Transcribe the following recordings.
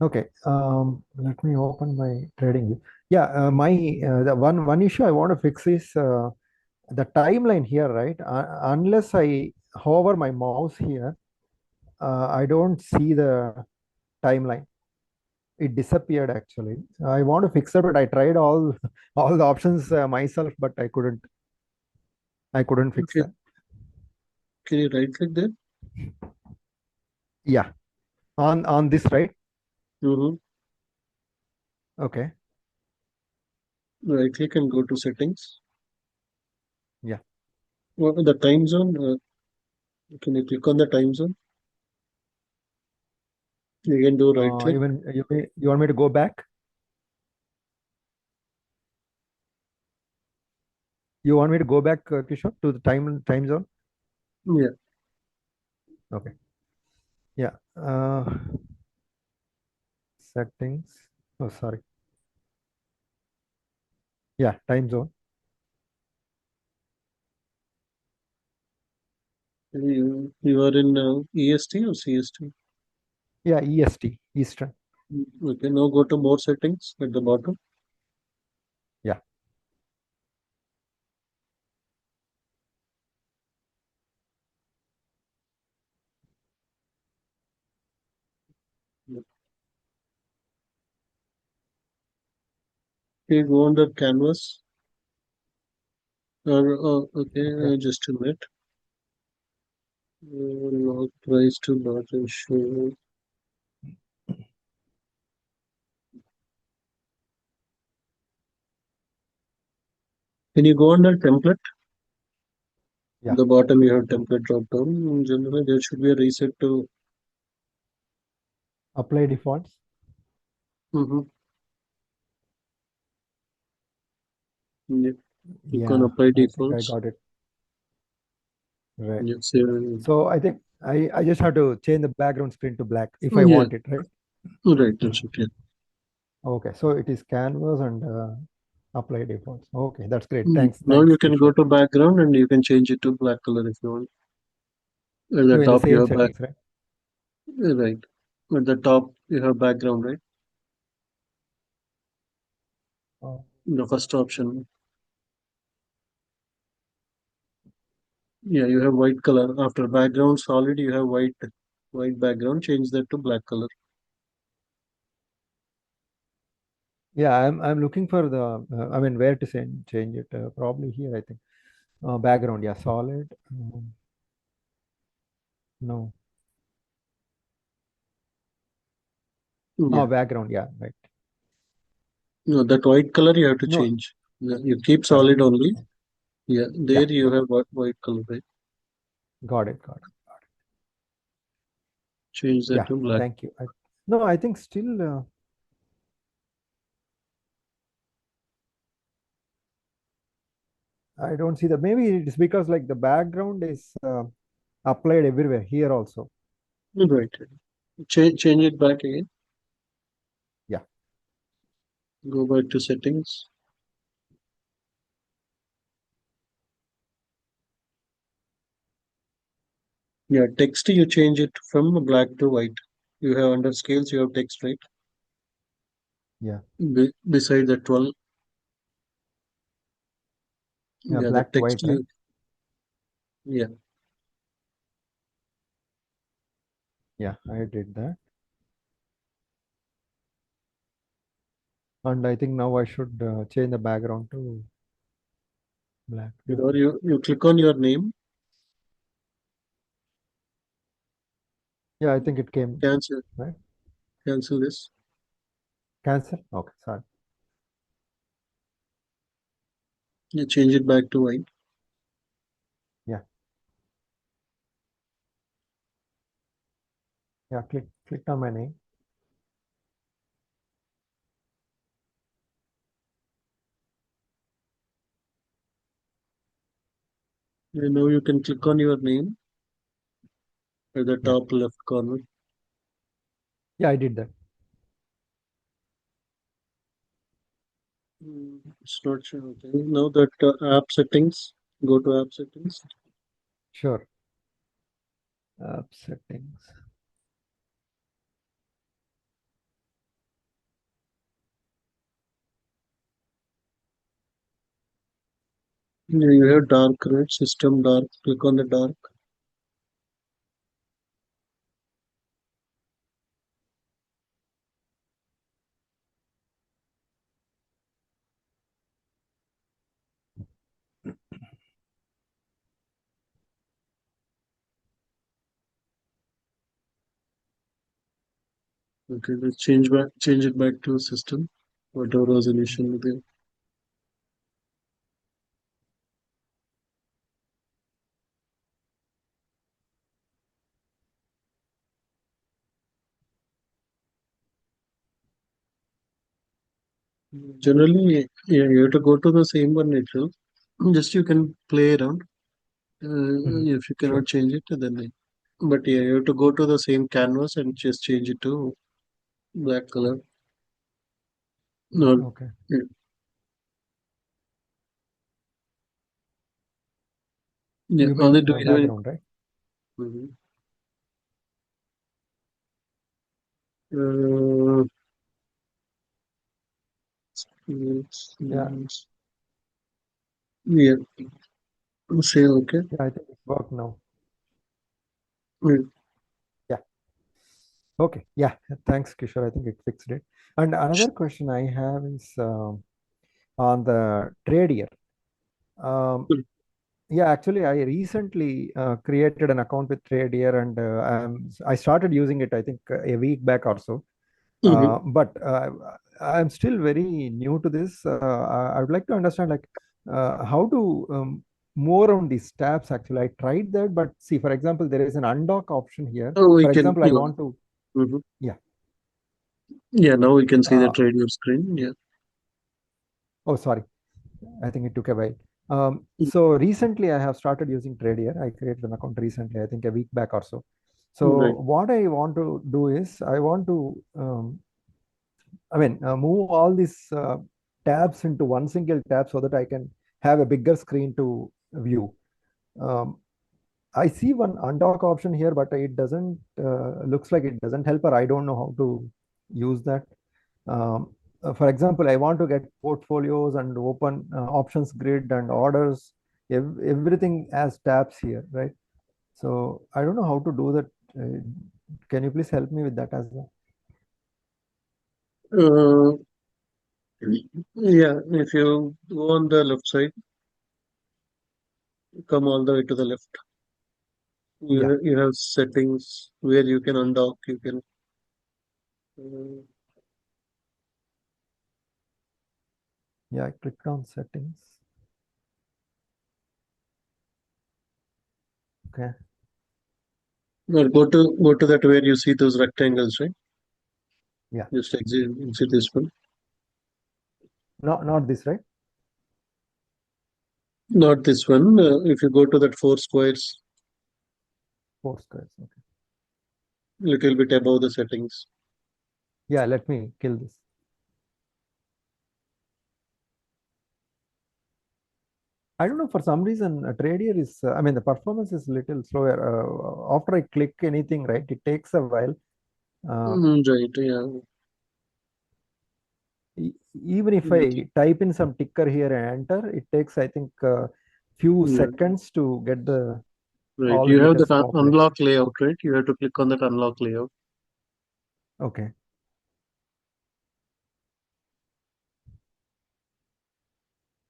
Okay. Let me open my trading view. Yeah, the one issue I want to fix is the timeline here, right? Unless I hover my mouse here, I don't see the timeline. It disappeared actually. I want to fix it, but I tried all all the options myself, but I couldn't. I couldn't fix Okay, that. can you right click there? Yeah, on this, right? Mm-hmm. Okay. Right click and go to settings. Yeah. What the time zone? Can you click on the time zone? You can do right click. Even you want me to go back? You want me to go back, Kishore, to the time zone? Yeah. Okay. Yeah. Settings. Oh, sorry. Yeah, time zone. You are in EST or CST? Yeah, EST, Eastern. Okay, now go to more settings at the bottom. Yeah. Okay, go under canvas. Or okay, Okay. just a minute. Log price to not show. Can you go under template? Yeah. At the bottom you have template drop down. In general, there should be a reset to. Apply defaults. Mm-hmm. Yeah. Click on Yeah, apply I think I defaults. got it. Right. Yeah, save. So I think I just have to change the background screen to black if I Yeah, want it, right? right. That's okay. Okay. So it is canvas and apply defaults. Okay, that's great. Mm. Thanks. Now you Thanks, can go Kishore. to background and you can change it to black color if you want. At the No, in the top you same have back. settings, right? Right. At the top you have background, right? Oh, The first option. Yeah, you have white color. After background solid, you have white background. Change that to black color. yeah, I'm looking for the I mean where to change it. Probably here, I think. Background, yeah, solid. No. Yeah. Oh, background, yeah, right. No, that white color you have to No, change. Yeah, you keep correct. solid only. Yeah, Yeah, there you yeah, have white color, right? got it, got it. Change that Yeah, to black. thank you. No, I think still I don't see that. Maybe it's because like the background is applied everywhere here also. Right. Change it back again. Yeah, Go back to settings. Yeah, text you change it from black to white. You have under scales, you have text, right? yeah, Beside the 12. yeah. Yeah, the Black to text white, right? you. Yeah. Yeah, I did that. And I think now I should change the background to black. Yeah, Or you click on your name, yeah. I think it came cancel, right. cancel this. Cancel. Okay, sorry. You change it back to white. Yeah, yeah. Click on my name. And now you can click on your name at the Yeah, top left corner. yeah. I did that. It's not sure. Okay. Now that app settings, go to app settings. Sure. App settings. You have dark, right? System dark. Click on the dark. Okay, let's change it back to system. Whatever was initially there. Generally, yeah, you have to go to the same one itself. Just you can play around. Mhm. If you Sure. cannot change it, then but yeah, you have to go to the same canvas and just change it to black color. No, Okay. yeah. Yeah, You only mean do you have background, right? mhm. uh, Yeah. yeah, say okay. Yeah, I think it worked now. Mm, Yeah. Okay. Yeah. Thanks, Kishore. I think it fixed it. And another question I have is on the Trader. Um, mm, yeah, actually, I recently created an account with Trader, and I started using it, I think, a week back or so. mhm. But I'm still very new to this. I would like to understand, like, how to move around these tabs. Actually, I tried that, but see, for example, there is an undock option here. Oh, we For can. example, I Yeah, want to, mhm. yeah. Yeah, now we can see the Uh, trade view screen. Yeah. oh, sorry. I think it took a while. Mm, So recently, I have started using Trader. I created an account recently, I think a week back or so. So right. what I want to do is I want to, move all these tabs into one single tab so that I can have a bigger screen to view. Um, I see one undock option here, but it doesn't, looks like it doesn't help, or I don't know how to use that. For example, I want to get portfolios and open options grid and orders, everything as tabs here, right? So I don't know how to do that. Can you please help me with that as well? Uh, yeah, if you go on the left side, come all the way to the left. Yeah, You have settings where you can undock. You can. Uh, yeah, I clicked on settings. Okay. Or go to that where you see those rectangles, right? Yeah. Just exit this one. Not this, right? Not this one. If you go to that four squares, Four squares. Okay. little bit above the settings. Yeah, let me kill this. I don't know, for some reason, Trader is, the performance is little slower. After I click anything, right, it takes a while. Uh, Right. Yeah. Even if Okay. I type in some ticker here and enter, it takes, I think, few Yeah. seconds to get the Right. all the You have details that populated. unlock layout, right? You have to click on that unlock layout. Okay.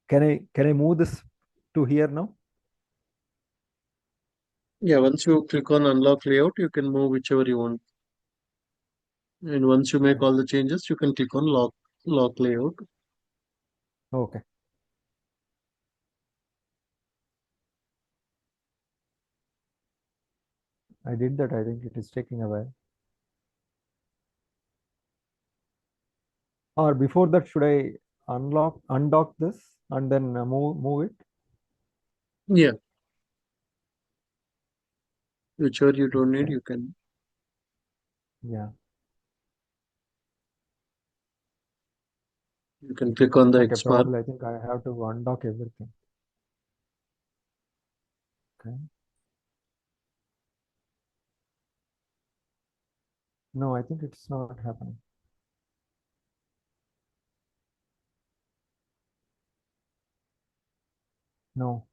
Can I move this to here now? Yeah. Once you click on unlock layout, you can move whichever you want. And once you make I, all the changes, you can click on lock layout. okay. I did that. I think it is taking a while. Or before that, should I undock this and then move it? Yeah. Whichever you don't need, Okay. you can Yeah. click on the Okay. X mark. Probably I think I have to undock everything. Okay. No, I think it's not happening. No.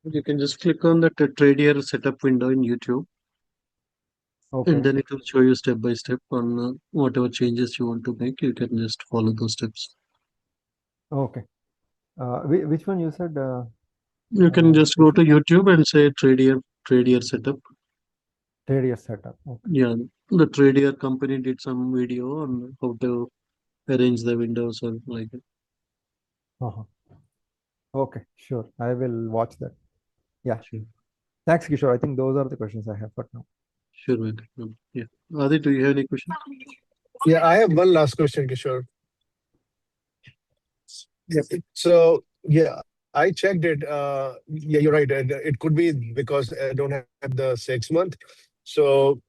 You can just click on that Trader setup window in YouTube, and Okay. then it will show you step by step on whatever changes you want to make. You can just follow those steps. Okay. Which one you said? You can just go Which to one? YouTube and say Trader setup. Radius setup. Okay. Yeah, the Trader company did some video on how to arrange the windows or like it. Uh-huh. Okay. Sure. I will watch that. Yeah. Sure, Thanks, Kishore. I think those are the questions I have for now. sure, Venkat. Yeah, Adi, do you have any question? Yeah, I have one last question, Kishore. Yep. So yeah, I checked it. Yeah, you're right. It could be because I don't have the 6 month. So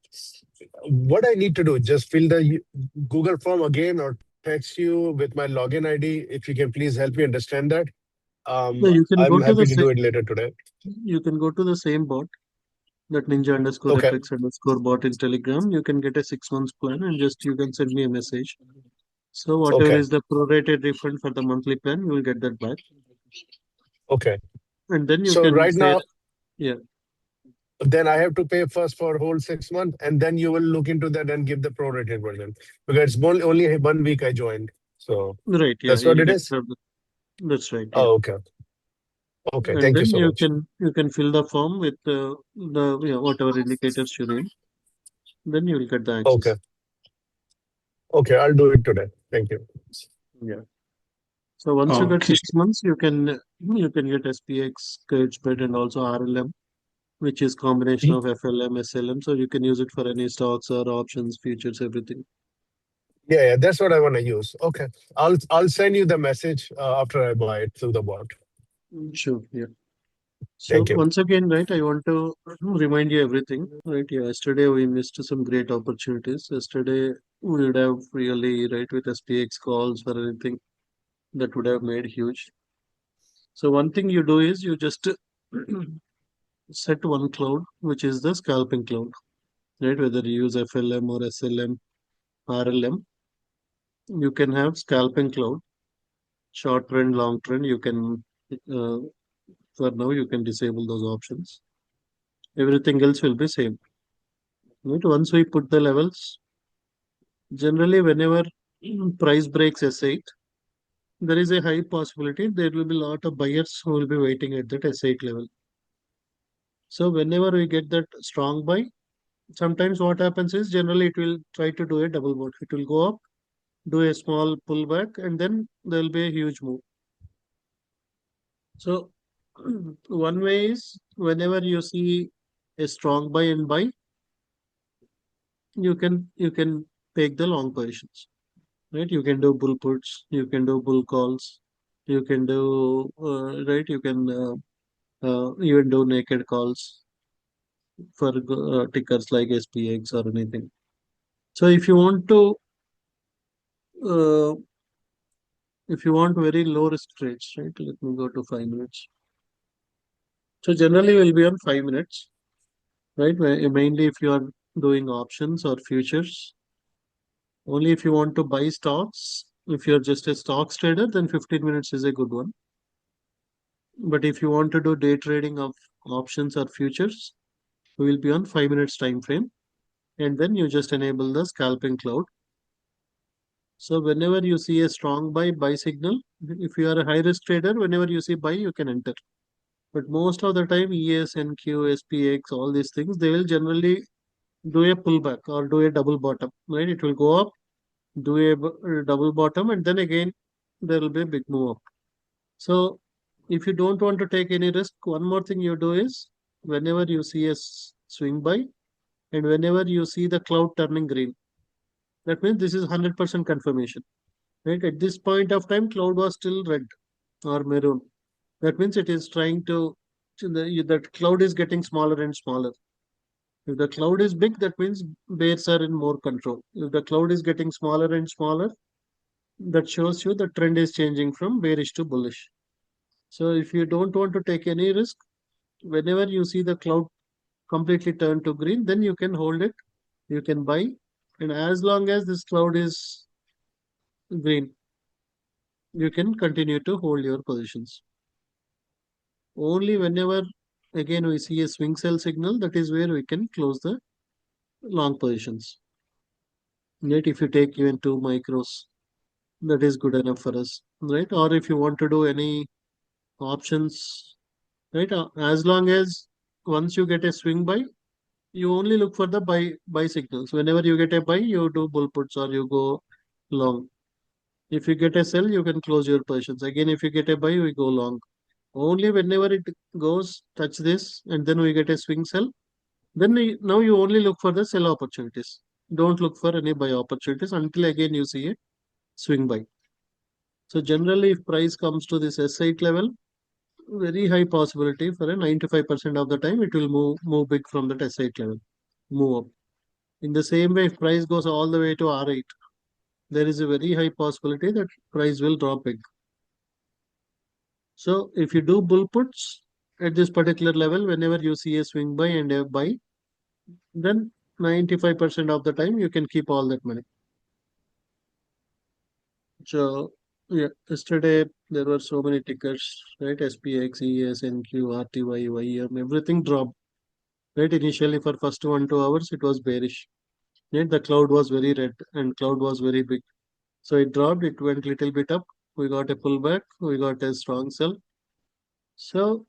what I need to do, just fill the Google form again or text you with my login ID. If you can please help me understand that. No, you can I'm go to the happy to do it later today. you can go to the same bot, that ninja underscore Okay. fx underscore bot in Telegram. You can get a 6 months plan and just you can send me a message. So whatever Okay. is the prorated refund for the monthly plan, you will get that back. Okay. And then you So can right say, now, yeah, then I have to pay first for whole 6 month, and then you will look into that and give the prorated version because it's only 1 week I joined. So right, yeah, that's what you'll it get is. that's right, yeah. Oh, okay. Okay. And Thank you then so much. you can fill the form with the whatever indicators you need. Then you will get the Okay. access. Okay. I'll do it today. Thank you. Yeah. So once you get Okay. 6 months, you can get SPX, credit spread, and also RLM, which is combination Mhm. of FLM, SLM. So you can use it for any stocks or options, futures, everything. Yeah, yeah. That's what I want to use. Okay. I'll send you the message after I buy it through the bot. Sure. Yeah. So Thank you. once again, right, I want to remind you everything. Right. Yeah. Yesterday we missed some great opportunities. Yesterday we would have really, right, with SPX calls or anything that would have made huge. So one thing you do is you just set one cloud, which is the scalping cloud, right? Whether you use FLM or SLM, RLM, you can have scalping cloud, short trend, long trend. You can, uh, for now, you can disable those options. Everything else will be same. Right? Once we put the levels, generally, whenever price breaks S8, there is a high possibility there will be a lot of buyers who will be waiting at that S8 level. So whenever we get that strong buy, sometimes what happens is generally it will try to do a double bottom. It will go up, do a small pullback, and then there will be a huge move. So one way is whenever you see a strong buy and buy, you can take the long positions, right? You can do bull puts, you can do bull calls, you can do right. You can even do naked calls for tickers like SPX or anything. So uh, if you want very low risk trades, right? Let me go to 5 minutes. So generally we'll be on 5 minutes, right? Mainly if you are doing options or futures. Only if you want to buy stocks, if you're just a stocks trader, then 15 minutes is a good one. But if you want to do day trading of options or futures, we will be on 5 minutes time frame. And then you just enable the scalping cloud. So whenever you see a strong buy signal, if you are a high risk trader, whenever you see buy, you can enter. But most of the time, ES, NQ, SPX, all these things, they will generally do a pullback or do a double bottom, right? It will go up, do a double bottom, and then again there will be a big move up. So if you don't want to take any risk, one more thing you do is whenever you see a swing buy and whenever you see the cloud turning green, that means this is 100% confirmation, right? At this point of time, cloud was still red or maroon. That means it is trying that cloud is getting smaller and smaller. If the cloud is big, that means bears are in more control. If the cloud is getting smaller and smaller, that shows you the trend is changing from bearish to bullish. So if you don't want to take any risk, whenever you see the cloud completely turn to green, then you can hold it, you can buy, and as long as this cloud is green, you can continue to hold your positions. Only whenever again we see a swing sell signal, that is where we can close the long positions. Right? If you take even 2 micros, that is good enough for us, right? Or if you want to do any options, right? As long as once you get a swing buy, you only look for the buy signals. Whenever you get a buy, you do bull puts or you go long. If you get a sell, you can close your positions. Again, if you get a buy, we go long. Only whenever it goes touch this and then we get a swing sell, then now you only look for the sell opportunities. Don't look for any buy opportunities until again you see a swing buy. So generally, if price comes to this S8 level, very high possibility for a 95% of the time it will move big from that S8 level, move up. In the same way, if price goes all the way to R8, there is a very high possibility that price will drop big. So if you do bull puts at this particular level, whenever you see a swing buy and a buy, then 95% of the time you can keep all that money. So yeah, yesterday there were so many tickers, right? SPX, ES, NQ, RTY, YM, everything dropped. Right? Initially for first 1 2 hours it was bearish. Right? The cloud was very red and cloud was very big. So it dropped, it went little bit up. We got a pullback, we got a strong sell. So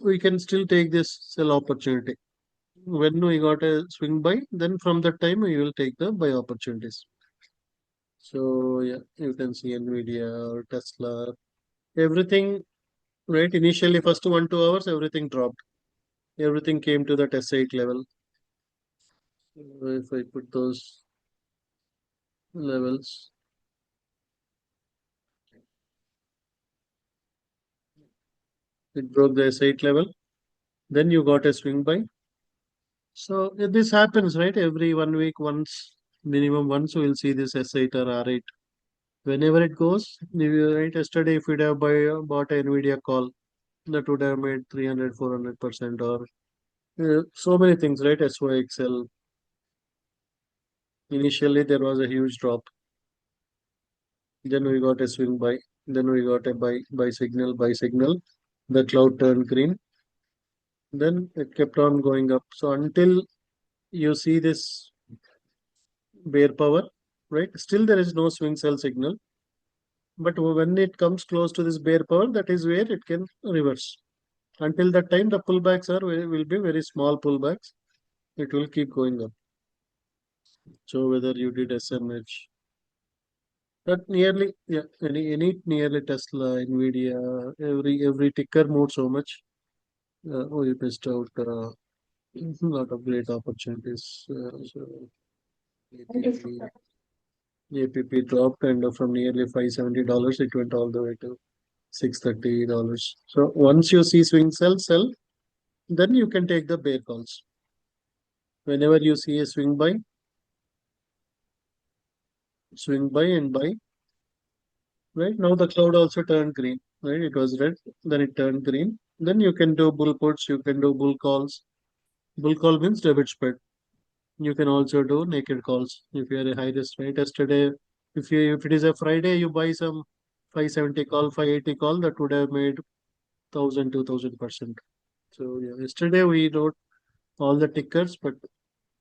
we can still take this sell opportunity. When we got a swing buy, then from that time we will take the buy opportunities. So yeah, you can see Nvidia or Tesla, everything, right? Initially, first 1 2 hours, everything dropped. Everything came to that S8 level. If I put those levels, it broke the S8 level. Then you got a swing buy. So this happens, right? Every 1 week, once, minimum once, we'll see this S8 or R8. Whenever it goes, right? Yesterday, if we'd have bought a Nvidia call, that would have made 300, 400%, or so many things, right? SYXL. Initially, there was a huge drop. Then we got a swing buy. Then we got a buy signal, buy signal. The cloud turned green. Then it kept on going up. So until you see this bear power, right? Still there is no swing sell signal. But when it comes close to this bear power, that is where it can reverse. Until that time, the pullbacks will be very small pullbacks. It will keep going up. So whether you did SMH, but nearly, yeah, any nearly Tesla, Nvidia, every ticker moved so much. Oh, you missed out a lot of great opportunities. So APP dropped, and from nearly $570, it went all the way to $630. So once you see swing sell, then you can take the bear calls. Whenever you see a swing buy and buy. Right now the cloud also turned green. Right, it was red, then it turned green. Then you can do bull puts, you can do bull calls. Bull call means debit spread. You can also do naked calls if you are a high risk. Right, yesterday, if it is a Friday, you buy some 570 call, 580 call, that would have made 1,000, 2,000%. So yeah, yesterday we wrote all the tickers, but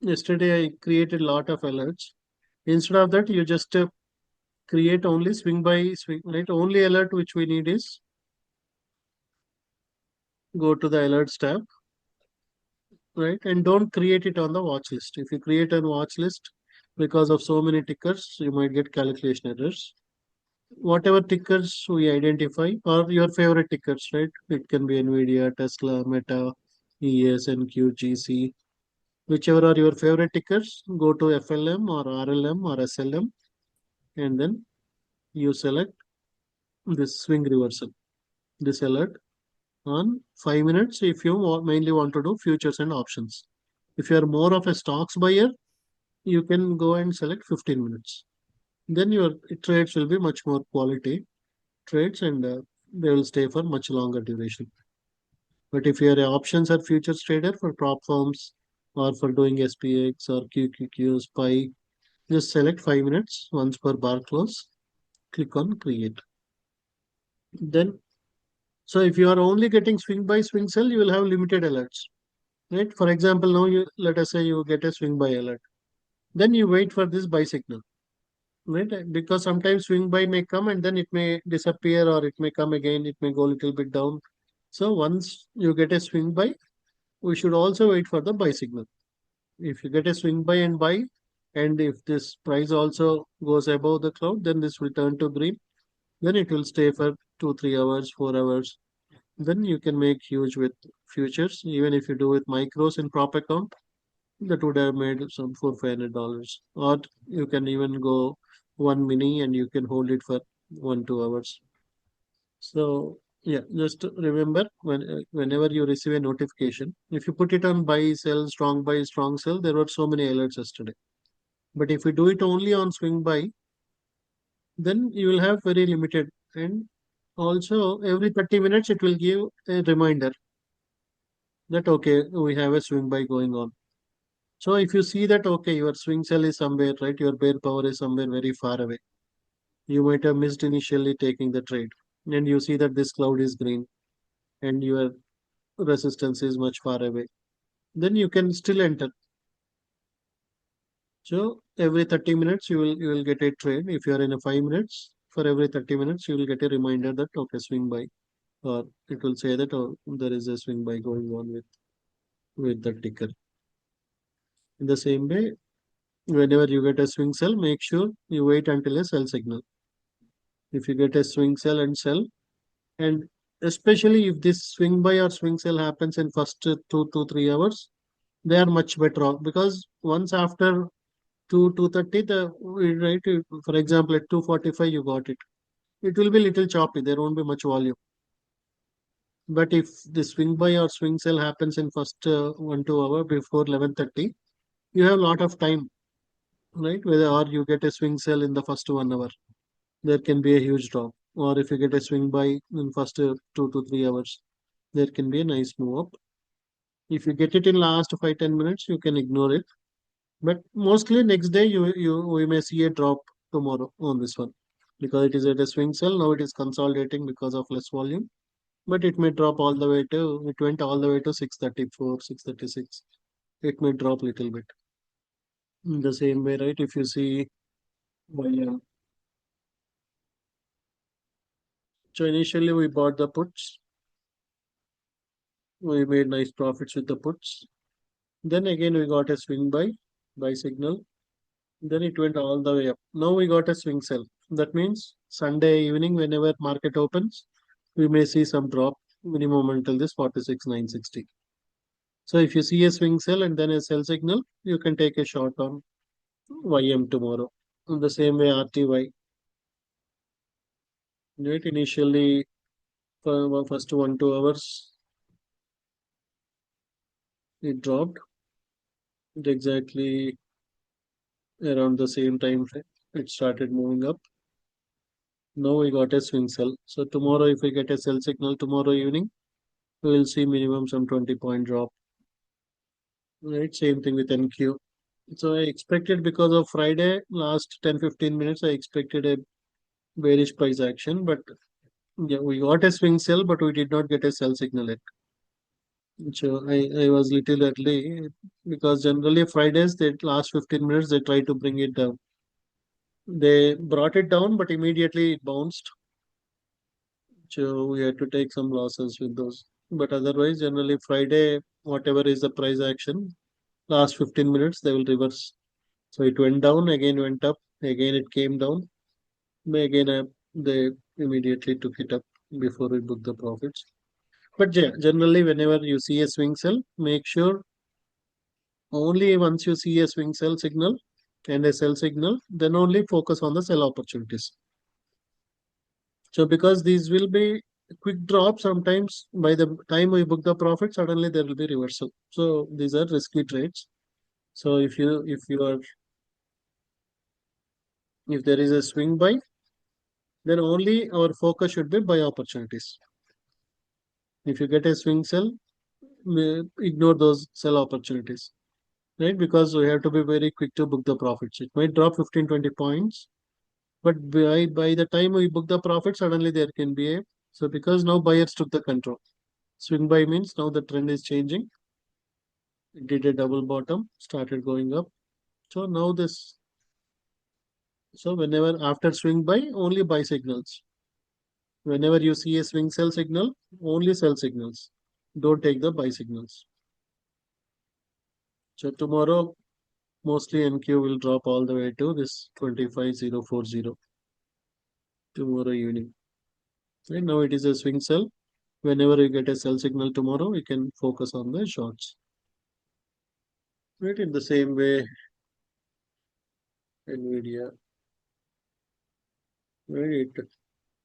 yesterday I created a lot of alerts. Instead of that, you just create only swing by swing, right? Only alert which we need is go to the alerts tab, right? And don't create it on the watch list. If you create a watch list, because of so many tickers, you might get calculation errors. Whatever tickers we identify or your favorite tickers, right? It can be Nvidia, Tesla, Meta, ES, NQ, GC, whichever are your favorite tickers, go to FLM or RLM or SLM, and then you select this swing reversal, this alert on 5 minutes if you mainly want to do futures and options. If you are more of a stocks buyer, you can go and select 15 minutes. Then your trades will be much more quality trades, and they will stay for much longer duration. But if you are an options or futures trader for prop firms or for doing SPX or QQQ, SPY, just select 5 minutes once per bar close, click on create. Then, so if you are only getting swing buy, swing sell, you will have limited alerts, right? For example, now you, let us say you get a swing buy alert. Then you wait for this buy signal, right? Because sometimes swing buy may come and then it may disappear or it may come again, it may go a little bit down. So once you get a swing buy, we should also wait for the buy signal. If you get a swing buy and buy, and if this price also goes above the cloud, then this will turn to green. Then it will stay for 2, 3 hours, 4 hours. Then you can make huge with futures. Even if you do with micros in prop account, that would have made some $400, $500. Or you can even go one mini and you can hold it for 1, 2 hours. So yeah, just remember whenever you receive a notification, if you put it on buy, strong sell, there were so many alerts yesterday. But if you do it only on swing buy, then you will have very limited. And also every 30 minutes it will give a reminder that okay, we have a swing buy going on. So if you see that okay, your swing sell is somewhere, right, your bear power is somewhere very far away. You might have missed initially taking the trade, and you see that this cloud is green and your resistance is much far away. Then you can still enter. So every 30 minutes you will get a trade. If you are in a 5 minutes, for every 30 minutes you will get a reminder that okay, swing buy, or it will say that oh, there is a swing buy going on with the ticker. In the same way, whenever you get a swing sell, make sure you wait until a sell signal. If you get a swing sell and sell, and especially if this swing buy or swing sell happens in first 2 to 3 hours, they are much better off because once after 2:30, right, for example, at 2:45 you got it. It will be little choppy. There won't be much volume. But if the swing buy or swing sell happens in first 1 2 hour before 11:30, you have a lot of time, right? Whether or you get a swing sell in the first 1 hour, there can be a huge drop. Or if you get a swing buy in first 2 to 3 hours, there can be a nice move up. If you get it in last 5 10 minutes, you can ignore it. But mostly next day we may see a drop tomorrow on this one because it is at a swing sell. Now it is consolidating because of less volume, but it may drop all the way to it went all the way to 634, 636. It may drop little bit. In the same way, right? If you see, well, yeah. So initially we bought the puts. We made nice profits with the puts. Then again we got a swing buy signal. Then it went all the way up. Now we got a swing sell. That means Sunday evening, whenever market opens, we may see some drop minimum until this 46,960. So if you see a swing sell and then a sell signal, you can take a short on YM tomorrow. In the same way, RTY. Right? Initially, for first 1 2 hours, it dropped. It exactly around the same time frame. It started moving up. Now we got a swing sell. So tomorrow, if we get a sell signal tomorrow evening, we will see minimum some 20-point drop. Right, same thing with NQ. So I expected because of Friday, last 10 15 minutes, I expected a bearish price action, but yeah, we got a swing sell, but we did not get a sell signal yet. So I was little early because generally Fridays, they last 15 minutes, they try to bring it down. They brought it down, but immediately it bounced. So we had to take some losses with those. But otherwise, generally Friday, whatever is the price action, last 15 minutes, they will reverse. So it went down, again went up, again it came down, again they immediately took it up before we book the profits. But yeah, generally, whenever you see a swing sell, make sure only once you see a swing sell signal and a sell signal, then only focus on the sell opportunities. So because these will be quick drop, sometimes by the time we book the profit, suddenly there will be reversal. So these are risky trades. So if there is a swing buy, then only our focus should be buy opportunities. If you get a swing sell, ignore those sell opportunities, right? Because we have to be very quick to book the profits. It might drop 15-20 points, but by the time we book the profit, suddenly there can be a, so because now buyers took the control. Swing buy means now the trend is changing. It did a double bottom, started going up. So now this, so whenever after swing buy, only buy signals. Whenever you see a swing sell signal, only sell signals. Don't take the buy signals. So tomorrow, mostly NQ will drop all the way to this 25040 tomorrow evening. Right now it is a swing sell. Whenever you get a sell signal tomorrow, we can focus on the shorts. Right, in the same way, NVIDIA. Right,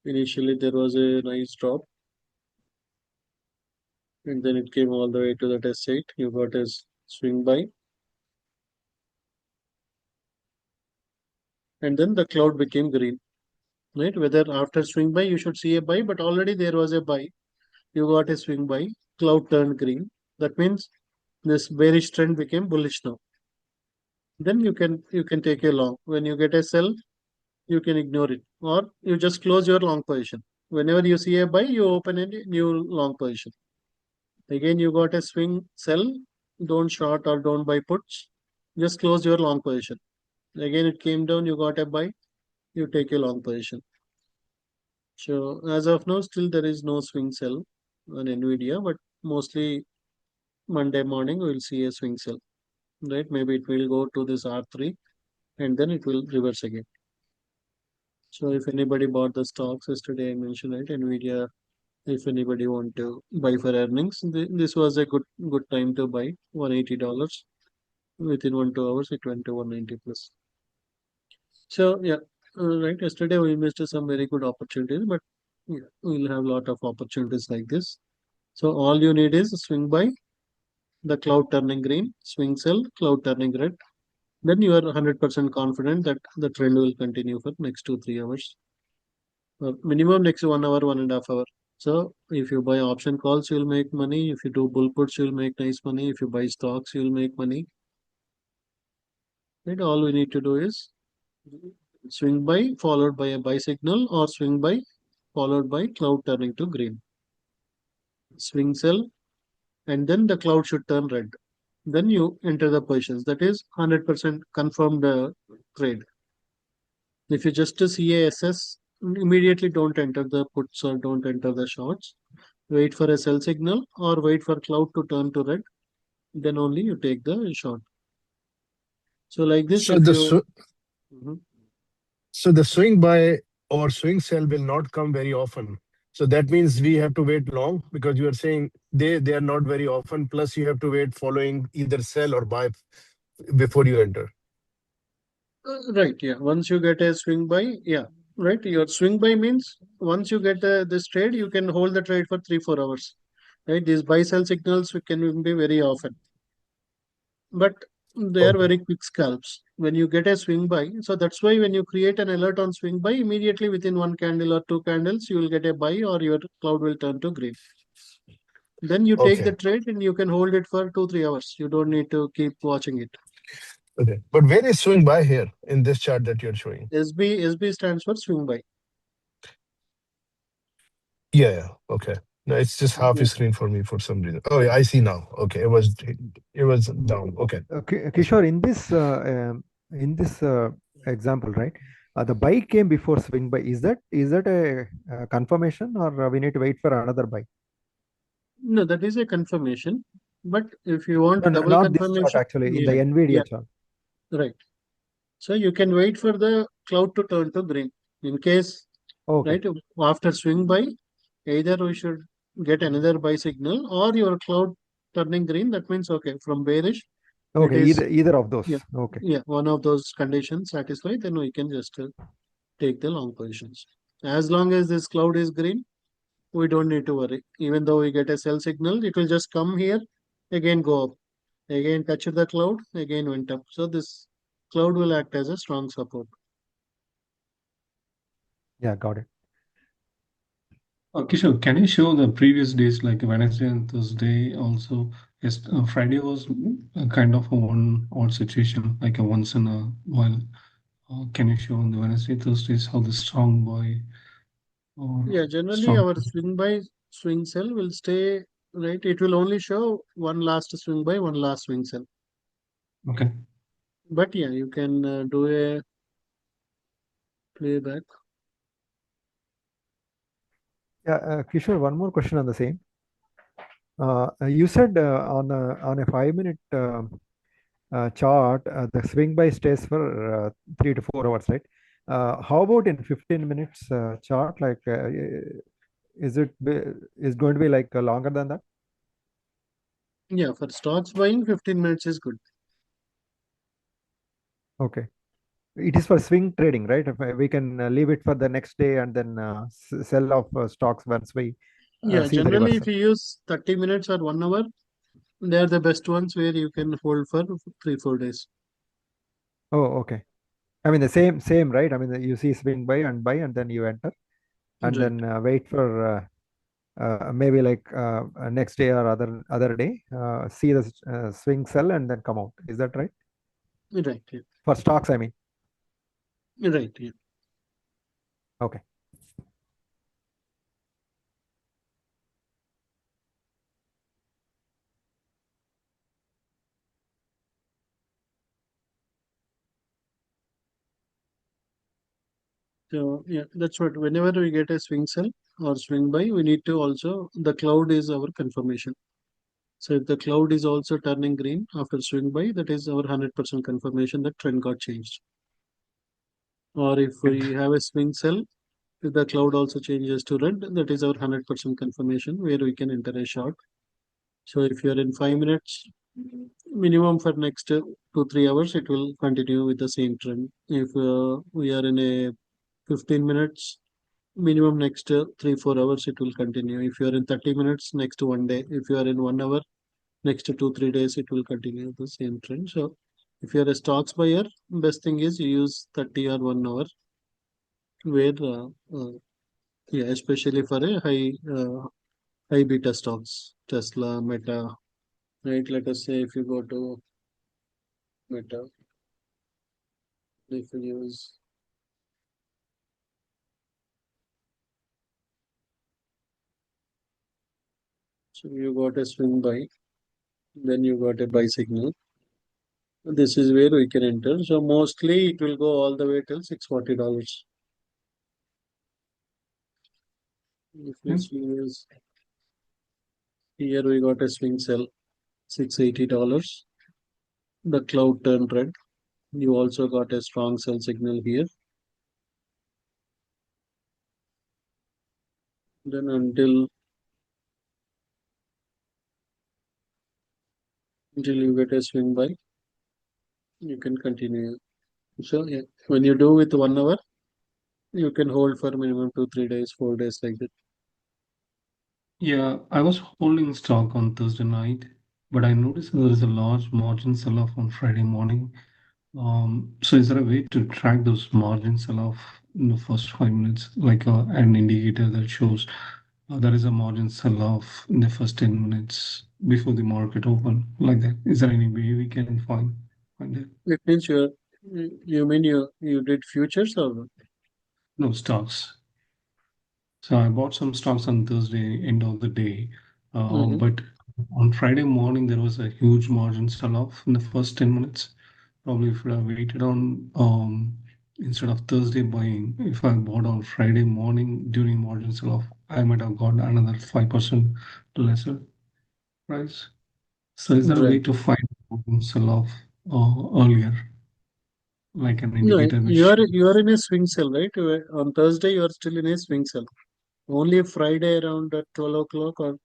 initially there was a nice drop, and then it came all the way to that S8. You got a swing buy, and then the cloud became green. Right, whether after swing buy you should see a buy, but already there was a buy. You got a swing buy, cloud turned green. That means this bearish trend became bullish now. Then you can take a long. When you get a sell, you can ignore it, or you just close your long position. Whenever you see a buy, you open a new long position. Again, you got a swing sell, don't short or don't buy puts, just close your long position. Again, it came down, you got a buy, you take a long position. So as of now, still there is no swing sell on NVIDIA, but mostly Monday morning we'll see a swing sell, right? Maybe it will go to this R3 and then it will reverse again. So if anybody bought the stocks yesterday, I mentioned, right, NVIDIA, if anybody want to buy for earnings, this was a good time to buy, $180. Within 1 2 hours, it went to 190 plus. So yeah, right. Yesterday we missed some very good opportunities, but yeah, we'll have a lot of opportunities like this. So all you need is swing buy, the cloud turning green, swing sell, cloud turning red. Then you are 100% confident that the trend will continue for next 2 3 hours, minimum next 1 hour, 1.5 hour. So if you buy option calls, you'll make money. If you do bull puts, you'll make nice money. If you buy stocks, you'll make money. Right? All we need to do is swing buy followed by a buy signal, or swing buy followed by cloud turning to green. Swing sell, and then the cloud should turn red. Then you enter the positions. That is 100% confirmed trade. If you just see a SS, immediately don't enter the puts or don't enter the shorts. Wait for a sell signal or wait for cloud to turn to red. Then only you take the short. So like this, So if the you Mhm. so the swing buy or swing sell will not come very often. So that means we have to wait long because you are saying they are not very often. Plus you have to wait following either sell or buy before you enter. Right, yeah. Once you get a swing buy, yeah, right. Your swing buy means once you get this trade, you can hold the trade for 3 4 hours. Right, these buy sell signals can be very often, but they are Okay. very quick scalps. When you get a swing buy, so that's why when you create an alert on swing buy, immediately within one candle or two candles, you will get a buy or your cloud will turn to green. Then you take the Okay. trade and you can hold it for 2 3 hours. You don't need to keep watching it. Okay. But where is swing buy here in this chart that you're showing? SB stands for swing buy. Yeah, yeah. Okay. No, it's just half a Yeah. screen for me for some reason. Oh, yeah, I see now. Okay, it was down. Okay. Kishore, in this example, right? The buy came before swing buy. Is that a confirmation, or we need to wait for another buy? No, that is a confirmation. But if you want No, no, double not this chart confirmation, actually. In the yeah, yeah, NVIDIA chart. right. So you can wait for the cloud to turn to green. In case, Okay. right, after swing buy, either we should get another buy signal or your cloud turning green. That means, okay, from bearish, it Okay. is, Either of yeah, those. Okay. yeah, one of those conditions satisfied, then we can just take the long positions. As long as this cloud is green, we don't need to worry. Even though we get a sell signal, it will just come here, again go up, again touch the cloud, again went up. So this cloud will act as a strong support. Yeah, got it. Kishore, can you show the previous days like Wednesday and Thursday also? Yes, Friday was a kind of a one odd situation, like a once in a while. Can you show on the Wednesday, Thursdays how the strong buy or Yeah, generally strong? our swing buy swing sell will stay, right. It will only show one last swing buy, one last swing sell. Okay. But yeah, you can do a playback. Yeah, Kishore, one more question on the same. You said on a 5 minute chart, the swing by stays for 3 to 4 hours, right? How about in 15 minutes chart? Like, is it is going to be like longer than that? Yeah, for stocks buying, 15 minutes is good. Okay. It is for swing trading, right? If we can leave it for the next day and then sell off stocks once we Yeah, see the generally if reversal. you use 30 minutes or 1 hour, they are the best ones where you can hold for 3 4 days. Oh, okay. I mean the same, right? I mean you see swing buy and then you enter and Right, then wait for maybe like next day or other day, see the swing sell and then come out. Is that right? right, yeah. For stocks, I mean. Right, yeah. Okay. So yeah, that's what. Whenever we get a swing sell or swing buy, we need to also the cloud is our confirmation. So if the cloud is also turning green after swing buy, that is our 100% confirmation that trend got changed. Or if we have a swing sell, if the cloud also changes to red, that is our 100% confirmation where we can enter a short. So if you are in 5 minutes, minimum for next 2 3 hours, it will continue with the same trend. If we are in a 15 minutes, minimum next 3 4 hours, it will continue. If you are in 30 minutes, next 1 day. If you are in 1 hour, next 2 3 days, it will continue the same trend. So if you are a stocks buyer, best thing is you use 30 or 1 hour, where yeah, especially for a high beta stocks, Tesla, Meta, right? Let us say if you go to Meta, if you use, so you got a swing buy, then you got a buy signal. This is where we can enter. So mostly it will go all the way till $640. If Yeah. this is here, we got a swing sell $680. The cloud turned red. You also got a strong sell signal here. Then until you get a swing buy, you can continue. So yeah, when you do with 1 hour, you can hold for minimum 2 3 days, 4 days like that. Yeah, I was holding stock on Thursday night, but I noticed there is a large margin sell-off on Friday morning. So is there a way to track those margin sell-off in the first 5 minutes, like an indicator that shows there is a margin sell-off in the first 10 minutes before the market open, like that? Is there any way we can find it? It means you mean you did futures or No, stocks. So I bought some stocks on Thursday, end of the day. Mhm. But on Friday morning, there was a huge margin sell-off in the first 10 minutes. Probably if I waited on, instead of Thursday buying, if I bought on Friday morning during margin sell-off, I might have got another 5% lesser price. So is there a way Right. to find margin sell-off earlier, like an No, indicator you which are you are in a swing sell, right? On Thursday, you are still in a swing sell. Only Friday around 12 o'clock or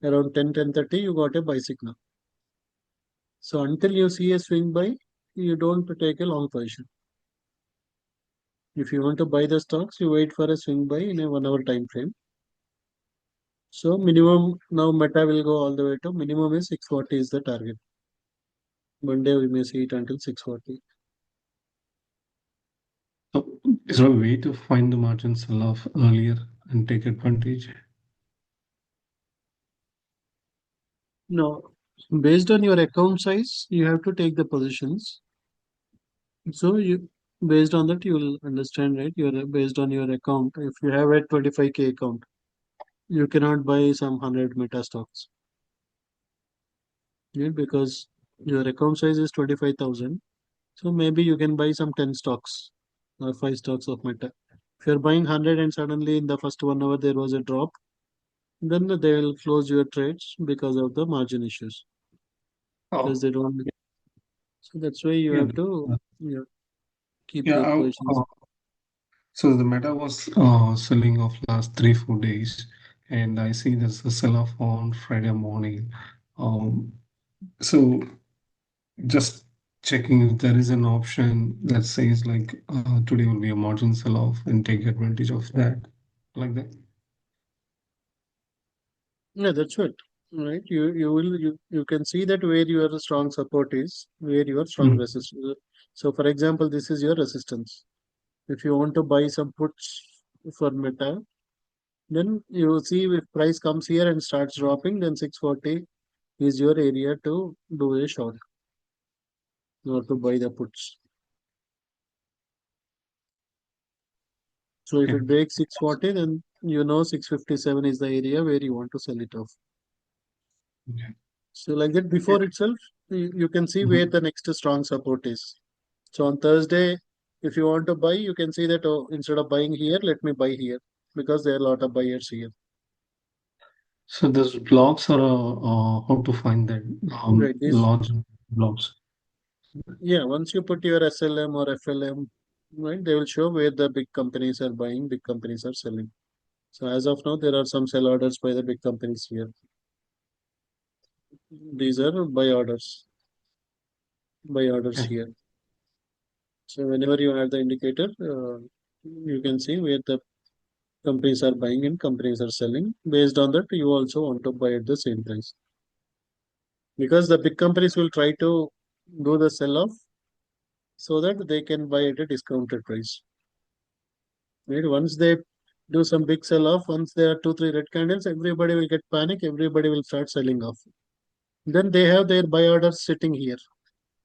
around 10 10:30, you got a buy signal. So until you see a swing buy, you don't take a long position. If you want to buy the stocks, you wait for a swing buy in a 1 hour time frame. So minimum now Meta will go all the way to minimum is 640 is the target. Monday we may see it until 640. So is there a way to find the margin sell-off earlier and take advantage? No, based on your account size, you have to take the positions. So you, based on that, you will understand, right? You're based on your account. If you have a 25K account, you cannot buy some 100 meta stocks, right? Because your account size is 25,000. So maybe you can buy some 10 stocks or 5 stocks of meta. If you're buying 100 and suddenly in the first 1 hour there was a drop, then they will close your trades because of the margin issues. Because they don't. So that's why you Yeah. have to, yeah, keep Yeah. your positions. So the Meta was selling off last 3-4 days, and I see there's a sell-off on Friday morning. So just checking if there is an option that says like today will be a margin sell-off and take advantage of that, like that. Yeah, that's it. Right. You can see that where your strong support is, where your strong Mm. resistance. So for example, this is your resistance. If you want to buy some puts for Meta, then you see if price comes here and starts dropping, then 640 is your area to do a short or to buy the puts. So if Yeah. it breaks 640, then you know 657 is the area where you want to sell it off. Okay. So like that Yeah. before itself, you can see where Mhm. the next strong support is. So on Thursday, if you want to buy, you can see that, oh, instead of buying here, let me buy here because there are a lot of buyers here. So those blocks are how to find that Right. This, large blocks. yeah, once you put your SLM or FLM, right, they will show where the big companies are buying, big companies are selling. So as of now, there are some sell orders by the big companies here. These are buy orders Okay. here. So whenever you have the indicator, you can see where the companies are buying and companies are selling. Based on that, you also want to buy at the same price because the big companies will try to do the sell off so that they can buy at a discounted price. Right? Once they do some big sell off, once there are two, three red candles, everybody will get panic. Everybody will start selling off. Then they have their buy orders sitting here.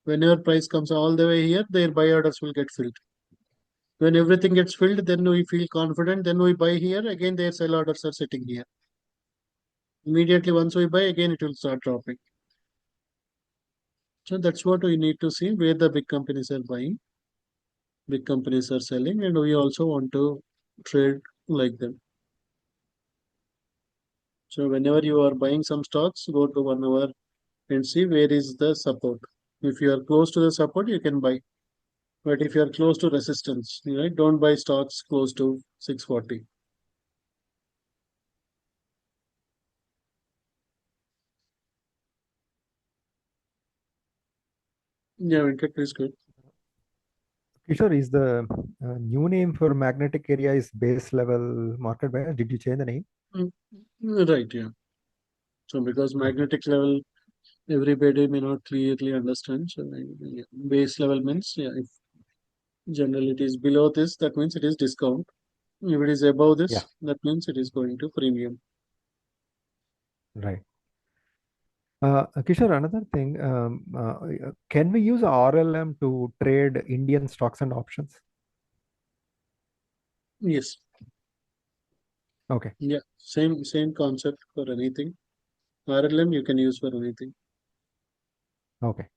Whenever price comes all the way here, their buy orders will get filled. When everything gets filled, then we feel confident. Then we buy here. Again, their sell orders are sitting here. Immediately, once we buy, again it will start dropping. So that's what we need to see where the big companies are buying, big companies are selling, and we also want to trade like them. So whenever you are buying some stocks, go to 1 hour and see where is the support. If you are close to the support, you can buy. But if you are close to resistance, right, don't buy stocks close to 640. Yeah, Venkat, please good. Kishore, is the new name for magnetic area is base level market bias? Did you change the name? Right, yeah. So because Okay. magnetic level, everybody may not clearly understand. So yeah, base level means, yeah, if generally it is below this, that means it is discount. If it is above Yeah, this, that means it is going to premium. right. Kishore, another thing, can we use RLM to trade Indian stocks and options? Yes. Okay, Yeah. Same concept for anything. RLM you can use for anything. okay,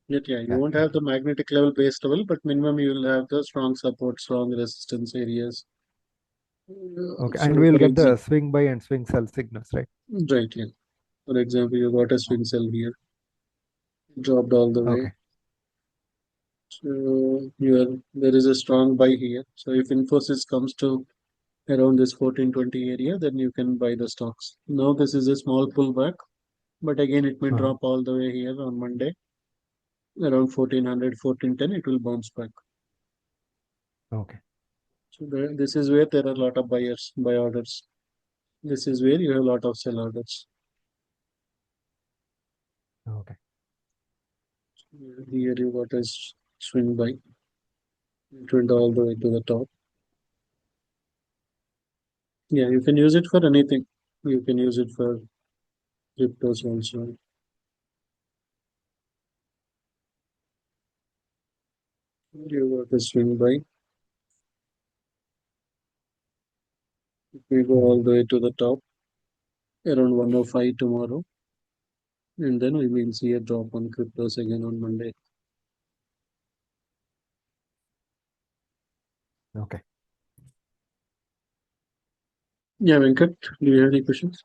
Yet yeah, you yeah, won't have the magnetic level base level, but minimum you will have the strong support, strong resistance areas. okay. And So we'll for get the example, swing buy and swing sell signals, right? right, yeah. For example, you got a swing cell here, dropped all the way. Okay, So there is a strong buy here. So if Infosys comes to around this 1420 area, then you can buy the stocks. Now this is a small pullback, but again it may uh-huh. drop all the way here on Monday around 1400, 1410. It will bounce back. Okay, So this is where there are a lot of buyers, buy orders. This is where you have a lot of sell orders. okay, Here you got a swing buy. It went all the way to the top. Yeah, you can use it for anything. You can use it for cryptos also. You got a swing buy. If we go all the way to the top, around 105 tomorrow, and then we will see a drop on cryptos again on Monday. Okay. Yeah, Venkat, do you have any questions?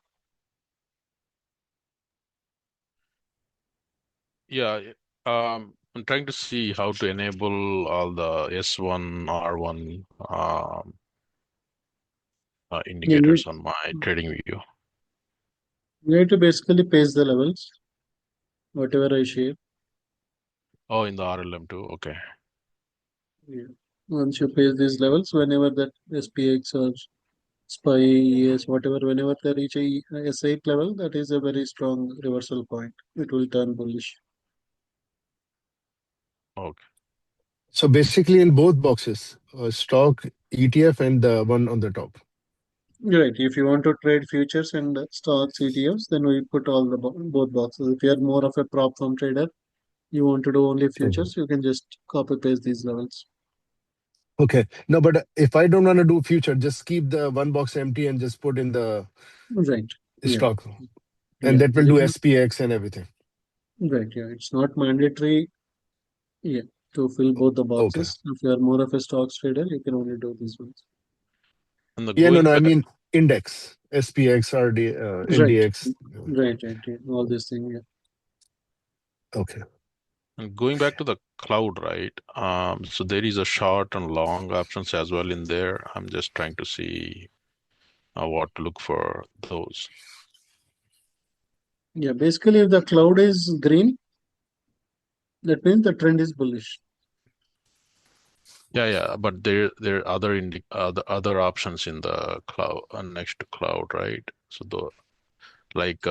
Yeah, I'm trying to see how to enable all the S1, R1 Yeah, indicators on my trading view. you have to basically paste the levels, whatever I share. Oh, in the RLM too. Okay. Yeah. Once you paste these levels, whenever that SPX or SPY, ES, whatever, whenever they reach a S8 level, that is a very strong reversal point. It will turn bullish. Okay. So basically in both boxes, stock, ETF, and the one on the top. Right. If you want to trade futures and stocks, ETFs, then we put all the both boxes. If you are more of a prop firm trader, you want to do only futures, you can just copy paste these levels. Okay. No, but if I don't want to do future, just keep the one box empty and just put in the Right. Yeah. stock. Yeah. And that will do Then SPX and everything. right. Yeah. It's not mandatory. Yeah. To fill both the Okay. boxes. If you are more of a stocks trader, you can only do these ones. And the Yeah, no, going I back, mean index, SPX, RD, Right. NDX. Right. Right. Yeah. All these things. Yeah. Okay. and going back to the cloud, right? So there is a short and long options as well in there. I'm just trying to see what to look for those. Yeah. Basically, if the cloud is green, that means the trend is bullish. Yeah, but there are other options in the cloud next to cloud, right? So the like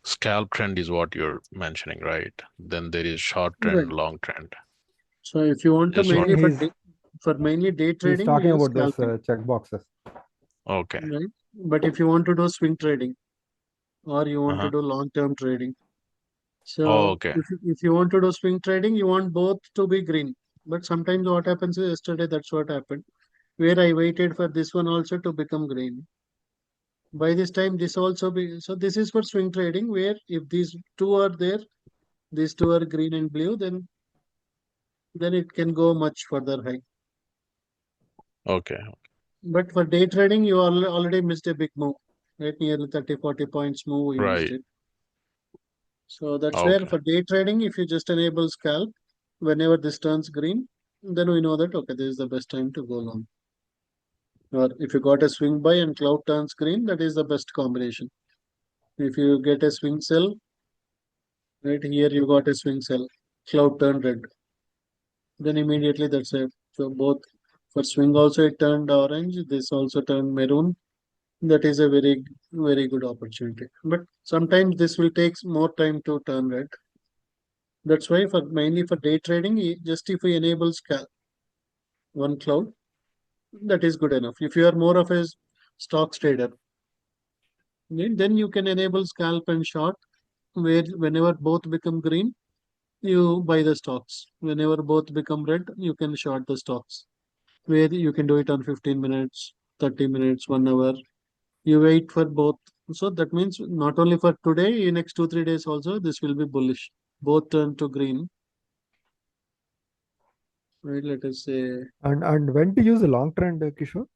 scalp trend is what you're mentioning, right? Then there is short Right. trend, long trend. So if you want to Just I want mainly think for mainly day he's trading, we talking use about those scalping. check boxes. okay. Right. But if you want to do swing trading or you want to Uh-huh. do long-term trading, Oh, so okay. if you want to do swing trading, you want both to be green. But sometimes what happens is yesterday, that's what happened, where I waited for this one also to become green. By this time, this also be so. This is for swing trading, where if these two are there, these two are green and blue, then it can go much further high. Okay. But for day trading, you already missed a big move, right? Nearly 30, 40 points move, you missed Right. it. So that's where Okay. for day trading, if you just enable scalp, whenever this turns green, then we know that, okay, this is the best time to go long. Or if you got a swing buy and cloud turns green, that is the best combination. If you get a swing sell, right here you got a swing sell, cloud turned red, then immediately that's it. So both for swing also it turned orange, this also turned maroon. That is a very good opportunity. But sometimes this will take more time to turn red. That's why for mainly for day trading, just if we enable one cloud, that is good enough. If you are more of a stocks trader, then you can enable scalp and short, where whenever both become green, you buy the stocks. Whenever both become red, you can short the stocks. Where you can do it on 15 minutes, 30 minutes, 1 hour. You wait for both. So that means not only for today, in next 2 3 days also, this will be bullish. Both turn to green. Right? Let us say And when to use a long trend, Kishore?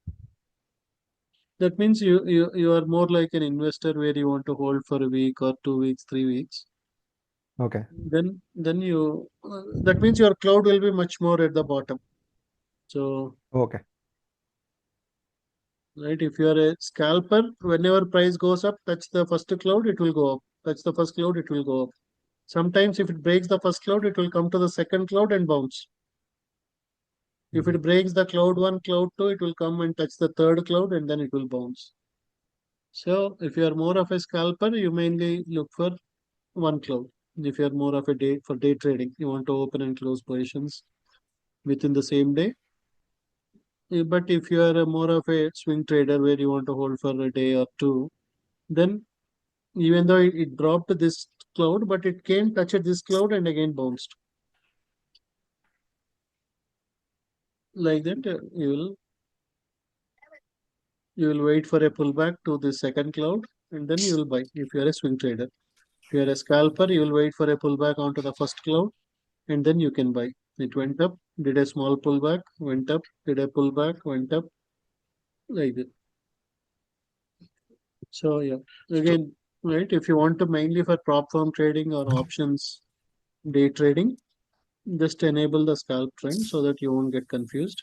that means you are more like an investor where you want to hold for a week or 2 weeks, 3 weeks. Okay. Then you that means your cloud will be much more at the bottom. So Okay. right, if you are a scalper, whenever price goes up, touch the first cloud, it will go up. Touch the first cloud, it will go up. Sometimes if it breaks the first cloud, it will come to the second cloud and bounce. If Mhm. it breaks the cloud one, cloud two, it will come and touch the third cloud and then it will bounce. So if you are more of a scalper, you mainly look for one cloud. If you are more of a day trading, you want to open and close positions within the same day. But if you are a more of a swing trader where you want to hold for a day or two, then even though it dropped this cloud, but it came touched this cloud and again bounced. like that, you will wait for a pullback to the second cloud, and then you will buy if you are a swing trader. If you are a scalper, you will wait for a pullback onto the first cloud, and then you can buy. It went up, did a small pullback, went up, did a pullback, went up, like that. So yeah, again, right, if you want to mainly for prop firm trading or options day trading, just enable the scalp trend so that you won't get confused.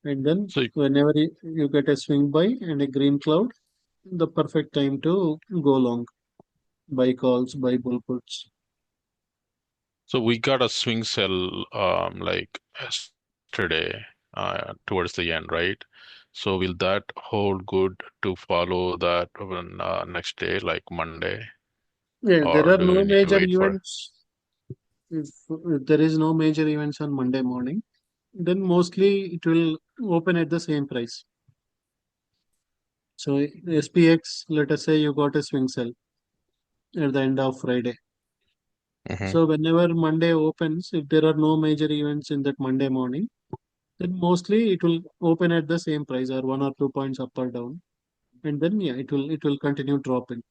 And then So, whenever you get a swing buy and a green cloud, the perfect time to go long, buy calls, buy bull puts. so we got a swing sell like yesterday towards the end, right? So will that hold good to follow that when next day, like Monday, Yeah, there or are do we no need to major wait for? events. If there is no major events on Monday morning, then mostly it will open at the same price. So SPX, let us say you got a swing sell at the end of Friday. Mhm. So whenever Monday opens, if there are no major events in that Monday morning, then mostly it will open at the same price or 1 or 2 points up or down, and then yeah, it will continue dropping.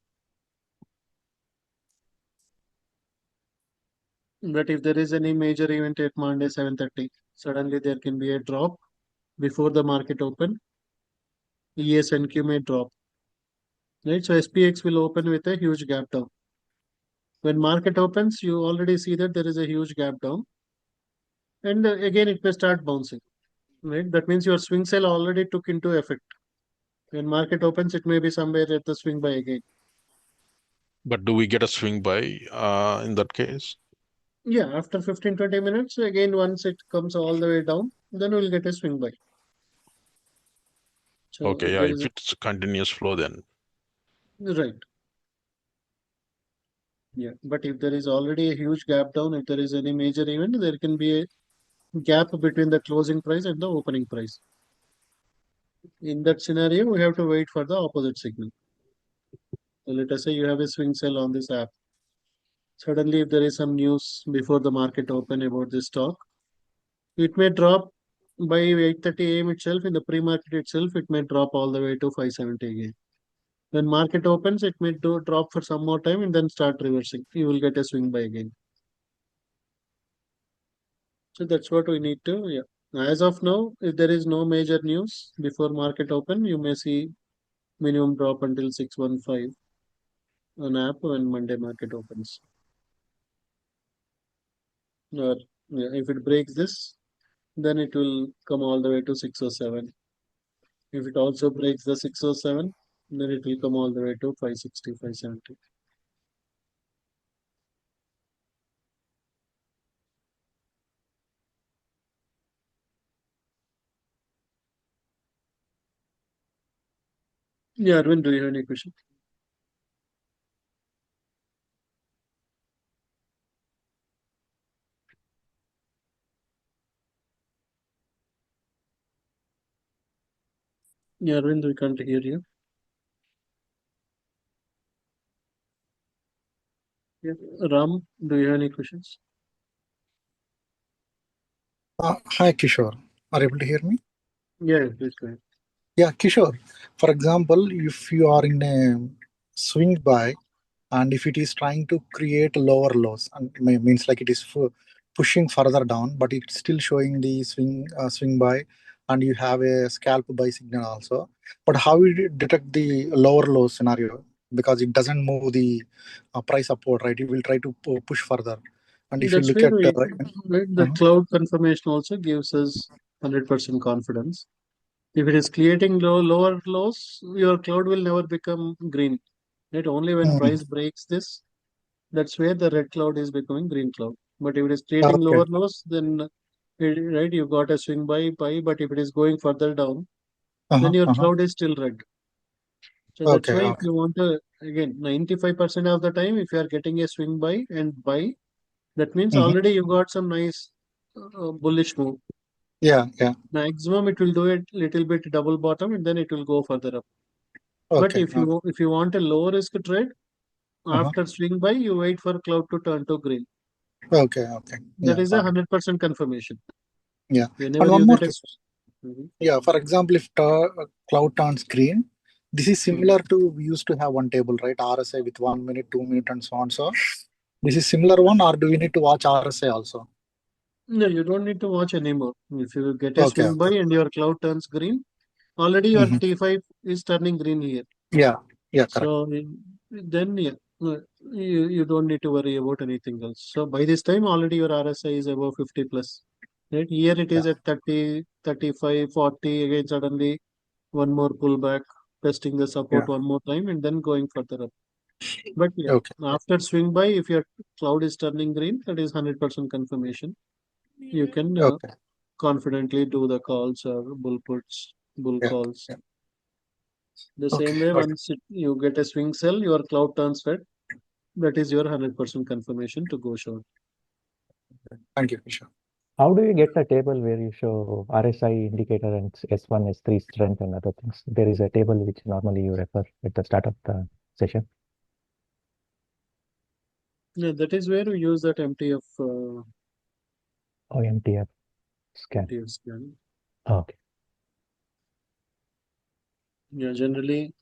But if there is any major event at Monday 7:30, suddenly there can be a drop before the market open. ESNQ may drop, right? So SPX will open with a huge gap down. When market opens, you already see that there is a huge gap down, and again it may start bouncing, right? That means your swing sell already took into effect. When market opens, it may be somewhere at the swing buy again. But do we get a swing buy in that case? Yeah, after 15-20 minutes, again once it comes all the way down, then we'll get a swing buy. So Okay, if yeah, there is if it's a continuous flow, then right, yeah. But if there is already a huge gap down, if there is any major event, there can be a gap between the closing price and the opening price. In that scenario, we have to wait for the opposite signal. So let us say you have a swing sell on this app. Suddenly, if there is some news before the market open about this stock, it may drop by 8:30 a.m. itself. In the pre-market itself, it may drop all the way to 570 again. When market opens, it may drop for some more time and then start reversing. You will get a swing buy again. So that's what we need to, yeah. As of now, if there is no major news before market open, you may see minimum drop until 615 on app when Monday market opens. Or yeah, if it breaks this, then it will come all the way to 607. If it also breaks the 607, then it will come all the way to 560, 570. Yeah, Arvind, do you have any question? Yeah, Arvind, we can't hear you. Yeah. Ram, do you have any questions? Hi, Kishore. Are you able to hear me? Yeah, please go ahead. Yeah, Kishore. For example, if you are in a swing buy and if it is trying to create lower lows, and means like it is pushing further down, but it's still showing the swing buy, and you have a scalp buy signal also. But how will you detect the lower low scenario? Because it doesn't move the price upward, right? It will try to push further. And if you That's look where at we, right, right, the cloud confirmation also gives us 100% confidence. If it is creating lower lows, your cloud will never become green. Right? Only when mhm. price breaks this, that's where the red cloud is becoming green cloud. But if it is creating Okay. lower lows, then right, you got a swing buy. But if it is going further down, then your cloud is still red. So that's Okay, why if okay. you want to, again, 95% of the time, if you are getting a swing buy and buy, that means Mhm. already you got some nice bullish move. Yeah, yeah. Maximum it will do it little bit double bottom and then it will go further up. But Okay, if okay. you want a low risk trade, Uh-huh. after swing buy, you wait for cloud to turn to green. Okay, okay. That Yeah, is a got it. 100% confirmation. Yeah. Whenever And one you more get a thing. Yeah, for example, if cloud turns green, this is similar to we used to have one table, right? RSI with 1 minute, 2 minute, and so on. So this is similar one, or do we need to watch RSI also? no, you don't need to watch anymore. If you get a Okay. swing by and your cloud turns green, already your Mhm. T5 is turning green here. Yeah. Yeah. Correct. So then you don't need to worry about anything else. So by this time already your RSI is above 50 plus. Right? Here it is at 30, 35, 40. Again suddenly one more pullback, testing the support Yeah. one more time, and then going further up. But yeah, Okay. after swing by, if your cloud is turning green, that is 100% confirmation. You can Okay. confidently do the calls or bull puts, bull Yeah. calls. Yeah. The Okay. same way, Got it. once you get a swing sell, your cloud turns red. That is your 100% confirmation to go short. Thank you, Isha. How do you get a table where you show RSI indicator and S1, S3 strength and other things? There is a table which normally you refer at the start of the session. Yeah, that is where we use that MTF OMTF scan. MTF scan. Okay. Yeah, generally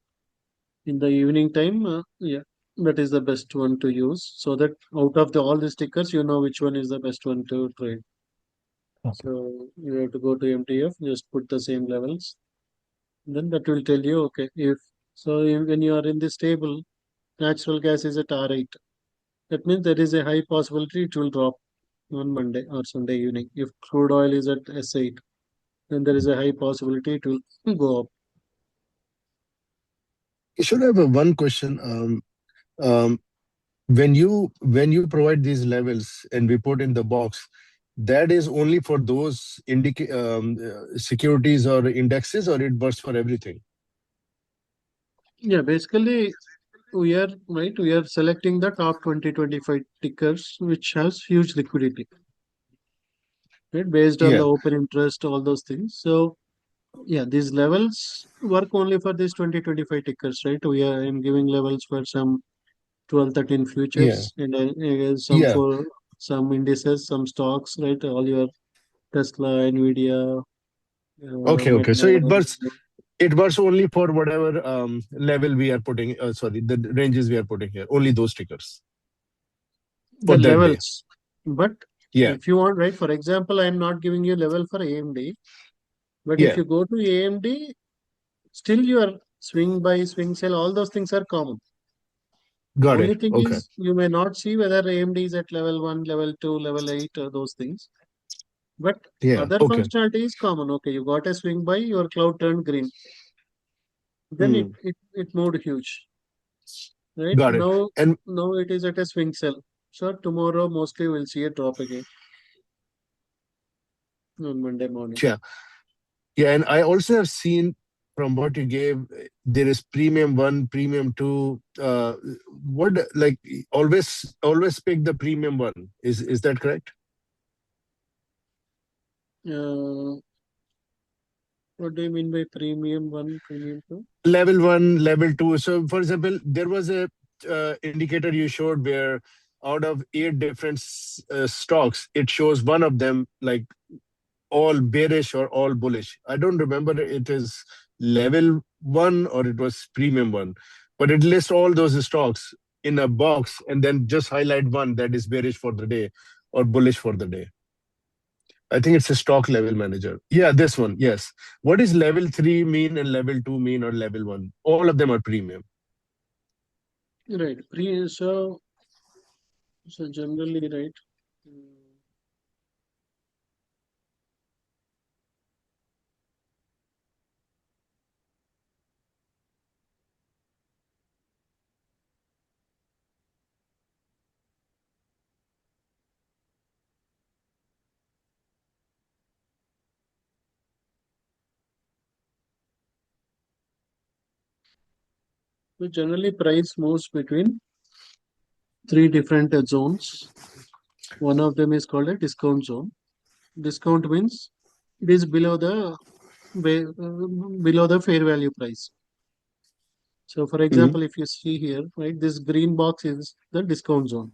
in the evening time, yeah, that is the best one to use. So that out of all the stickers, you know which one is the best one to trade. Okay. So you have to go to MTF, just put the same levels. Then that will tell you, okay, when you are in this table, natural gas is at R8. That means there is a high possibility it will drop on Monday or Sunday evening. If crude oil is at S8, then there is a high possibility it will go up. You should have one question. When you provide these levels and we put in the box, that is only for those securities or indexes, or it works for everything? Yeah, basically we are selecting the top 20-25 tickers which has huge liquidity, right? Based on Yeah, the open interest, all those things. So yeah, these levels work only for these 20-25 tickers, right? I'm giving levels for some 12, 13 yeah, futures and some yeah. for some indices, some stocks, right? All your Tesla, Nvidia, Okay. So Meta. it works only for whatever level we are putting, sorry, the ranges we are putting here, only those stickers for The that day. levels. But Yeah, if you want, right, for example, I'm not giving you level for AMD, but if yeah. you go to AMD, still your swing buy, swing sell, all those things are common. Got Only it. thing Okay. is you may not see whether AMD is at level 1, level 2, level 8, or those things. But Yeah. other Okay. functionality is common. Okay, you got a swing buy, your cloud turned green. Then Hmm. it moved huge. Right Got it. now, And now it is at a swing sell. So tomorrow mostly we'll see a drop again on Monday morning. yeah, yeah. And I also have seen from what you gave, there is premium one, premium two. What like always pick the premium one. Is that correct? Uh, what do you mean by premium one, premium two? Level one, level two. So, for example, there was a indicator you showed where out of 8 different stocks, it shows one of them like all bearish or all bullish. I don't remember it is level one or it was premium one, but it lists all those stocks in a box and then just highlight one that is bearish for the day or bullish for the day. I think it's a stock level manager. Yeah, this one. Yes. What is level three mean and level two mean or level one? All of them are premium. Right. So generally, right. So generally, price moves between three different zones. One of them is called a discount zone. Discount means it is below the fair value price. So, for Mm-hmm. example, if you see here, right, this green box is the discount zone.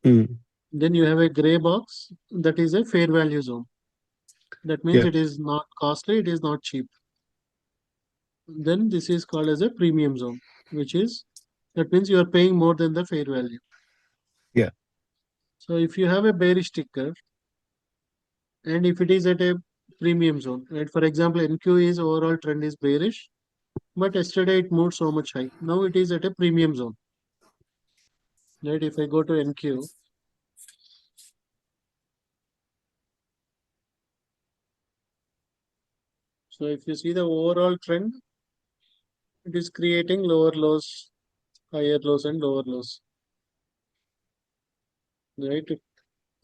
Mm-hmm. Then you have a gray box that is a fair value zone. That means Yeah. it is not costly, it is not cheap. Then this is called as a premium zone, which is, that means you are paying more than the fair value. Yeah. So if you have a bearish ticker, and if it is at a premium zone, right? For example, NQ is overall trend is bearish, but yesterday it moved so much high. Now it is at a premium zone, right? If I go to NQ, so if you see the overall trend, it is creating lower lows, higher lows, and lower lows, right?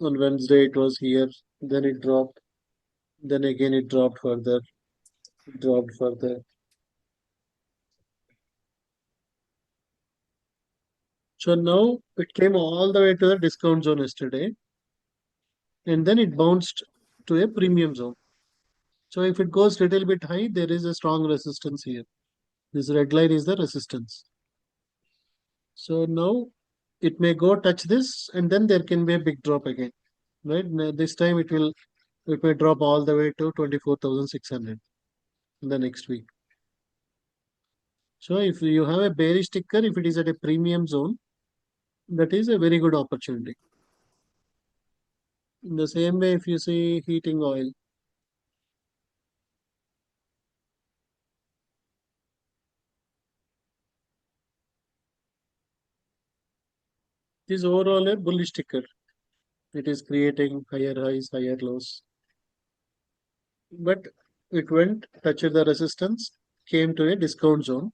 On Wednesday it was here, then it dropped, then again it dropped further, dropped further. So now it came all the way to the discount zone yesterday, and then it bounced to a premium zone. So if it goes little bit high, there is a strong resistance here. This red line is the resistance. So now it may go touch this, and then there can be a big drop again, right? Now, this time it may drop all the way to 24,600 in the next week. So if you have a bearish ticker, if it is at a premium zone, that is a very good opportunity. In the same way, if you see heating oil, it is overall a bullish ticker. It is creating higher highs, higher lows. But it went, touched the resistance, came to a discount zone.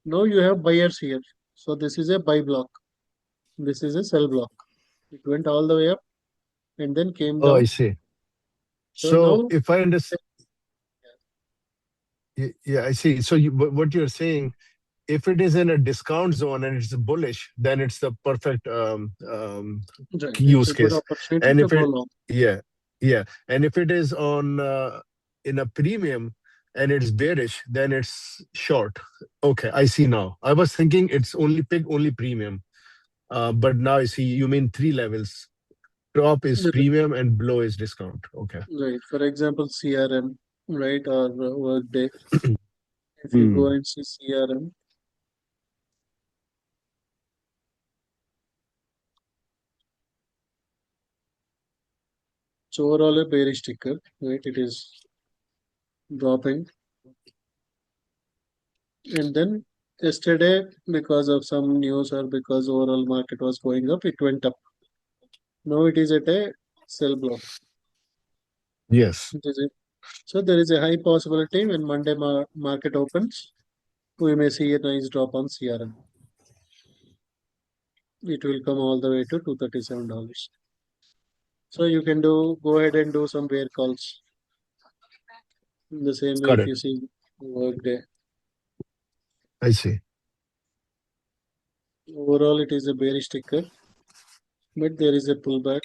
Now you have buyers here. So this is a buy block. This is a sell block. It went all the way up and then came Oh, I down. see. So So now, if I understand, yeah, I see. So what you're saying, if it is in a discount zone and it's bullish, then it's the perfect right, it's use a good case. opportunity And to if go it, long. yeah, yeah, and if it is on in a premium and it's bearish, then it's short. Okay, I see now. I was thinking it's only pick only premium, but now I see you mean three levels. Top is premium and below is discount. Okay. Right. For example, CRM, right, or Workday. If you go and see CRM, it's overall a bearish ticker, right? It is dropping. And then yesterday, because of some news or because overall market was going up, it went up. Now it is at a sell block. Yes. So there is a high possibility when Monday market opens, we may see a nice drop on CRM. It will come all the way to $237. So you can go ahead and do some bear calls. In the same way, Got if it. you see Workday, I see. overall it is a bearish ticker, but there is a pullback.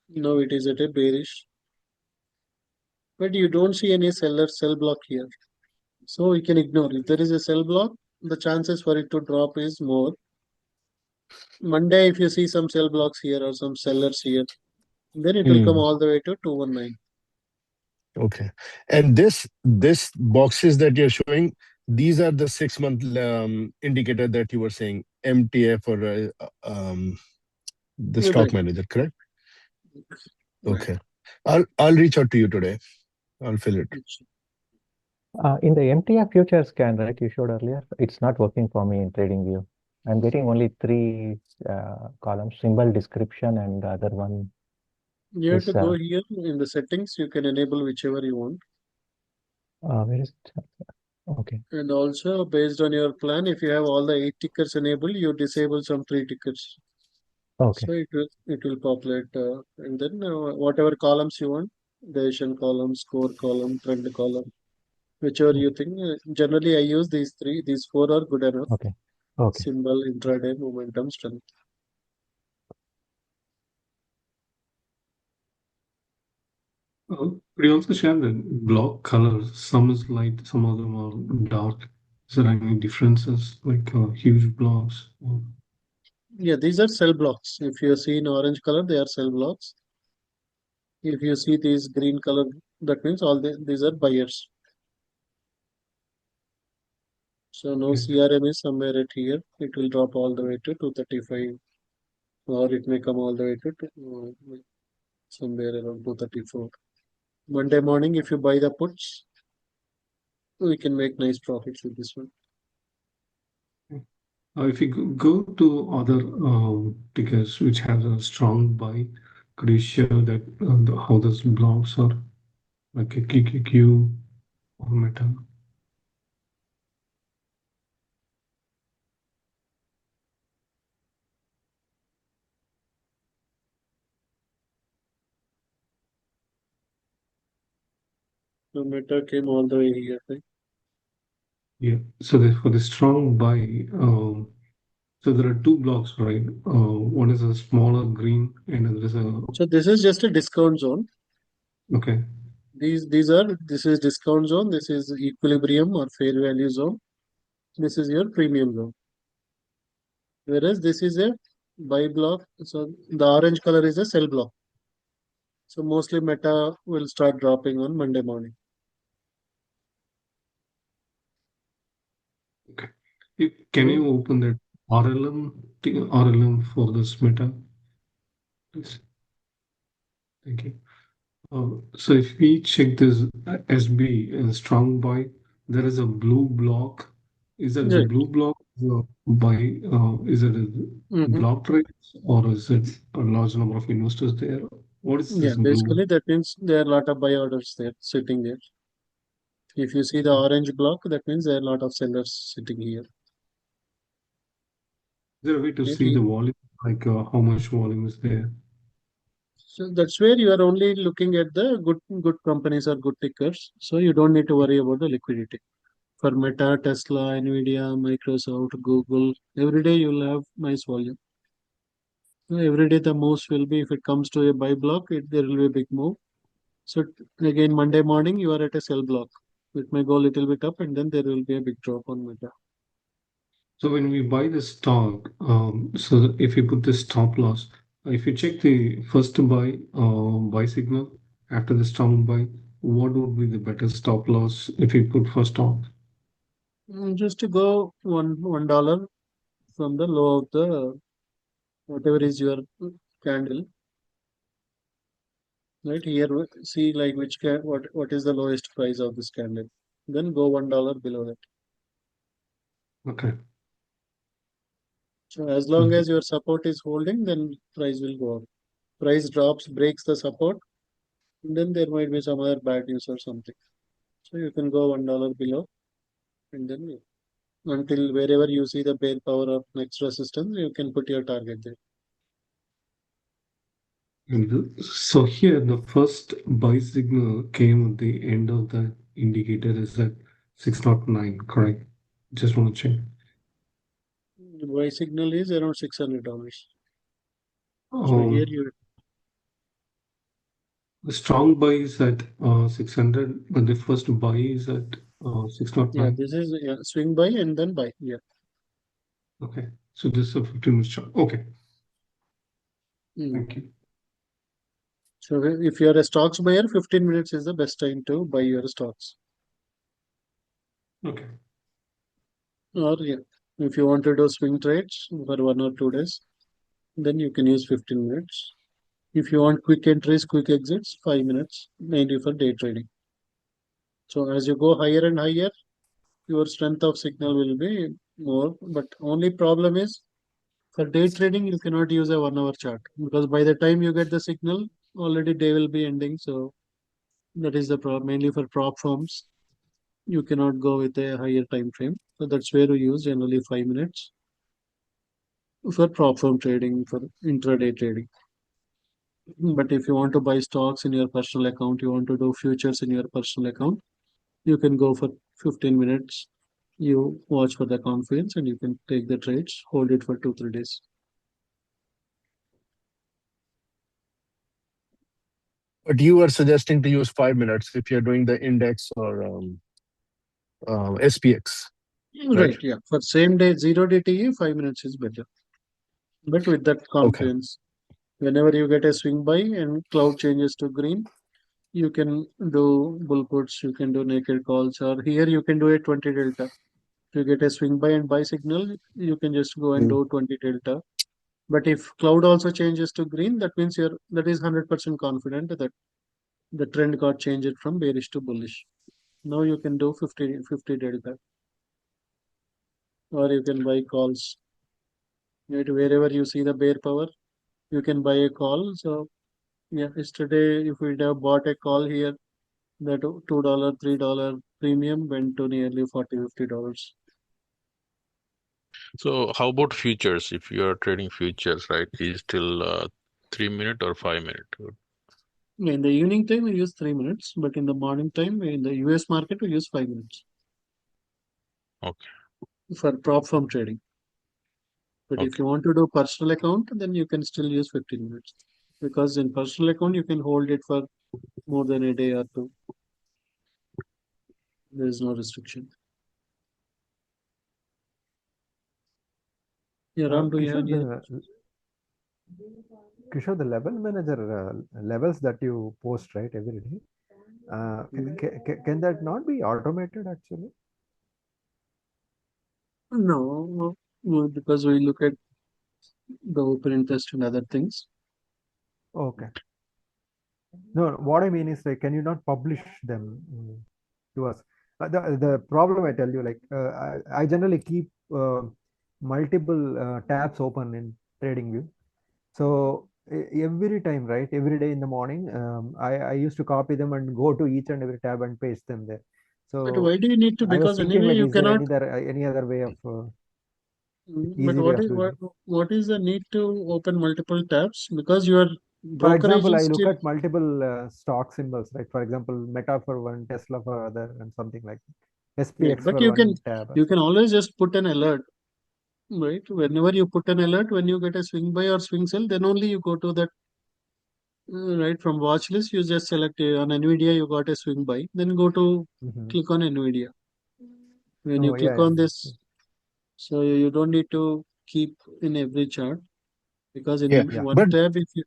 Now it is at a bearish, but you don't see any sell block here. So we can ignore. If there is a sell block, the chances for it to drop is more. Monday, if you see some sell blocks here or some sellers here, then it will come all the way to 219. Okay. And this boxes that you're showing, these are the 6-month indicator that you were saying, MTF or the stock Right. manager, correct? Right. Okay. I'll reach out to you today. I'll fill it. In the MTF future scan, right, you showed earlier, it's not working for me in TradingView. I'm getting only three columns, symbol description, and the other one You have is to go here in the settings. You can enable whichever you want. where is it? Okay. And also based on your plan, if you have all the 8 tickers enabled, you disable some 3 tickers. Okay. So it will populate, and then whatever columns you want, decision column, score column, trend column, whichever you think. Generally, I use these 3. These 4 are good enough. Okay. Okay. Symbol, intraday, momentum, strength. Could you also share the block colors? Some is light, some of them are dark. Is there any differences, like huge blocks? Or... Yeah, these are sell blocks. If you see in orange color, they are sell blocks. If you see these green color, that means these are buyers. So no Yes. CRM is somewhere at here. It will drop all the way to 235, or it may come all the way to somewhere around 234. Monday morning, if you buy the puts, we can make nice profits with this one. If you go to other tickers which has a strong buy, could you share that how those blocks are like a QQQ or Meta? So Meta came all the way here, right? Yeah. So for the strong buy, so there are two blocks, right? One is a smaller green and there is a So this is just a discount zone. okay. This is discount zone. This is equilibrium or fair value zone. This is your premium zone. Whereas this is a buy block. So the orange color is a sell block. So mostly Meta will start dropping on Monday morning. Okay. Can you open that RLM for this Meta, please? Thank you. So if we check this SB strong buy, there is a blue block. Is that the Right. blue block buy? Is it a block trade or is it a large number of investors there? What is Yeah, this blue? basically that means there are a lot of buy orders there sitting there. If you see the orange block, that means there are a lot of sellers sitting here. Is there a way to Right? see the volume, like how much volume is there? So that's where you are only looking at the good companies or good tickers. So you don't need to worry about the liquidity. For Meta, Tesla, Nvidia, Microsoft, Google, every day you'll have nice volume. So every day the moves will be, if it comes to a buy block, there will be a big move. So again, Monday morning you are at a sell block. It may go a little bit up and then there will be a big drop on Meta. So when we buy the stock, so if you put the stop loss, if you check the first buy signal after the strong buy, what would be the better stop loss if you put first on? Just to go $1 from the low of the whatever is your candle. Right here, see like what is the lowest price of this candle. Then go $1 below that. Okay. So as long as your support is holding, then price will go up. Price drops, breaks the support, and then there might be some other bad news or something. So you can go $1 below, and then until wherever you see the bear power of next resistance, you can put your target there. So here the first buy signal came at the end of the indicator is at 609, correct? Just want to check. The buy signal is around $600. So here you The strong buy is at 600, but the first buy is at yeah, 609. this is swing buy and then buy. Yeah. Okay, so this is a 15-minute chart. Okay, Mm. thank you. So if you are a stocks buyer, 15 minutes is the best time to buy your stocks. Okay. Or yeah, if you want to do swing trades for 1 or 2 days, then you can use 15 minutes. If you want quick entries, quick exits, 5 minutes, mainly for day trading. So as you go higher and higher, your strength of signal will be more. But only problem is for day trading, you cannot use a 1 hour chart because by the time you get the signal, already day will be ending. So that is the problem. Mainly for prop firms, you cannot go with a higher time frame. So that's where we use generally 5 minutes for prop firm trading, for intraday trading. But if you want to buy stocks in your personal account, you want to do futures in your personal account, you can go for 15 minutes. You watch for the confluence and you can take the trades, hold it for 2, 3 days. But you are suggesting to use 5 minutes if you're doing the index or SPX, right? Right, yeah. For same day, 0 DTE, 5 minutes is better. but with that confidence. Whenever you get a swing buy and cloud changes to green, you can do bull puts, you can do naked calls, or here you can do a 20 delta. If you get a swing buy and buy signal, you can just go and do 20 delta. But if cloud also changes to green, that means that is 100% confident that the trend got changed from bearish to bullish. Now you can do 50 delta, or you can buy calls. Right, wherever you see the bear power, you can buy a call. So yeah, yesterday if we'd have bought a call here, that $2, $3 premium went to nearly $40-50. So how about futures? If you are trading futures, right, is still 3 minute or 5 minute? In the evening time, we use 3 minutes, but in the morning time, in the US market, we use 5 minutes. Okay. For prop firm trading. But if you want to do personal account, then you can still use 15 minutes. Because in personal account, you can hold it for more than a day or two. There is no restriction. Yeah, Ram, do you have any questions? Kishore, the level manager levels that you post, right, every day, can that not be automated actually? No, because we look at the open interest and other things. Okay. No, what I mean is, like, can you not publish them to us? The problem, I tell you, like, I generally keep multiple tabs open in TradingView. So every time, right, every day in the morning, I used to copy them and go to each and every tab and paste them there. But So why do you need to? I was Because thinking, anyway, like, you is there cannot. any other way of But easy way of doing it? what is the need to open multiple tabs? Because your For brokerage example, is I look still at multiple stock symbols, right? For example, Meta for one, Tesla for other, and something like that. right. SPX But for one tab. Or you can always just put an alert, right? Whenever you put an alert, when you get a swing buy or swing sell, then only you go to that right from watch list. You just select on Nvidia, you got a swing buy, then go to click on Nvidia. When you Oh, click yeah, on this, so you don't need to keep in every chart because in Yeah, one but tab, if you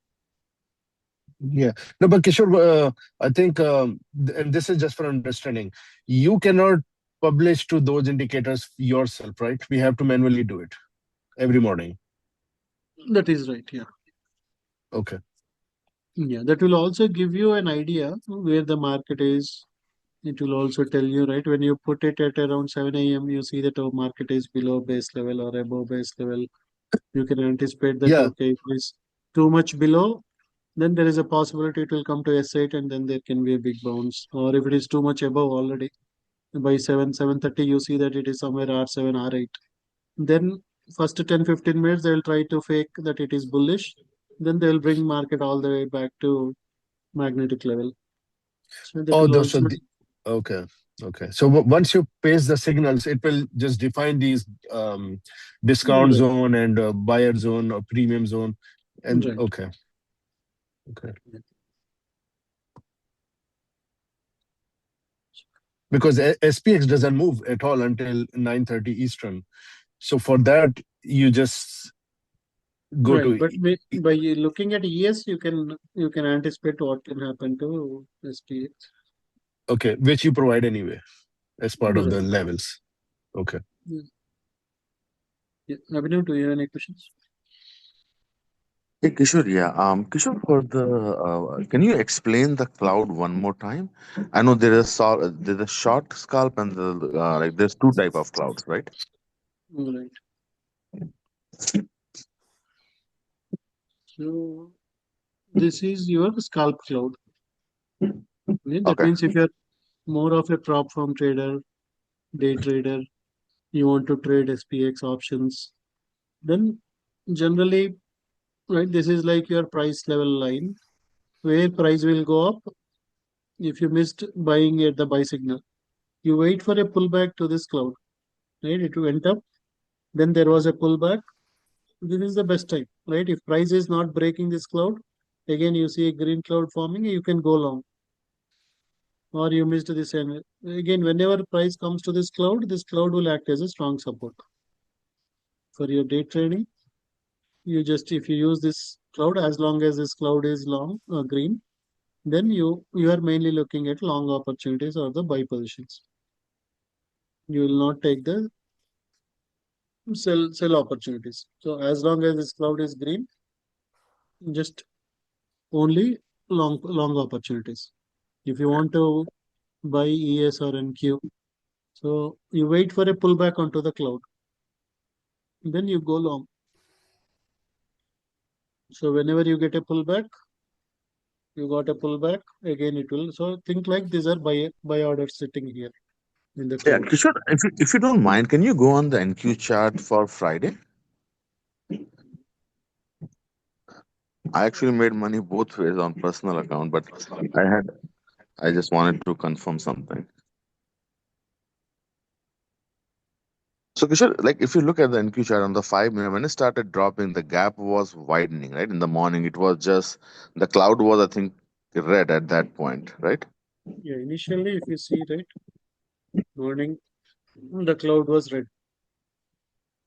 yeah, no, but Kishore, I think, and this is just for understanding, you cannot publish to those indicators yourself, right? We have to manually do it every morning. that is right, yeah. Okay. Yeah, that will also give you an idea where the market is. It will also tell you, right, when you put it at around 7 a.m., you see that our market is below base level or above base level. You can anticipate that, Yeah. okay, if it is too much below, then there is a possibility it will come to S8 and then there can be a big bounce. Or if it is too much above already, by 7:30, you see that it is somewhere R7, R8. Then first 10-15 minutes, they will try to fake that it is bullish. Then they will bring market all the way back to magnetic level. So that Oh, will those also. are okay. Okay. So once you paste the signals, it will just define these discount Right. zone and buyer zone or premium zone. And Right. okay. Okay. Because SPX doesn't move at all until 9:30 Eastern. So for that, you just go Right, to but by looking at ES, you can anticipate what can happen to SPX. okay, which you provide anyway as part of the Right. levels. Okay. Yeah. Abhinav, do you have any questions? Hey Kishore, yeah. Kishore, can you explain the cloud one more time? I know there's a short scalp and like there's two type of clouds, right? Right. So this is your scalp cloud. Okay, that Okay. means if you're more of a prop firm trader, day trader, you want to trade SPX options, then generally, right, this is like your price level line where price will go up if you missed buying at the buy signal. You wait for a pullback to this cloud, right? It went up, then there was a pullback. This is the best time, right? If price is not breaking this cloud, again you see a green cloud forming, you can go long. Or you missed this, and again, whenever price comes to this cloud will act as a strong support for your day trading. you just, if you use this cloud, as long as this cloud is long green, then you are mainly looking at long opportunities or the buy positions. You will not take the sell opportunities. So as long as this cloud is green, just only long opportunities. If you want to buy ES or NQ, so you wait for a pullback onto the cloud, then you go long. So whenever you get a pullback, you got a pullback, again it will. So think like these are buy orders sitting here in the Yeah, cloud. Kishore, if you don't mind, can you go on the NQ chart for Friday? I actually made money both ways on personal account, but I just wanted to confirm something. So Kishore, like if you look at the NQ chart on the 5 minute, when it started dropping, the gap was widening, right? In the morning, it was just the cloud was, I think, red at that point, right? Yeah, initially if you see, right, morning, the cloud was red.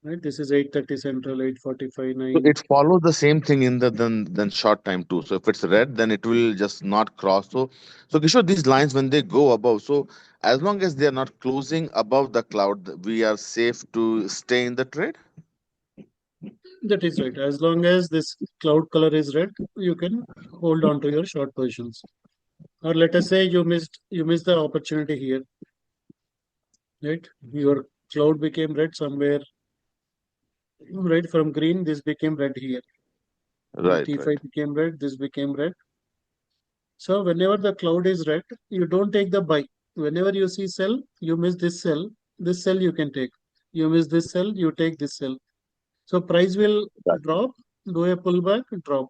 Right, this is 8:30 Central, 8:45, So 9. it follows the same thing in the then short time too. So if it's red, then it will just not cross. So Kishore, these lines when they go above, so as long as they are not closing above the cloud, we are safe to stay in the trade. That is right. As long as this cloud color is red, you can hold on to your short positions. Or let us say you missed the opportunity here, right? Your cloud became red somewhere, right from green, this became red here. Right, T5 right. became red, this became red. So whenever the cloud is red, you don't take the buy. Whenever you see sell, you miss this sell you can take. You miss this sell, you take this sell. So price will Right. drop, do a pullback, drop,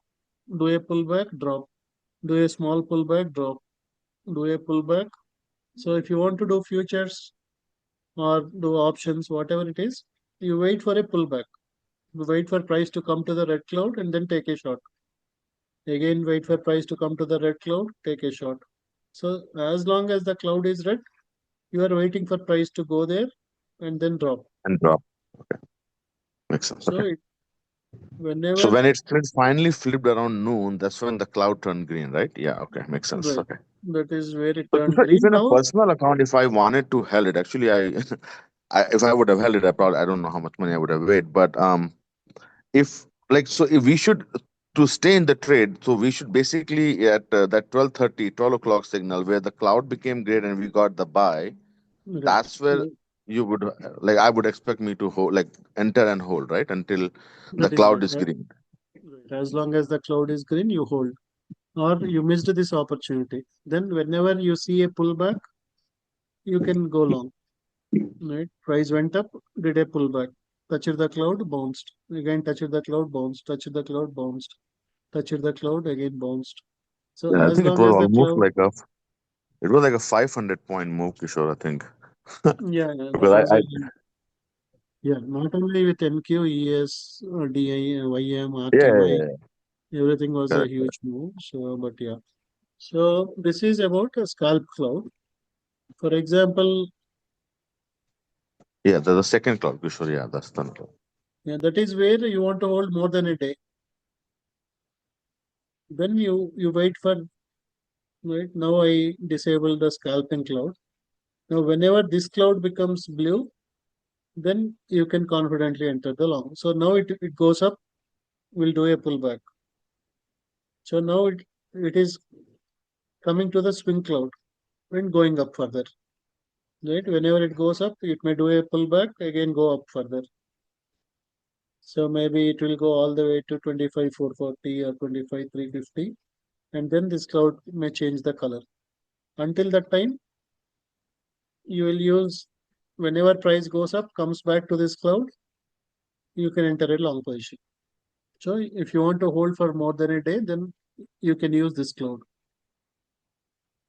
do a pullback, drop, do a small pullback, drop, do a pullback. So if you want to do futures or do options, whatever it is, you wait for a pullback. You wait for price to come to the red cloud and then take a shot. Again, wait for price to come to the red cloud, take a shot. So as long as the cloud is red, you are waiting for price to go there and then drop. And drop. Okay, makes sense. So Okay. So whenever, when it's finally flipped around noon, that's when the cloud turned green, right? Yeah. Okay, makes sense. right, Okay. that is where it So turned green. if in a Now, personal account, if I wanted to held it, actually, if I would have held it, I don't know how much money I would have made, but if like so if we should to stay in the trade, so we should basically at that 12 o'clock signal where the cloud became great and we got the buy, right, that's where you would like I would expect me to hold, like enter and hold, right, until the that is cloud right. is green. Right. As long as the cloud is green, you hold. Or you missed this opportunity. Then whenever you see a pullback, you can go long. Right? Price went up, did a pullback. Touched the cloud, bounced. Again touched the cloud, bounced. Touched the cloud, bounced. Touched the cloud, again bounced. So Yeah, I as think it long was as the almost cloud, like a 500-point move, Kishore, I think. yeah, that Because was I a, yeah, not only with NQ, ES, DI, YM, yeah, yeah, RTY, yeah, yeah. everything was a Correct, huge correct. move. So, but yeah. So this is about a scalp cloud. For example, Yeah, the second cloud, Kishore, yeah, that's the cloud. yeah, that is where you want to hold more than a day. Then you wait for, right now I disable the scalping cloud. Now whenever this cloud becomes blue, then you can confidently enter the long. So now it goes up, we'll do a pullback. So now it is coming to the swing cloud and going up further. Right? Whenever it goes up, it may do a pullback, again go up further. So maybe it will go all the way to 25,440 or 25,350, and then this cloud may change the color. Until that time, you will use, whenever price goes up, comes back to this cloud, you can enter a long position. So if you want to hold for more than a day, then you can use this cloud.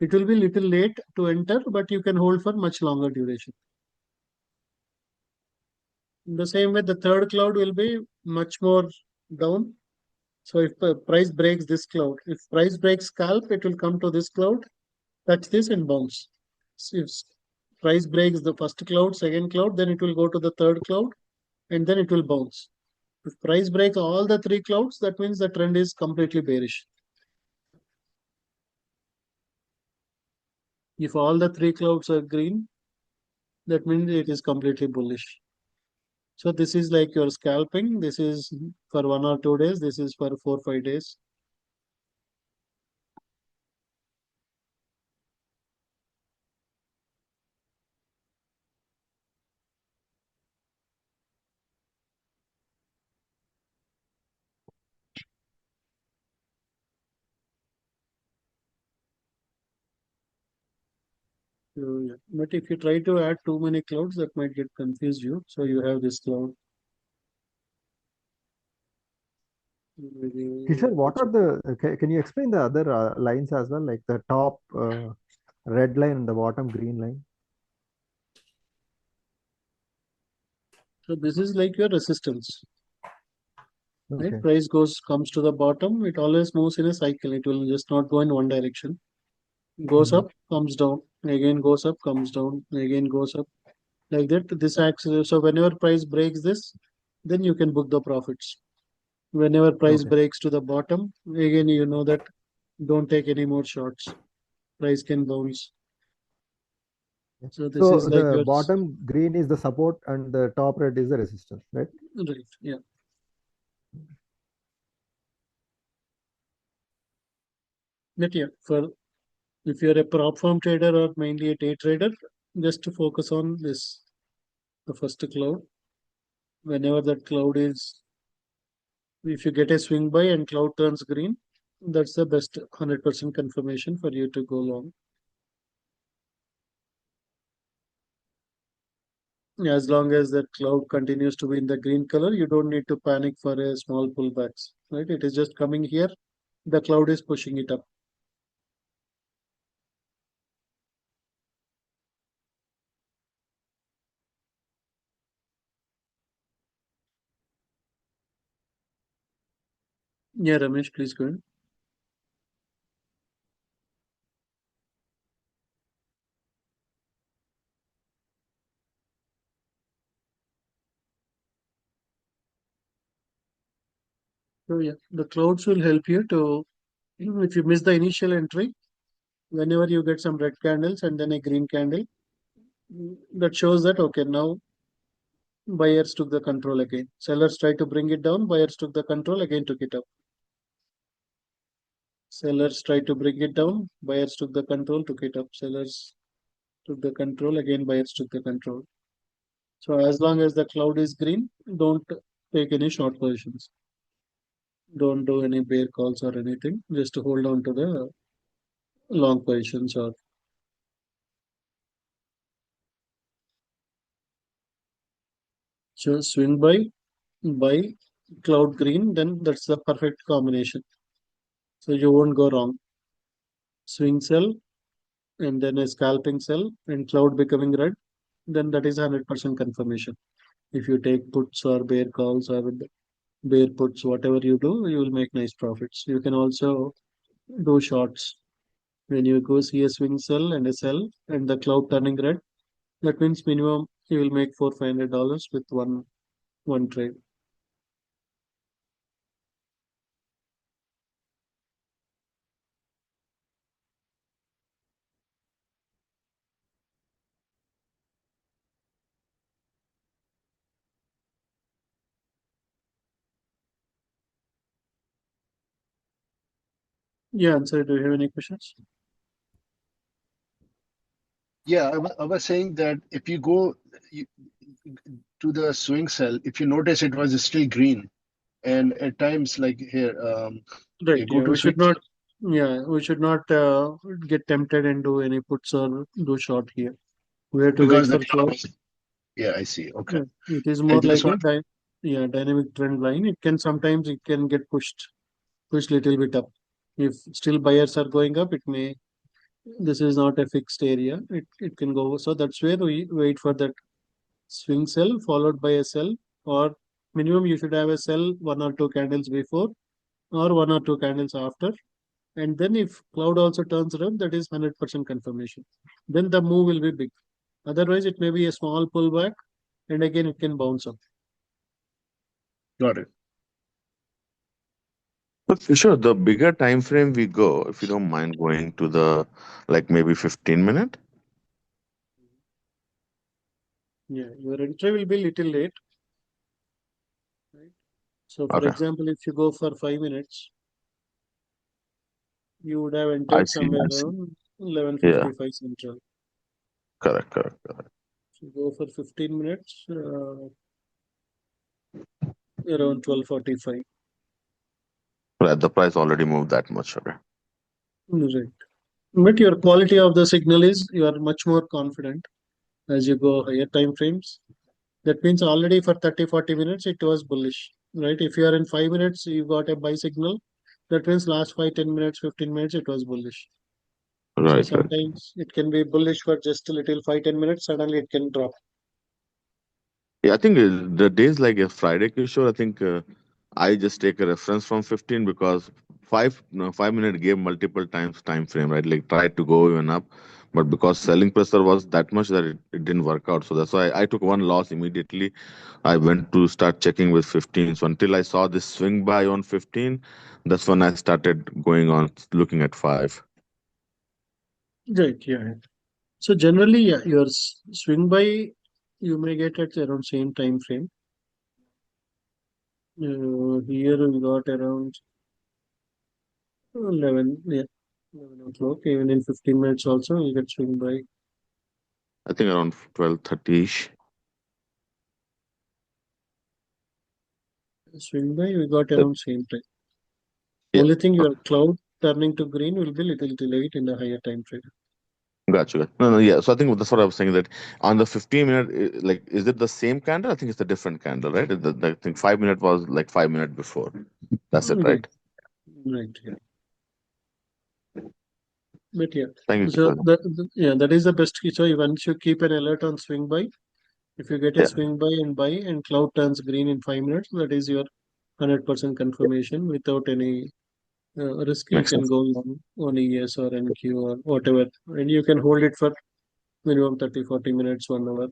It will be little late to enter, but you can hold for much longer duration. In the same way, the third cloud will be much more down. So if the price breaks this cloud, if price breaks scalp, it will come to this cloud, touch this and bounce. So if price breaks the first cloud, second cloud, then it will go to the third cloud and then it will bounce. If price breaks all the three clouds, that means the trend is completely bearish. If all the three clouds are green, that means it is completely bullish. So this is like your scalping. This is for 1 or 2 days. This is for 4-5 days. So, yeah. But if you try to add too many clouds, that might get confuse you. So you have this cloud. Kishore, what are the, can you explain the other lines as well, like the top red line and the bottom green line? So this is like your resistance. Okay. Right? Price comes to the bottom. It always moves in a cycle. It will just not go in one direction. Goes up, comes down, again goes up, comes down, again goes up. Like that, this acts. So whenever price breaks this, then you can book the profits. Whenever price Okay. breaks to the bottom, again you know that don't take any more shorts. Price can bounce. So this So is like the your bottom green is the support and the top red is the resistance, right? right, yeah. But yeah, for if you're a prop firm trader or mainly a day trader, just to focus on this, the first cloud. Whenever that cloud is, if you get a swing buy and cloud turns green, that's the best 100% confirmation for you to go long. As long as that cloud continues to be in the green color, you don't need to panic for a small pullbacks, right? It is just coming here. The cloud is pushing it up. Yeah, Ramesh, please go ahead. So yeah, the clouds will help you to, if you miss the initial entry, whenever you get some red candles and then a green candle, that shows that, okay, now buyers took the control again. Sellers tried to bring it down, buyers took the control, again took it up. Sellers tried to bring it down, buyers took the control, took it up. Sellers took the control, again buyers took the control. So as long as the cloud is green, don't take any short positions. Don't do any bear calls or anything. Just hold on to the long positions or so swing buy cloud green, then that's the perfect combination. So you won't go wrong. Swing sell and then a scalping sell and cloud becoming red, then that is 100% confirmation. If you take puts or bear calls or bear puts, whatever you do, you will make nice profits. You can also do shorts. When you go see a swing sell and a sell and the cloud turning red, that means minimum you will make $400-500 with one trade. Yeah, answer. Do you have any questions? Yeah, I was saying that if you go you, to the swing cell, if you notice it was still green, and at times like here, Right. you go Yeah, to we should swing not. Yeah, we should not get tempted and do any puts or do short here. We have to wait because the for cloud cloud. was. Yeah, I see. Okay, Yeah, it is I more just like want. yeah, dynamic trend line. It can sometimes it can get pushed little bit up. If still buyers are going up, it may. This is not a fixed area. It can go. So that's where we wait for that swing sell followed by a sell, or minimum you should have a sell 1 or 2 candles before or 1 or 2 candles after. And then if cloud also turns red, that is 100% confirmation. Then the move will be big. Otherwise, it may be a small pullback and again it can bounce up. Got it. But sure, the bigger time frame we go, if you don't mind going to the like maybe 15 minute. Yeah, your entry will be little late, right? So, for Okay, example, if you go for 5 minutes, you would have I entered see. somewhere I see. around Yeah, 11:55 Central. correct, correct, correct. If you go for 15 minutes, around 12:45. Right, the price already moved that much. Okay. Right. But your quality of the signal is you are much more confident as you go higher time frames. That means already for 30, 40 minutes it was bullish, right? If you are in 5 minutes, you got a buy signal. That means last 5, 10 minutes, 15 minutes, it was bullish. So Right, right. sometimes it can be bullish for just a little 5, 10 minutes, suddenly it can drop. Yeah, I think the days like a Friday, Kishore, I think I just take a reference from 15 because 5 minute gave multiple times time frame, right? Like tried to go even up, but because selling pressure was that much that it didn't work out. So that's why I took one loss immediately. I went to start checking with 15. So until I saw this swing buy on 15, that's when I started going on looking at five. Right, yeah. So generally, yeah, your swing buy, you may get at around same time frame. Here we got around 11, yeah, 11 o'clock. Even in 15 minutes also, you get swing buy. I think around 12:30ish. Swing buy, we got That- around same time. Yeah. Only thing, your cloud turning to green will be little delayed in the higher time frame. Gotcha. No, no, yeah. So I think that's what I was saying that on the 15 minute, like, is it the same candle? I think it's a different candle, right? I think 5 minute was like 5 minute before. That's it, Right, right? right, yeah. But yeah, Thank you, so Kishore. yeah, that is the best key. So once you keep an alert on swing buy, if you get a Yeah, swing buy and cloud turns green in 5 minutes, that is your 100% confirmation without any risk. You makes can sense. go on ES or NQ or whatever, and you can hold it for minimum 30, 40 minutes, 1 hour.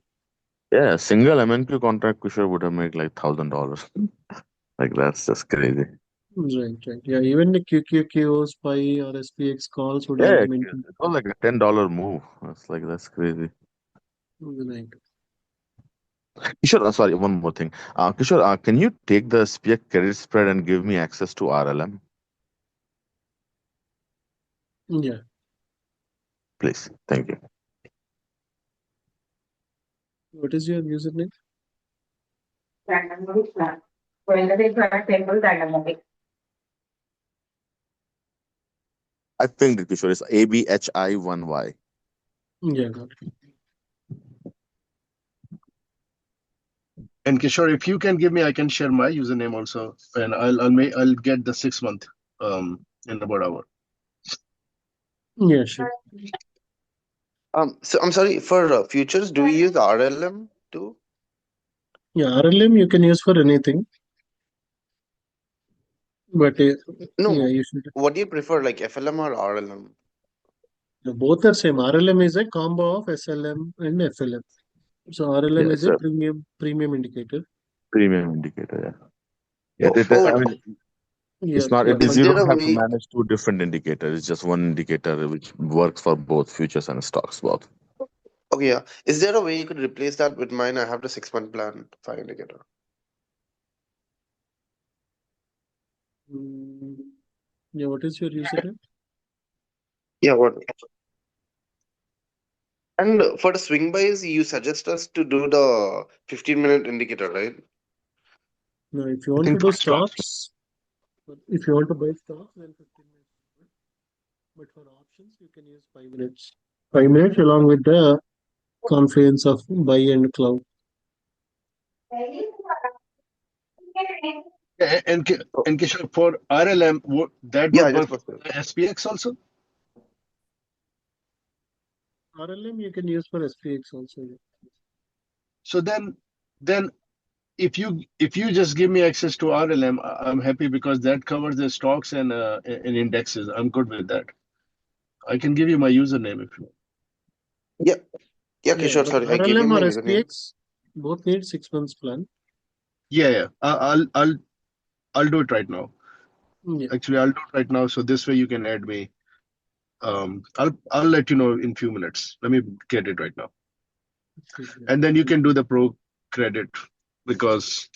Yeah, a single MNQ contract, Kishore would have made like $1,000. Like that's just crazy. Right, right. Yeah, even the QQQ, SPY or SPX calls would have Yeah, been it was like a $10 move. That's crazy. right. Kishore, sorry, one more thing. Kishore, can you take the SPX credit spread and give me access to RLM, Yeah. please? Thank you. What is your username? I pinged it, Kishore. It's ABHI1Y. Yeah, got it. And Kishore, if you can give me, I can share my username also, and I'll get the 6 month in about an hour. Yeah, sure. So I'm sorry, for futures, do we use RLM too? Yeah, RLM you can use for anything, but yeah, No, you should. what do you prefer, like FLM or RLM? Both are same. RLM is a combo of SLM and FLM. So Yeah, RLM is it's a a premium indicator. premium indicator. Yeah. Oh, I oh, mean, Yeah, it is, is you there a don't have to way? manage two different indicators. It's just one indicator which works for both futures and stocks both. Okay, yeah. Is there a way you could replace that with mine? I have the 6 month plan, 5 indicator. Mm, yeah. What is your username? Yeah, what? And for the swing buys, you suggest us to do the 15-minute indicator, right? Now, if you I want to think do for stocks. stocks, if you want to buy stocks, then 15 minutes. is good. But for options, you can use 5 minutes. 5 minutes along with the confluence of buy and cloud. Oh, And Kishore, for RLM, that yeah, would I just work was for SPX also. RLM you can use for SPX also. So then if you just give me access to RLM, I'm happy because that covers the stocks and indexes. I'm good with that. I can give you my username if you want. yeah, yeah, Yeah, Kishore. but Sorry, I gave you RLM my or username. SPX both need 6 months plan. Yeah. I'll do it right now. Yeah. Actually, I'll do it right now. So this way you can add me. I'll let you know in few minutes. Let me get it right now, Okay, yeah. and then you can do the pro credit because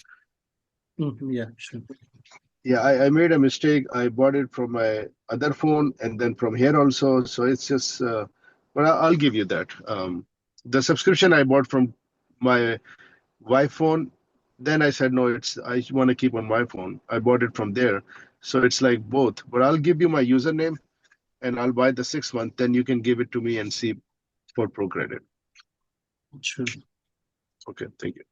Yeah, sure. yeah, I made a mistake. I bought it from my other phone and then from here also. So it's just, but I'll give you that. The subscription I bought from my wife phone. Then I said no, it's I want to keep on my phone. I bought it from there, so it's like both. But I'll give you my username and I'll buy the 6 month. Then you can give it to me and see for pro credit. Sure. Okay, thank you.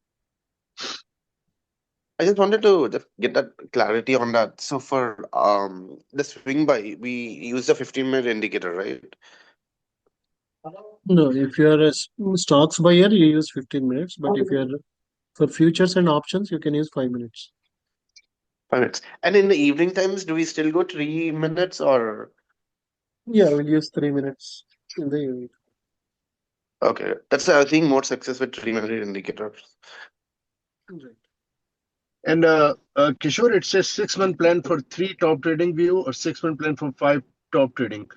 I just wanted to just get that clarity on that. So for the swing buy, we use the 15-minute indicator, right? No, if you are a stocks buyer, you use 15 minutes. But if you are for futures and options, you can use 5 minutes. 5 minutes. And in the evening times, do we still go 3 minutes or? Yeah, we'll use 3 minutes in the evening. Okay, that's I think more success with 3-minute indicators. Right. And Kishore, it says 6 month plan for 3 top trading view or 6 month plan for 5 top trading.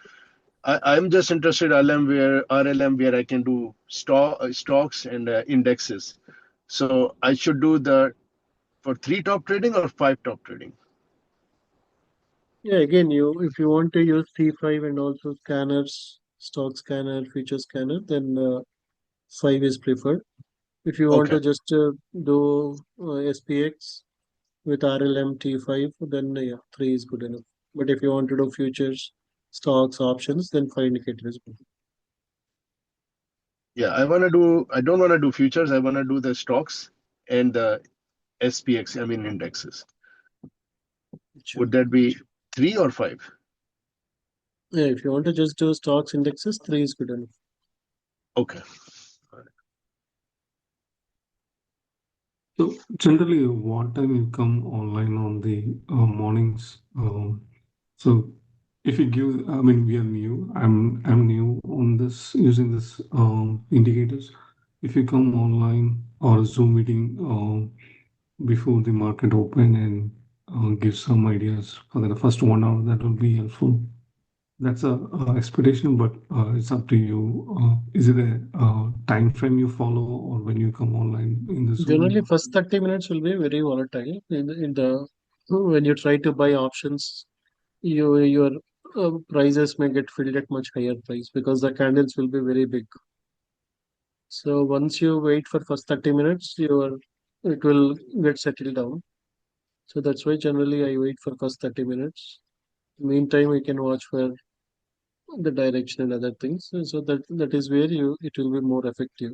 I'm just interested RLM where I can do stocks and indexes. So I should do the for 3 top trading or 5 top trading. Yeah, again, if you want to use T5 and also scanners, stock scanner, future scanner, then 5 is preferred. If you want Okay. to just do SPX with RLM T5, then yeah, 3 is good enough. But if you want to do futures, stocks, options, then 5 indicator is good. Yeah, I don't want to do futures. I want to do the stocks and the SPX, I mean indexes. Sure. Would that be 3 or 5? Yeah, if you want to just do stocks indexes, 3 is good enough. Okay. So generally, what time you come online on the mornings? So if you give, I mean, we are new. I'm new on this using this indicators. If you come online or a Zoom meeting before the market open and give some ideas for the first 1 hour, that will be helpful. That's a expectation, but it's up to you. Is it a time frame you follow, or when you come online in the Generally, Zoom? first 30 minutes will be very volatile. In the when you try to buy options, your prices may get filled at much higher price because the candles will be very big. So once you wait for first 30 minutes, it will get settled down. So that's why generally I wait for first 30 minutes. Meantime, we can watch for the direction and other things. So that is where it will be more effective.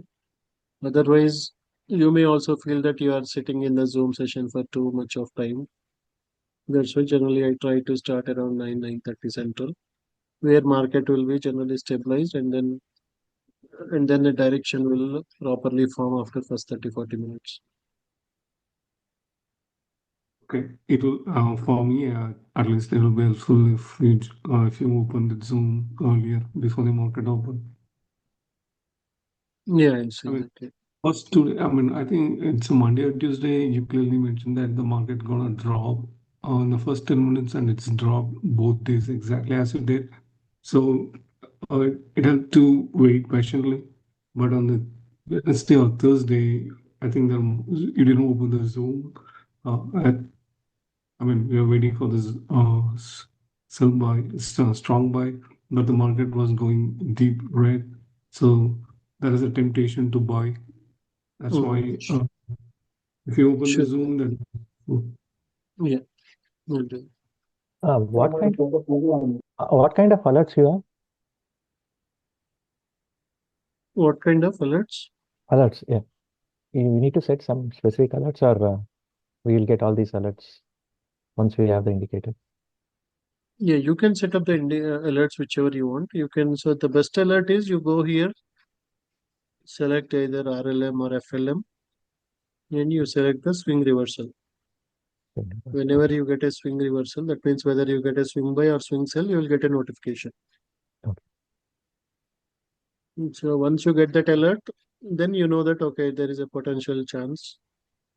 Otherwise, you may also feel that you are sitting in the Zoom session for too much of time. That's why generally I try to start around 9:30 central, where market will be generally stabilized, and then the direction will properly form after first 30-40 minutes. Okay, it will for me at least it will be helpful if you open the Zoom earlier before the market open. Yeah, I see I mean, that. Yeah. first today, I mean, I think it's a Monday or Tuesday. You clearly mentioned that the market gonna drop in the first 10 minutes, and it's dropped both days exactly as you did. So it had to wait patiently. But on the Wednesday or Thursday, I think you didn't open the Zoom. At I mean, we were waiting for this sell buy, strong buy, but the market was going deep red. So there is a temptation to buy. That's Mhm. why if you open the Sure. Zoom, then Yeah, will do. What kind of alerts you have? What kind of alerts? Alerts, yeah. You need to set some specific alerts, or we will get all these alerts once we have the indicator. Yeah, you can set up the alerts whichever you want. You can. So the best alert is you go here, select either RLM or FLM, and you select the swing reversal. Whenever Okay. you get a swing reversal, that means whether you get a swing buy or swing sell, you will get a notification. Okay. So once you get that alert, then you know that okay, there is a potential chance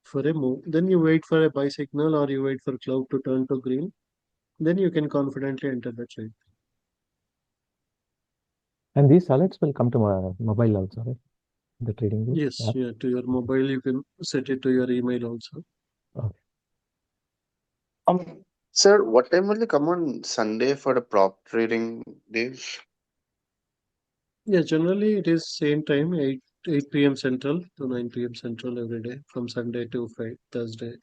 for a move. Then you wait for a buy signal or you wait for cloud to turn to green. Then you can confidently enter the trade. And these alerts will come to my mobile also, right? The trading view Yes, app. yeah, to your mobile, you can set it to your email also. Okay. Sir, what time will you come on Sunday for the prop trading days? Yeah, generally it is same time, 8 p.m. Central to 9 p.m. Central every day from Sunday to Friday, Thursday.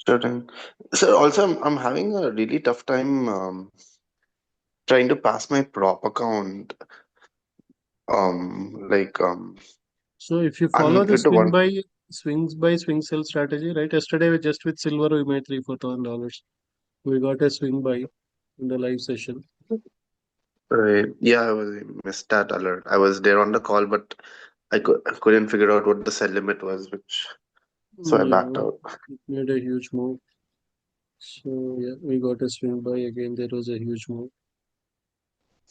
Certain. Sir, also I'm having a really tough time trying to pass my prop account. Like So if you I'm follow the good to one. swing sell strategy, right? Yesterday we just with silver we made $3,000-4,000. We got a swing buy in the live session. Right. Yeah, I missed that alert. I was there on the call, but I couldn't figure out what the sell limit was, which so I backed Yeah, out. it made a huge move. So yeah, we got a swing buy again. There was a huge move.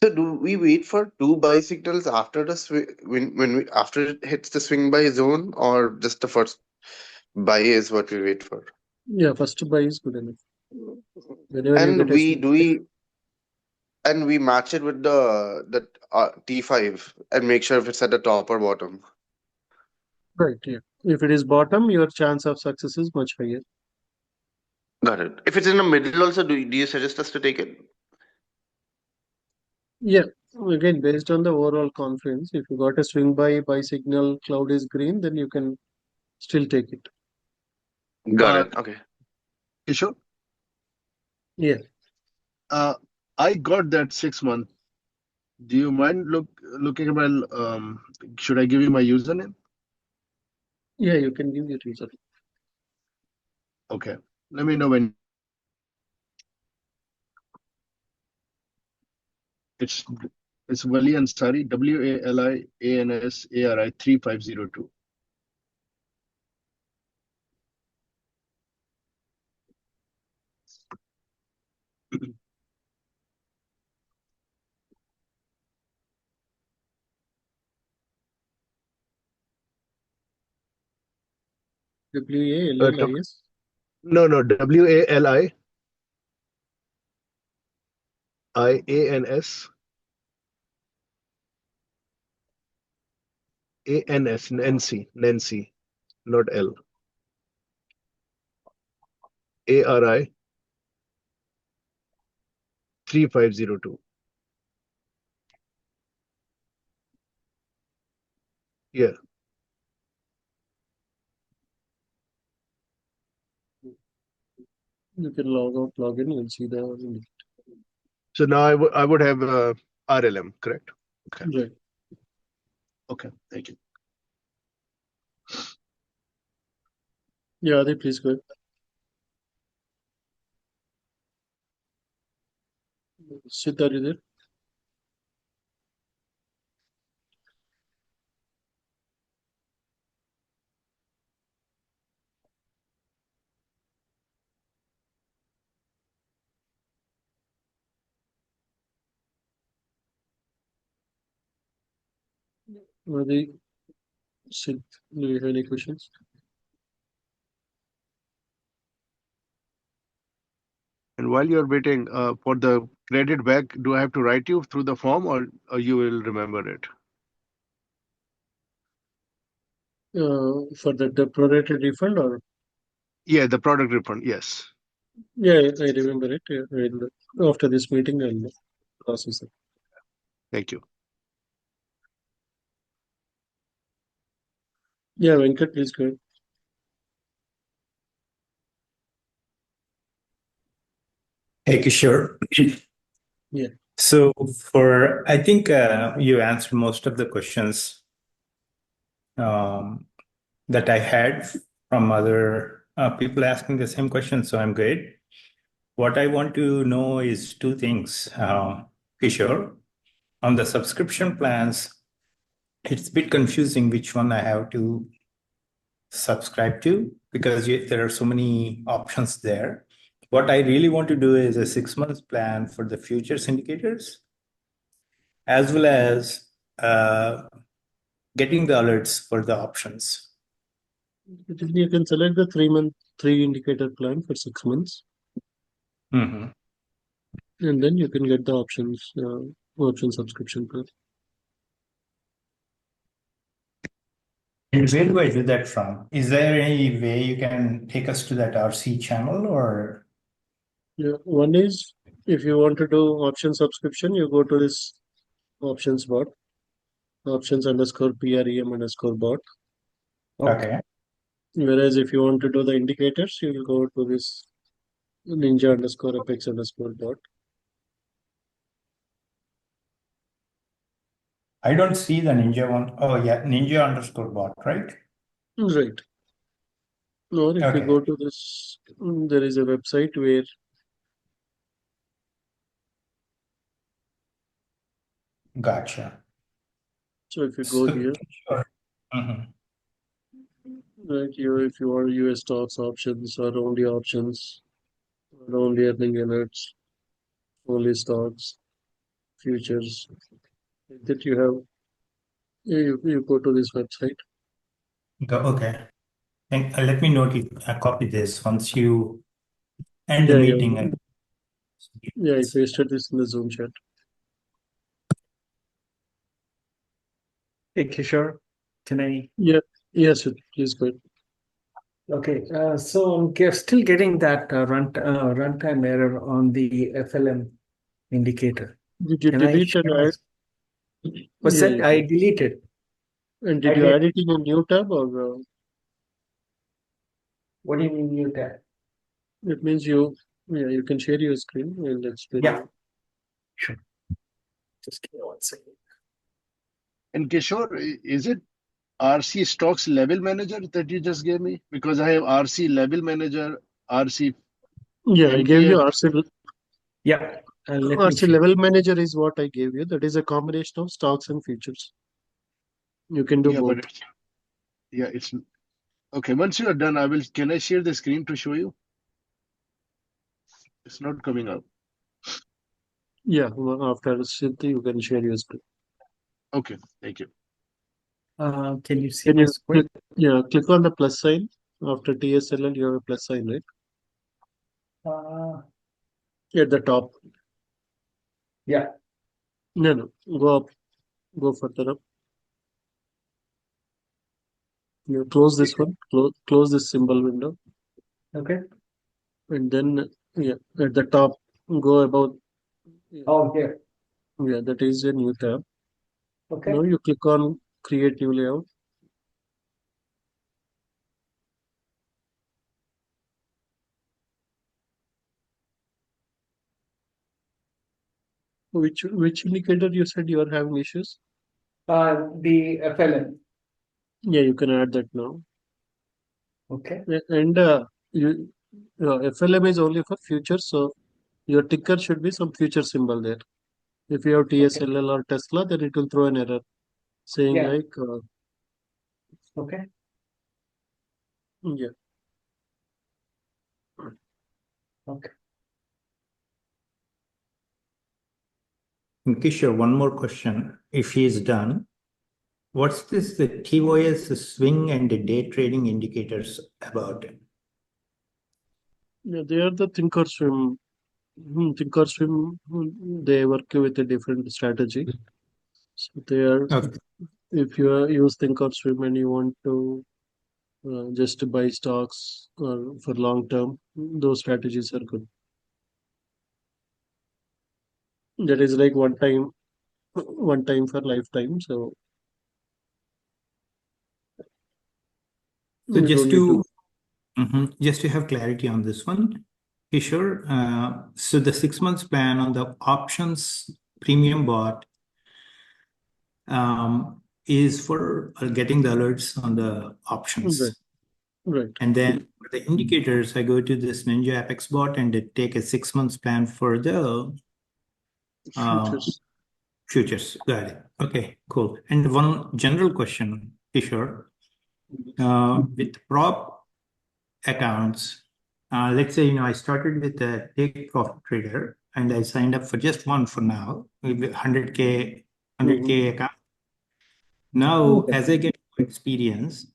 So do we wait for two buy signals after the swing when we after it hits the swing buy zone, or just the first buy is what we wait for? Yeah, first buy is good enough. Whenever you And get a we swing do buy, we and we match it with the T5 and make sure if it's at the top or bottom. right? Yeah. If it is bottom, your chance of success is much higher. Got it. If it's in the middle also, do you suggest us to take it? Yeah. Again, based on the overall confidence, if you got a swing buy signal, cloud is green, then you can still take it. Got Uh, it. Okay. Kishore, Yeah. I got that 6 month. Do you mind looking at my? Should I give you my username? Yeah, you can give your result. Okay. Let me know when. It's Wali Ansari, WaliAnsari 3502. WALLIS. No, WaliAnsAns Nancy, not L. ARI 3502. Yeah. You can log out, log in, you'll see the So now I would have RLM, correct? Okay. right. Okay. Thank you. Yeah, Adi, please go ahead. Sid, are you there? Adi, Sid, do you have any questions? And while you're waiting for the credit back, do I have to write you through the form, or you will remember it? For the prorated refund or? Yeah, the product refund. Yes. Yeah, I remember it. Yeah, after this meeting, I'll process it. Thank you. Yeah, Venkat, please go ahead. Hey, Kishore. Yeah. So I think you answered most of the questions that I had from other people asking the same question. So I'm good. What I want to know is two things, Kishore. On the subscription plans, it's a bit confusing which one I have to subscribe to because there are so many options there. What I really want to do is a 6 month plan for the futures indicators, as well as getting the alerts for the options. You can select the 3-month, 3 indicator plan for 6 months, Mm-hmm. and then you can get the option subscription plan. And where do I do that from? Is there any way you can take us to that RC channel or? Yeah, one is if you want to do option subscription, you go to this options bot, options_PREM_bot. Okay. Whereas if you want to do the indicators, you will go to this ninja_apex_bot. I don't see the Ninja one. Oh yeah, Ninja_bot, right? Right. Or if you Okay. go to this, there is a website where Gotcha. so if you go here, Sure. Mhm. right, if you want US stocks options or only options, or only earning alerts, only stocks, futures, that you have, you go to this website. Okay. And let me note it. Copy this once you end the Yeah, meeting. yeah, I pasted this in the Zoom chat. Hey, Kishore, can I? Yeah, yes, please go ahead. Okay, so I'm still getting that runtime error on the FLM indicator. Did you Can I delete and share my? add? What's Yeah, that? I deleted. and did I you did. add it in a new tab or? What do you mean new tab? It means you can share your screen and explain. Yeah, sure. Just give me 1 second. And Kishore, is it RC stocks level manager that you just gave me? Because I have RC level manager, RC. Yeah, I gave you MTF. RC. Yeah, let me RC share. level manager is what I gave you. That is a combination of stocks and futures. You can do Yeah, both. but it's okay. Once you are done, can I share the screen to show you? It's not coming up. Yeah, after Siddhi, you can share your screen. Okay, thank you. Can you see Can my you screen? click on the plus sign after TSLL? You have a plus sign, right? At the top. Yeah. No, go up, go further up. You close this one. Close this symbol window. Okay. And then at the top, go about. Oh, here. Yeah, that is a new tab. Okay. Now you click on create new layout. Which indicator you said you are having issues? The FLM. Yeah, you can add that now. Okay. And FLM is only for futures, so your ticker should be some future symbol there. If you have TSLL or Tesla, then it will throw an error saying Yeah. like Okay. yeah. Okay. And Kishore, one more question. If he is done, what's this, the TOS, the swing and the day trading indicators about? Yeah, they are the Thinkorswim. Thinkorswim, they work with a different strategy. So they are, Okay. if you use Thinkorswim and you want to just buy stocks or for long term, those strategies are good. That is like one time for lifetime. So So you don't need to. just to have clarity on this one, Kishore, so the 6 months plan on the options premium bot is for getting the alerts on the options. Right. And then for the indicators, I go to this Ninja Apex bot and it take a 6 months plan for the Futures. futures. Got it. Okay, cool. And one general question, Kishore, with prop accounts, let's say, I started with a take profit trader and I signed up for just one for now, with 100K account. Now, as I get more experience,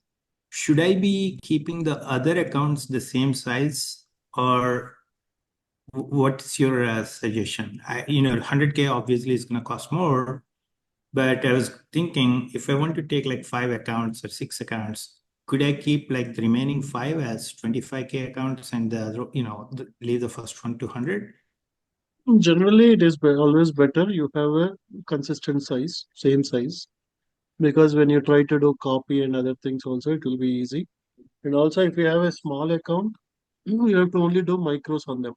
should I be keeping the other accounts the same size, or what's your suggestion? 100K obviously is going to cost more, but I was thinking if I want to take like 5 accounts or 6 accounts, could I keep like the remaining 5 as 25K accounts and leave the first one to 100? Generally, it is always better you have a consistent size, same size, because when you try to do copy and other things also, it will be easy. And also, if you have a small account, you have to only do micros on them.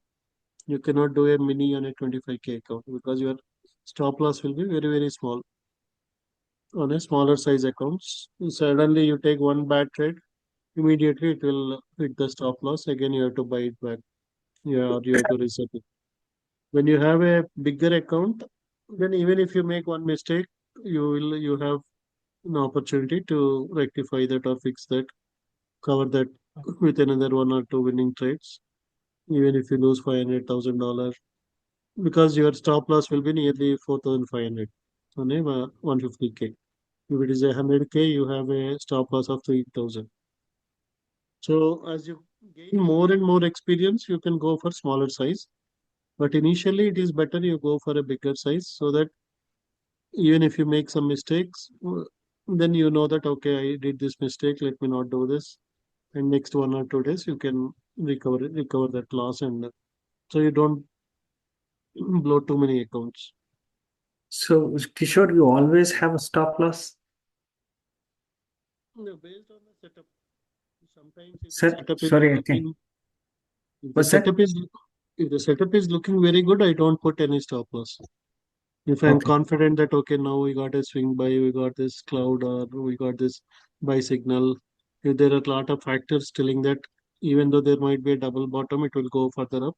You cannot do a mini on a 25K account because your stop loss will be very, very small on a smaller size accounts. Suddenly, you take one bad trade, immediately it will hit the stop loss. Again, you have to buy it back. Yeah, or you have to reset it. When you have a bigger account, then even if you make one mistake, you have an opportunity to rectify that or fix that, cover that with another one or two winning trades. Even if you lose $500,000, because your stop loss will be nearly 4,500 on a 150K. If it is a 100K, you have a stop loss of 3,000. So as you gain more and more experience, you can go for smaller size. But initially, it is better you go for a bigger size so that even if you make some mistakes, then you know that okay, I did this mistake. Let me not do this. And next 1 or 2 days, you can recover that loss, and so you don't blow too many accounts. So, Kishore, you always have a stop loss? No, based on the setup. Sometimes if the Sir, setup is sorry, looking, if the what's that? setup is if the setup is looking very good, I don't put any stop loss. If I'm Okay. confident that okay, now we got a swing buy, we got this cloud, or we got this buy signal, if there are a lot of factors telling that even though there might be a double bottom, it will go further up,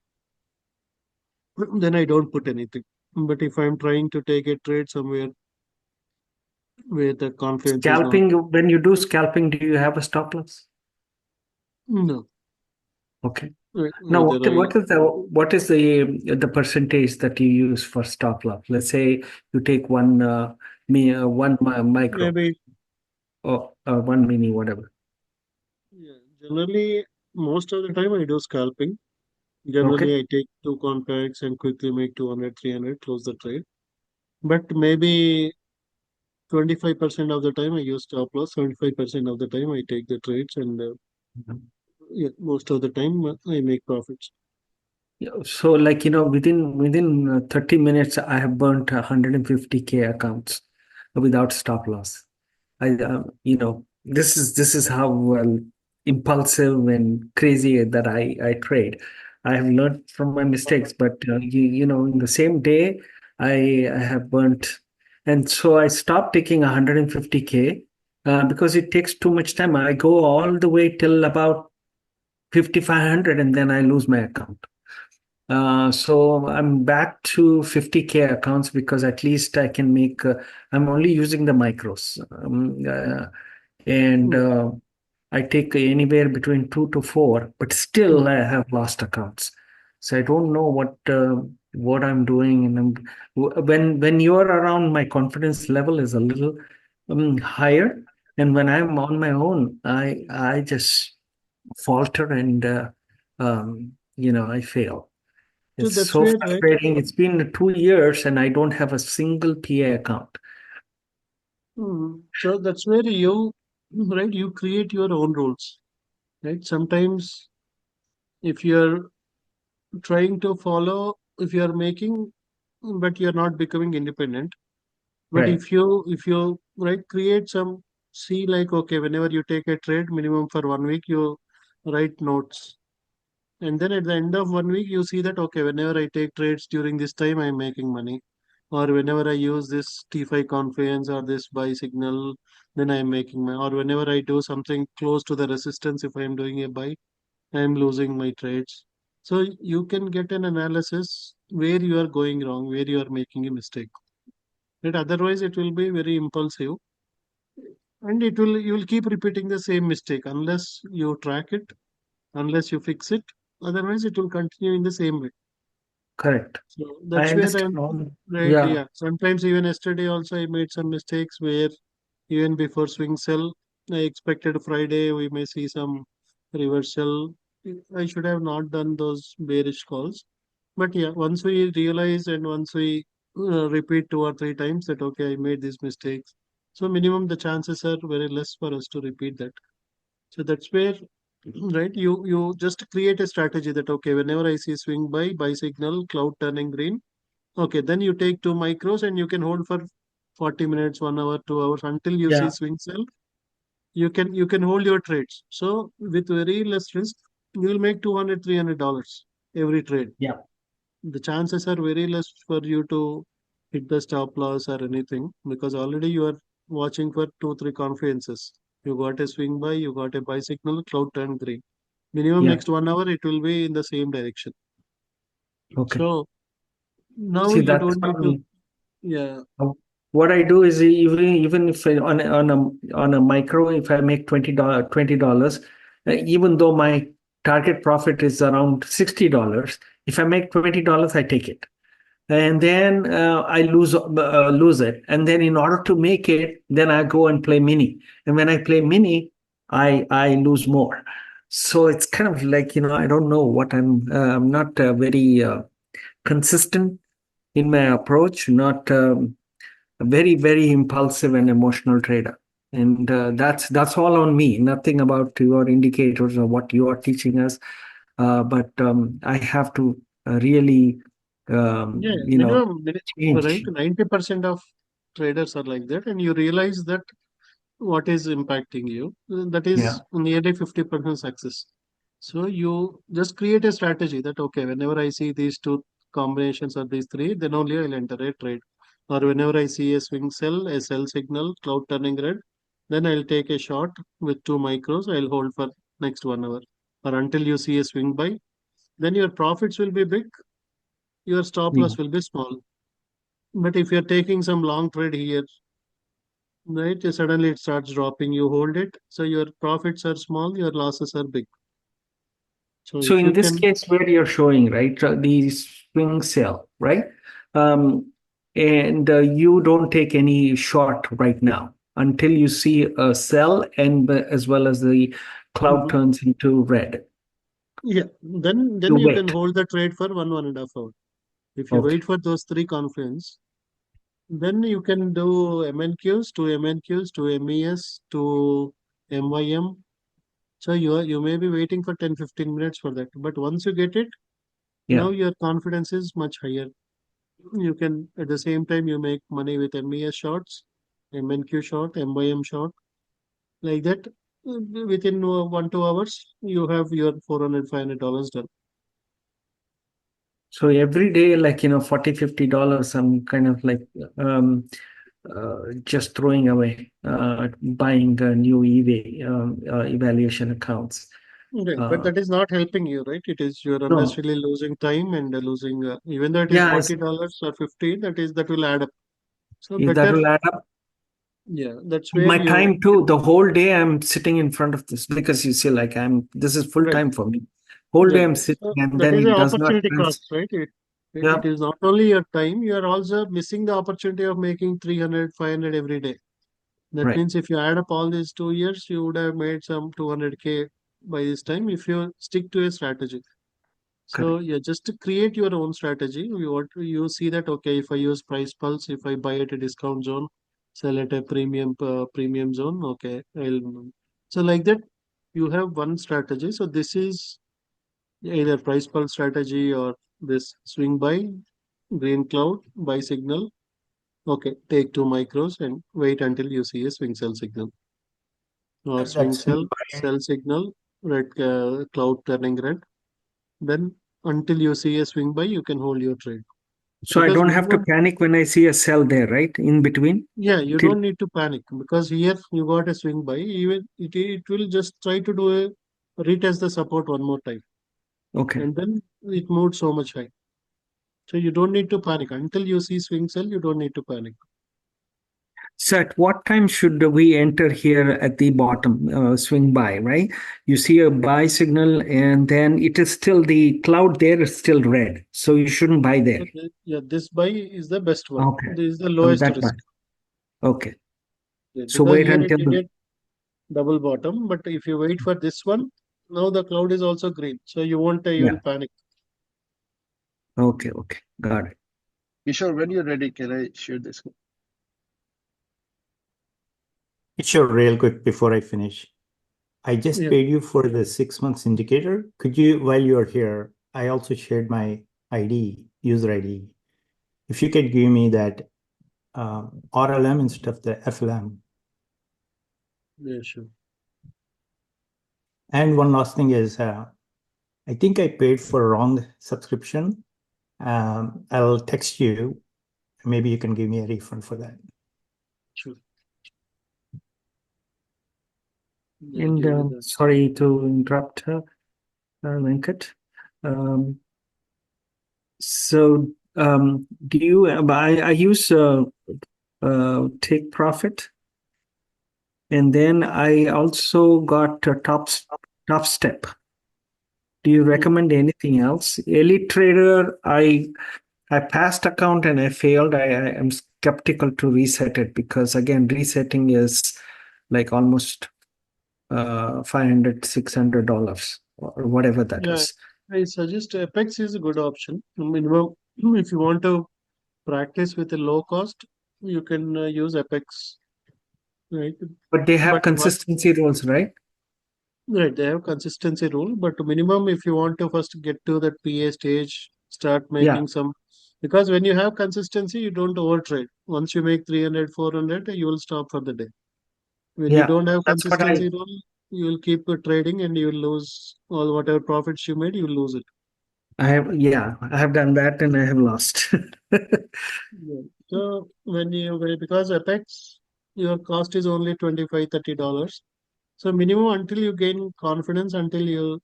then I don't put anything. But if I'm trying to take a trade somewhere where the confidence is not, Scalping, when you do scalping, do you have a stop loss? no, Okay. Now, either I what is the percentage that you use for stop loss? Let's say you take one micro maybe, or one mini, whatever. yeah, generally most of the time I do scalping. Okay. Generally, I take two contracts and quickly make 200, 300, close the trade. But maybe 25% of the time I use stop loss, 75% of the time I take the trades, and Mhm. yeah, most of the time I make profits. Yeah, so, like, within 30 minutes, I have burnt 150K accounts without stop loss. This is how impulsive and crazy that I trade. I have learned from my mistakes, but in the same day, I have burnt, and so I stopped taking 150K because it takes too much time. I go all the way till about 5,500, and then I lose my account. So I'm back to 50K accounts because at least I can make. I'm only using the micros. And I take anywhere between 2 to 4, but still I have lost accounts. So I don't know what I'm doing, and when you are around, my confidence level is a little higher, and when I'm on my own, I just falter and I fail. So It's that's so where, right? frustrating. It's been 2 years and I don't have a single PA account. So that's where you create your own rules, right? Sometimes if you're trying to follow, if you're making, but you're not becoming independent. But Right. if you right create some, see, like okay, whenever you take a trade, minimum for 1 week, you write notes. And then at the end of 1 week, you see that okay, whenever I take trades during this time, I'm making money. Or whenever I use this T5 confluence or this buy signal, then I'm making money. Or whenever I do something close to the resistance, if I'm doing a buy, I'm losing my trades. So you can get an analysis where you are going wrong, where you are making a mistake. But otherwise, it will be very impulsive, and you will keep repeating the same mistake unless you track it, unless you fix it. Otherwise, it will continue in the same way. Correct. So I that's where understand I'm all. right. Yeah. Yeah. Sometimes even yesterday also I made some mistakes where even before swing sell, I expected Friday we may see some reversal. I should have not done those bearish calls. But yeah, once we realize and once we repeat 2 or 3 times that okay, I made these mistakes. So minimum the chances are very less for us to repeat that. So that's where, right, you just create a strategy that okay, whenever I see swing buy signal, cloud turning green, okay, then you take 2 micros and you can hold for 40 minutes, 1 hour, 2 hours until you see Yeah. swing sell. You can hold your trades. So with very less risk, you will make $200, $300 every trade. Yeah. The chances are very less for you to hit the stop loss or anything because already you are watching for 2, 3 confluences. You got a swing buy, you got a buy signal, cloud turn green. Minimum Yeah. next 1 hour, it will be in the same direction. Okay. So now See, you that's don't need to, yeah. what I do is even if on a micro, if I make $20, even though my target profit is around $60, if I make $20, I take it, and then I lose it, and then in order to make it, then I go and play mini, and when I play mini, I lose more. So it's kind of like I don't know what I'm not very consistent in my approach, not. A very very impulsive and emotional trader, and that's all on me, nothing about your indicators or what you are teaching us, but I have to really Yeah, change. right? 90% of traders are like that, and you realize that what is impacting you. That Yeah. is nearly 50% success. So you just create a strategy that okay, whenever I see these two combinations or these three, then only I'll enter a trade. Or whenever I see a swing sell, a sell signal, cloud turning red, then I'll take a short with 2 micros. I'll hold for next 1 hour. Or until you see a swing buy, then your profits will be big, your stop Yeah. loss will be small. But if you're taking some long trade here, right, suddenly it starts dropping, you hold it, so your profits are small, your losses are big. So So if in you this can, case where you're showing, right, the swing sell, right, and you don't take any short right now until you see a sell, and as well as the cloud Mhm. turns into red. Yeah, then You you can wait. hold the trade for 1.5 hours. If you Okay. wait for those three confluence, then you can do MNQs, to MNQs, to MES, to MYM. So you may be waiting for 10-15 minutes for that. But once you get it, Yeah. now your confidence is much higher. You can at the same time you make money with MES shorts, MNQ short, MYM short, like that. Within 1-2 hours, you have your $400-$500 done. So every day, like, $40-$50, I'm kind of like just throwing away, buying new evaluation accounts. Right, but that is not helping you, right? It is you're No, unnecessarily losing time and losing, even though it is yeah, $40 or 50, that will add up. So that better, will add up. yeah, that's And where my you, time too, the whole day I'm sitting in front of this, because you see, like, this is full right, time for me. Whole day yeah. I'm sitting, So and that then is it an does not opportunity cost, right? It Yeah, is not only your time, you are also missing the opportunity of making 300, 500 every day. That right. means if you add up all these 2 years, you would have made some 200K by this time if you stick to a strategy. Correct. So yeah, just to create your own strategy. You see that okay, if I use price pulse, if I buy at a discount zone, sell at a premium zone, okay, so like that you have one strategy. So this is either price pulse strategy or this swing buy, green cloud, buy signal. Okay, take 2 micros and wait until you see a swing sell signal or And swing that's sell, sell signal, red cloud turning red. Then until you see a swing buy, you can hold your trade. so I Because don't have to minimum, panic when I see a sell there, right? In between. yeah, you Till don't need to panic because here you got a swing buy. Even it will just try to do a retest the support one more time, Okay. and then it moved so much high. So you don't need to panic until you see swing sell. You don't need to panic. So at what time should we enter here at the bottom, swing buy, right? You see a buy signal, and then it is still, the cloud there is still red. So you shouldn't buy there. Yeah, this buy is the best one. Okay. This is the So lowest that buy. risk. Okay. Yeah, So because wait here until it did double bottom. But if you wait for this one, now the cloud is also green, so you won't even panic. Okay, got it. Kishore, when you're ready, can I share this? Sure, real quick before I finish. I just paid you for the 6 months indicator. Could you, while you're here, I also shared my ID, user ID. If you could give me that RLM instead of the FLM. Yeah, sure. And one last thing is, I think I paid for a wrong subscription. I'll text you. Maybe you can give me a refund for that. Sure. And sorry to interrupt, Venkat. Do you? I use take profit, and then I also got a top step. Do you recommend anything else? Elite Trader, I passed account and I failed. I am skeptical to reset it because again, resetting is like almost $500, $600 or whatever that is. I suggest Apex is a good option. Minimum, if you want to practice with a low cost, you can use Apex, right? But they have consistency rules, right? Right, they have consistency rule, but minimum if you want to first get to that PA stage, start making some, because when you have consistency, you don't overtrade. Once you make 300, 400, you will stop for the day. When you don't have consistency rule, you will keep trading and you will lose all whatever profits you made, you will lose it. I have done that and I have lost. So because Apex, your cost is only $25-$30. So minimum until you gain confidence, until you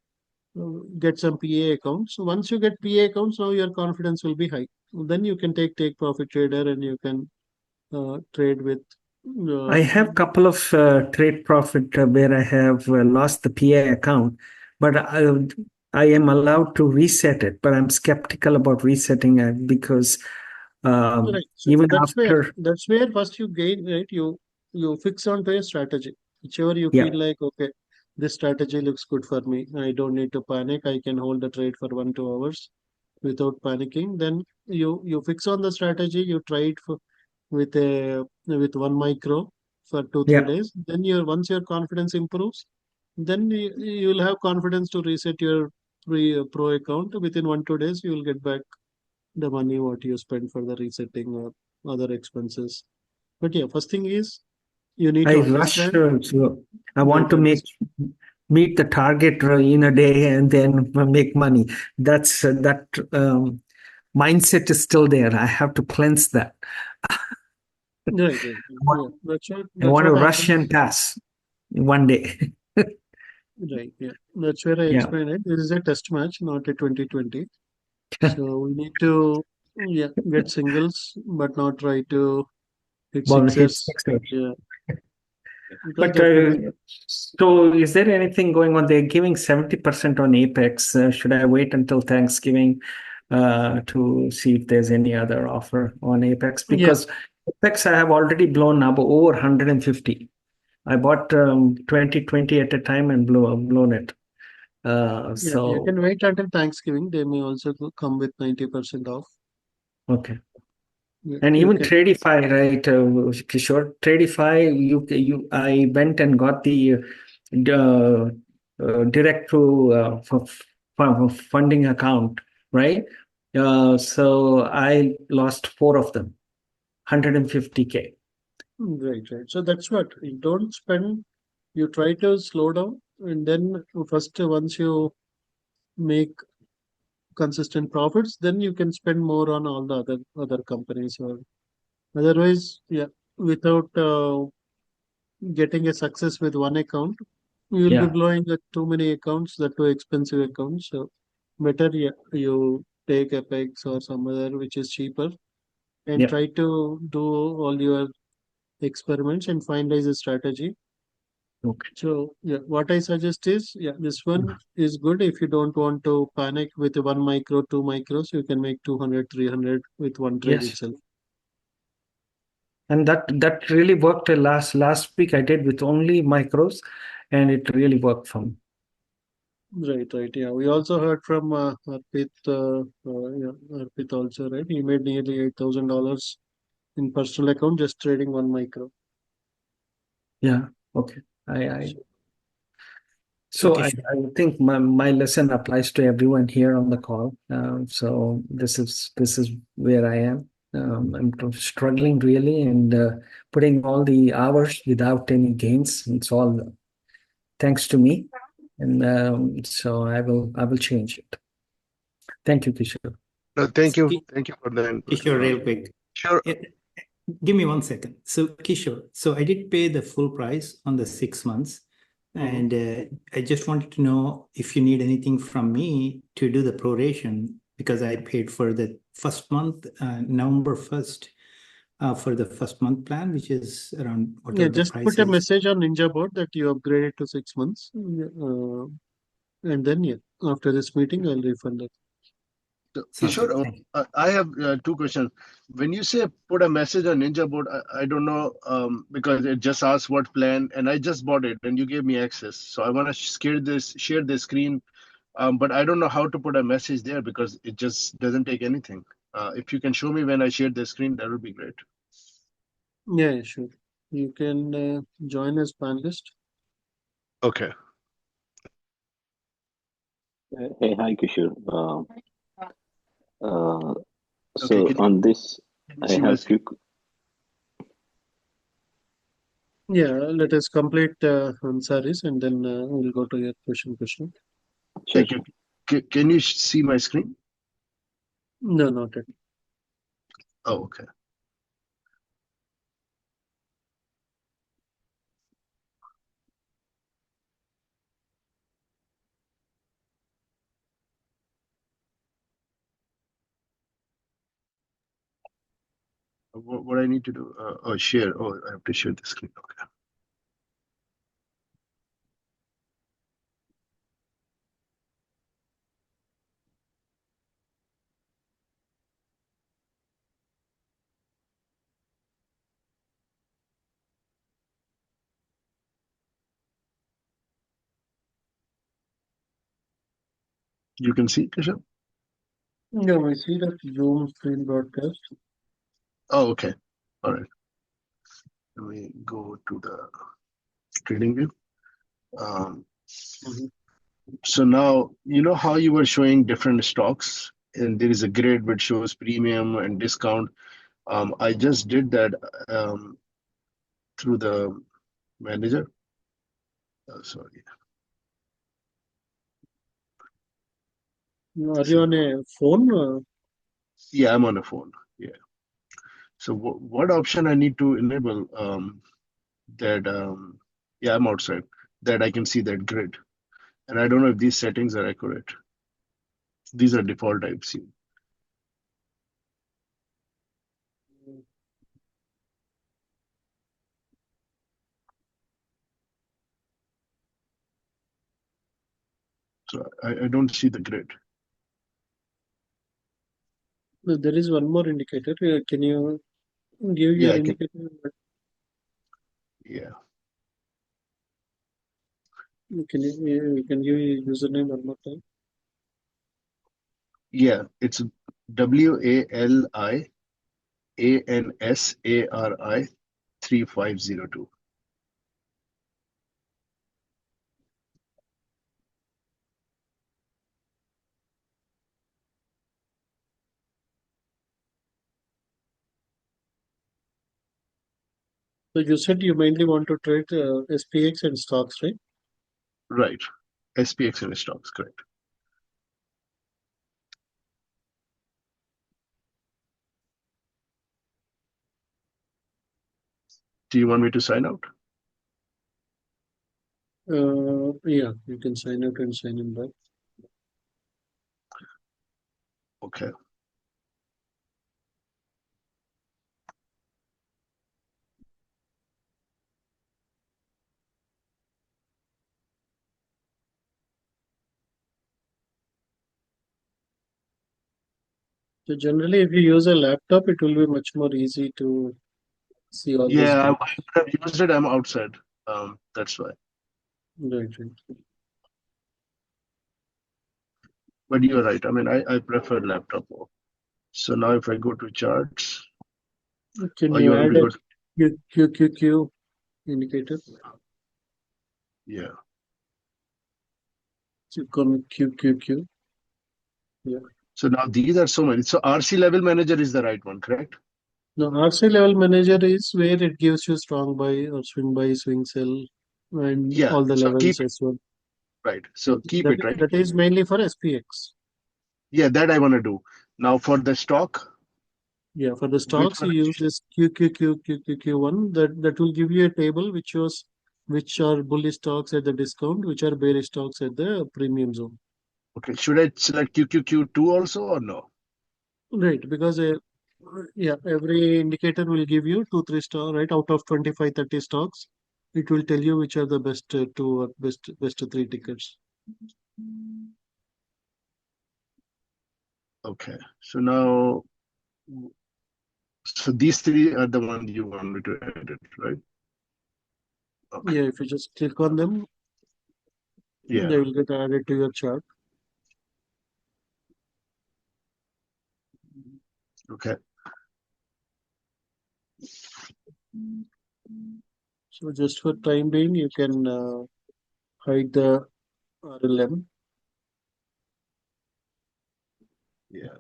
get some PA accounts. So once you get PA accounts, now your confidence will be high. Then you can take profit trader and you can trade with. I have a couple of trade profit where I have lost the PA account, but I am allowed to reset it. But I'm skeptical about resetting it because Right. So even that's after where first you gain, right? You fix onto a strategy. Whichever you feel like, okay, this strategy looks good for me. I don't need to panic. I can hold the trade for 1-2 hours without panicking. Then you fix on the strategy. You try it with 1 micro for 2-3 days. Then once your confidence improves, then you will have confidence to reset your pro account. Within 1-2 days, you will get back the money what you spend for the resetting or other expenses. But yeah, first thing is you need to I rush. understand. So I want to meet the target in a day and then make money. That's that mindset is still there. I have to cleanse that. Right. Yeah. I want to rush and pass in one day. Right. Yeah. That's where I explained it. This is a test match, not a 2020. So we need to get singles, but not try to hit sixes. Yeah. But so is there anything going on? They're giving 70% on Apex. Should I wait until Thanksgiving to see if there's any other offer on Apex? Because Apex I have already blown up over 150. I bought 2020 at a time and blown it. So you can wait until Thanksgiving. They may also come with 90% off. Okay. And even Tradify, right, Kishore? Tradify, I went and got the direct to funding account, right? So I lost 4 of them, 150K. Right. So that's what you don't spend. You try to slow down, and then first once you make consistent profits, then you can spend more on all the other companies. Or otherwise, without getting a success with one account, you will be blowing too many accounts, the too expensive accounts. So better you take Apex or some other which is cheaper and try to do all your experiments and finalize a strategy. Okay. So what I suggest is this one is good if you don't want to panic with 1 micro, 2 micros. You can make 200, 300 with one trade itself. And that really worked. Last week I did with only micros, and it really worked for me. Right, right. Yeah, we also heard from Arpit. Yeah, Arpit also, right? He made nearly $8,000 in personal account just trading one micro. Yeah. Okay. So, So Okay, I think my lesson applies to everyone here on the call. So this is where I am. I'm struggling really and putting all the hours without any gains. It's all thanks to me, and so I will change it. Thank you, Kishore. No, thank you for the input. Kishore, real quick. Sure. Yeah, give me 1 second. So, Kishore, so I did pay the full price on the 6 months, and I just wanted to know if you need anything from me to do the proration, because I paid for the first month, November 1st, for the first month plan, which is around yeah, whatever the just price put a is. message on Ninja board that you upgraded to 6 months, and then yeah, after this meeting, I'll refund it. Sounds good. Kishore, Thank you. I have two questions. When you say put a message on Ninja board, I don't know, because it just asks what plan, and I just bought it, and you gave me access. So I want to share the screen, but I don't know how to put a message there because it just doesn't take anything. If you can show me when I share the screen, that would be great. Yeah, sure. You can join as panelist. Okay. Hey, hi, Kishore. Uh, Okay. so on this, Can you I see my have screen? few. Yeah, let us complete answers and then we'll go to your question. Sure, Thank sure. you. Can you see my screen? No, not yet. Oh, okay. What I need to do? Oh, share. Oh, I have to share the screen. Okay. You can see, Kishore? Yeah, we see that Zoom screen broadcast. Oh, okay. All right. Let me go to the trading view. Um, Mhm. so now, you know how you were showing different stocks, and there is a grid which shows premium and discount. I just did that through the manager. Sorry. Are you See, on a phone? yeah, I'm on a phone. Yeah. So what option I need to enable that? Yeah, I'm outside. That I can see that grid, and I don't know if these settings are accurate. These are default I've seen. So I don't see the grid. No, there is one more indicator. Can you give Yeah, your I can. indicator? Yeah, You can give your username one more time? yeah. It's WALIANSARI 3502. So you said you mainly want to trade SPX and stocks, right? Right. SPX and stocks, correct. Do you want me to sign out? Yeah, you can sign out and sign in back. Okay. So generally, if you use a laptop, it will be much more easy to see all this Yeah, I data. would have used it. I'm outside. That's why. Right. But you're right. I mean, I prefer laptop more. So now if I go to charts, Can or you you want add me to a go to, QQQ indicator? yeah. Click on QQQ. Yeah. So now these are so many. So RC level manager is the right one, correct? Now, RC level manager is where it gives you strong buy or swing buy, swing sell, and Yeah. all the So levels keep it as well. right. So keep That, it right. that is mainly for SPX. Yeah, that I want to do. Now for the stock, Yeah, for the which stocks, you one? use this QQQ1. That will give you a table which shows which are bullish stocks at the discount, which are bearish stocks at the premium zone. Okay. Should I select QQQ2 also or no? Right, because yeah, every indicator will give you 2, 3 star, right? Out of 25, 30 stocks, it will tell you which are the best two or best three tickets. Okay. So now, so these three are the ones you want me to edit, right? Okay. Yeah, if you just click on them, Yeah. they will get added to your chart. Okay. So just for time being, you can hide the RLM. Yeah.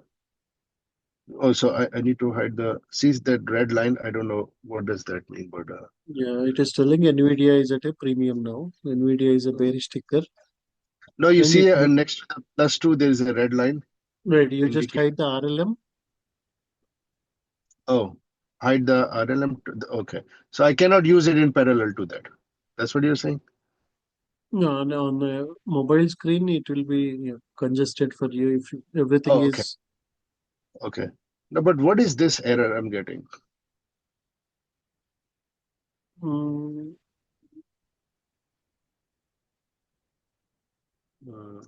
Also, I need to hide the, see that red line. I don't know what does that mean, but Yeah, it is telling NVIDIA is at a premium now. NVIDIA is a bearish ticker. no, you And see next to the +2, there is a red line. right, you just Indicate. hide the RLM. Oh, hide the RLM. Okay. So I cannot use it in parallel to that. That's what you're saying? No, on the mobile screen, it will be congested for you if everything Oh, okay. is. Okay. No, but what is this error I'm getting? Mm,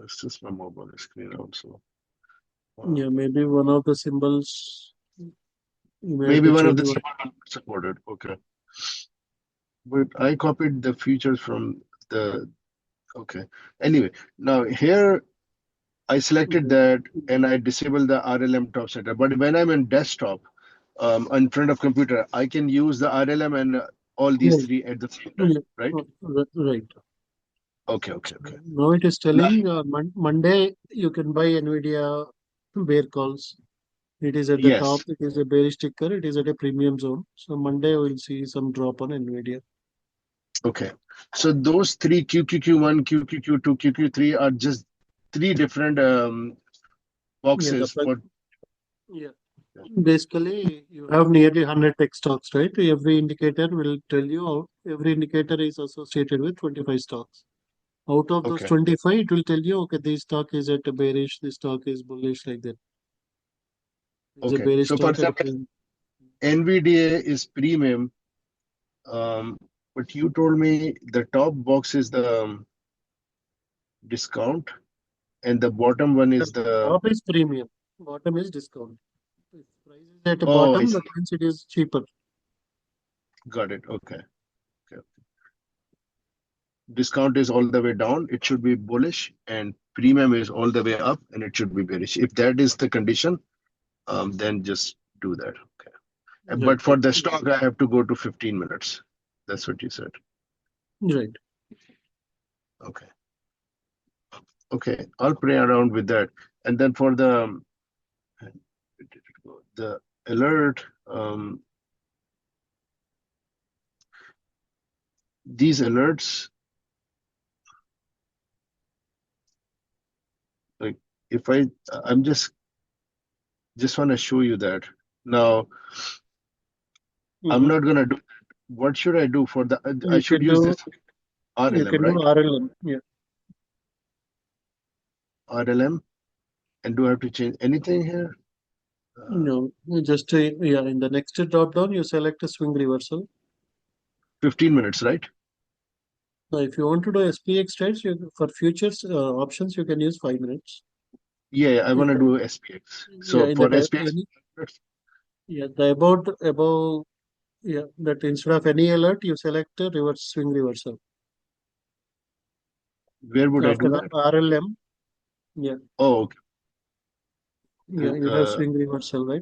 It's just my mobile screen also. yeah, maybe one of the symbols. You may have Maybe to one of change the one. supported. Okay. But I copied the features from the, okay. Anyway, now here I selected that and I disabled the RLM top center. But when I'm in desktop, in front of computer, I can use the RLM and all these Right. three at the same time, right? Right. Okay, okay, okay. Now it is telling Monday you can buy NVIDIA bear calls. It is at the top. Yes. It is a bearish ticker. It is at a premium zone. So Monday we'll see some drop on NVIDIA. Okay. So those three QQQ1, QQQ2, QQ3 are just three different boxes for. Yeah. Basically, you have nearly 100 tech stocks, right? Every indicator will tell you, every indicator is associated with 25 stocks. Out of those Okay. 25, it will tell you, okay, this stock is at a bearish, this stock is bullish, like that. It's a Okay. bearish So for stock at a example, NVDA is premium, but you told me the top box is the discount and the bottom one is the. top is premium, bottom is discount. If price is at the Oh, I bottom, see. that means it is cheaper. Got it. Okay. Okay. Discount is all the way down. It should be bullish, and premium is all the way up, and it should be bearish. If that is the condition, then just do that. Okay. But for the stock, I have to go to 15 minutes. That's what you said. Right. Okay. Okay. I'll play around with that. And then for the alert, these alerts, like if I'm just want to show you that. Now, I'm not gonna do. What should I do for the? I should use this You RLM, can do right? RLM. Yeah. RLM, and do I have to change anything here? No, you just yeah. In the next drop down, you select a swing reversal. 15 minutes, right? Now, if you want to do SPX trades, for futures options, you can use 5 minutes. Yeah, I want to do SPX. So in for the SPX, yeah, the above Yeah, that instead of any alert, you select a reverse swing reversal. Where would I After do that? RLM, yeah, Oh, okay. yeah, you have swing reversal, right?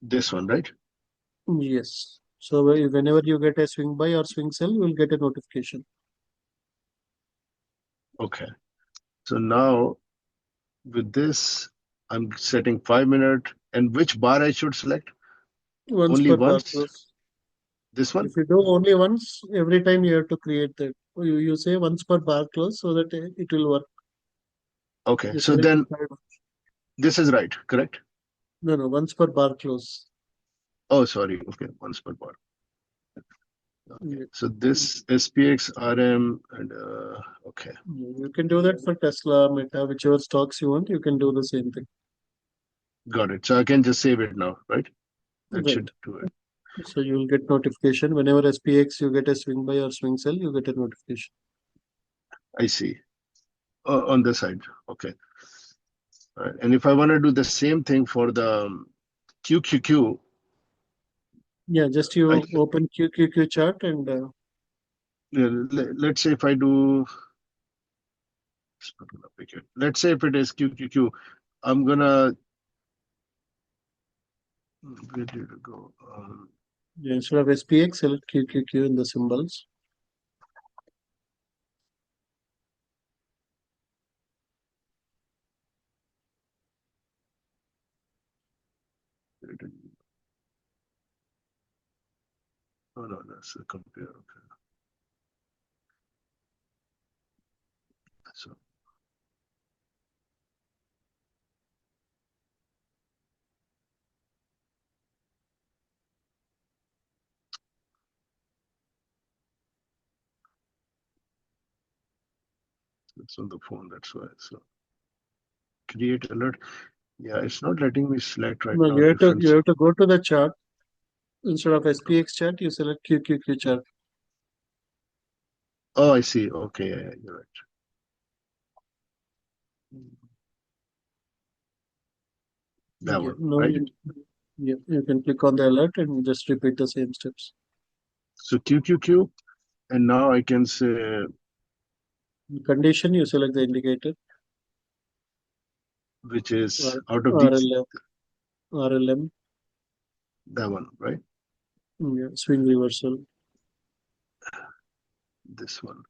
This one, right? Yes. So whenever you get a swing buy or swing sell, you will get a notification. Okay. So now with this, I'm setting 5 minute. And which bar I should select? Once Only per bar once? close. This one? If you do only once, every time you have to create that. You say once per bar close so that it will work. Okay. You So select then 5. this is right, correct? No, once per bar close. Oh, sorry. Okay. Once per bar. Okay. Yeah. So this SPX, RM, and okay. You can do that for Tesla, Meta, whichever stocks you want, you can do the same thing. Got it. So I can just save it now, right? That Right. should do it. So you will get notification whenever SPX you get a swing buy or swing sell, you get a notification. I see. On the side. Okay. All right. And if I want to do the same thing for the QQQ, Yeah, just you open QQQ chart and let's say if I do, let's say if it is QQQ, I'm gonna, where did it go? yeah, instead of SPX, select QQQ in the symbols. Oh no, that's the compare. Okay. So it's on the phone, that's why. So create alert. Yeah, it's not letting me select right No, now you have to different. go to the chart. Instead of SPX chart, you select QQQ chart. Oh, I see. Okay, yeah, you're right. That one, No, right? you can click on the alert and just repeat the same steps. So QQQ, and now I can say Condition, you select the indicator. which is R- out of these, RLM, RLM, that one, right? yeah, swing reversal. This one.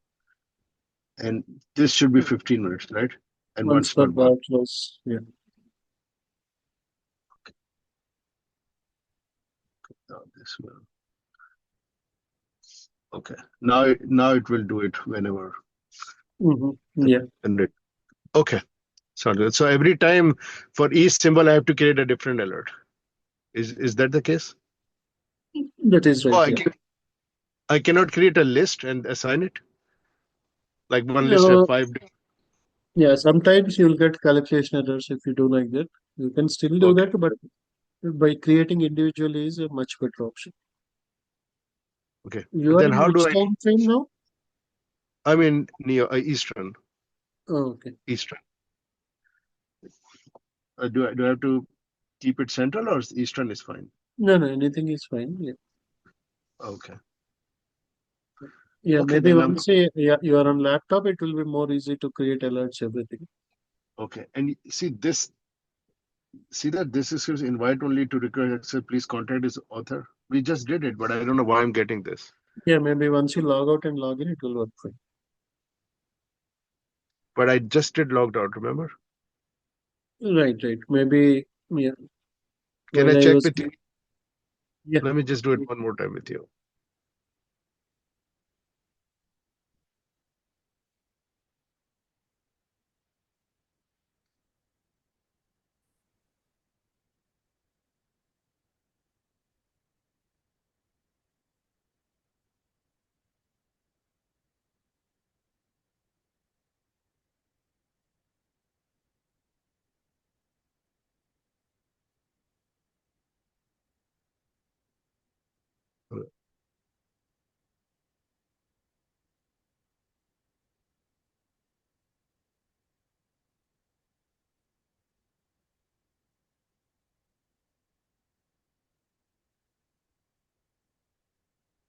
And this should be 15 minutes, right? And Once once per per bar. bar close. Yeah. Now this one. Okay. Now it will do it whenever. Yeah. Okay. Sounds good. So every time for each symbol, I have to create a different alert. Is that the case? That is right. Oh, Yeah. I cannot create a list and assign it. Like one list have Uh, 5. yeah. Sometimes you'll get calculation errors if you do like that. You can still do Okay. that, but by creating individually is a much better option. Okay. You And are then in how do which I? time frame now? I'm in Eastern. Oh, okay. Eastern. Do I have to keep it central or Eastern is fine? No, anything is fine. Yeah. Okay. Yeah, Okay, maybe then once you are on laptop, it will be more easy to create alerts, everything. okay. And see this. See that this is his invite only to request accept. Please contact his author. We just did it, but I don't know why I'm getting this. Yeah, maybe once you log out and log in, it will work fine. But I just did logged out. Remember? Right. Maybe, yeah. Can While I I check was, with you? yeah. Let me just do it one more time with you.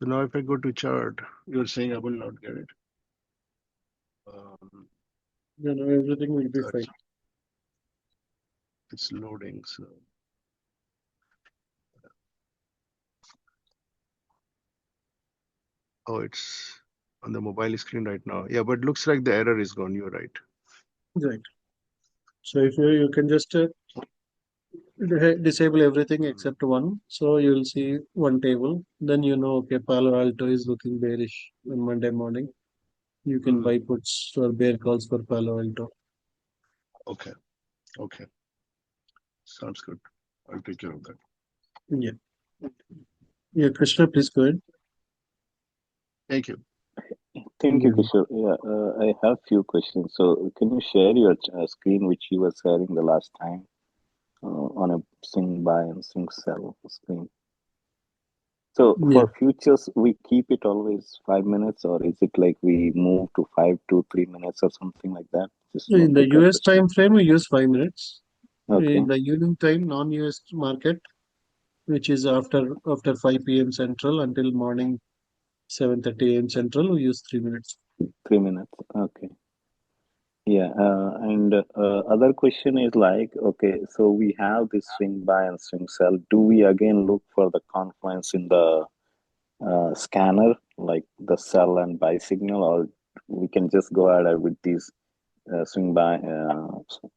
So now if I go to chart, you're saying I will not get it. Yeah, no, everything will be fine. It's loading, so. Oh, it's on the mobile screen right now. Yeah, but looks like the error is gone. You're right. Right. So if you can just disable everything except one, so you'll see one table. Then you know, okay, Palo Alto is looking bearish on Monday morning. You can buy puts or bear calls for Palo Alto. Okay. Okay. Sounds good. I'll take care of that. Yeah. Yeah, Krishna, please go ahead. Thank you. Thank you, Kishore. Yeah, I have few questions. So, can you share your screen which you were sharing the last time on a swing buy and swing sell screen? So, Yeah. for futures, we keep it always 5 minutes, or is it like we move to 5 to 3 minutes or something like that? Just So in the to US time frame, we use 5 minutes. Okay. In the evening time, non-US market, which is after 5 p.m. Central until morning 7:30 a.m. Central, we use 3 minutes. 3 minutes. Okay. Yeah, and other question is like, okay, so we have this swing buy and swing sell. Do we again look for the confluence in the scanner, like the sell and buy signal, or we can just go ahead with these swing buy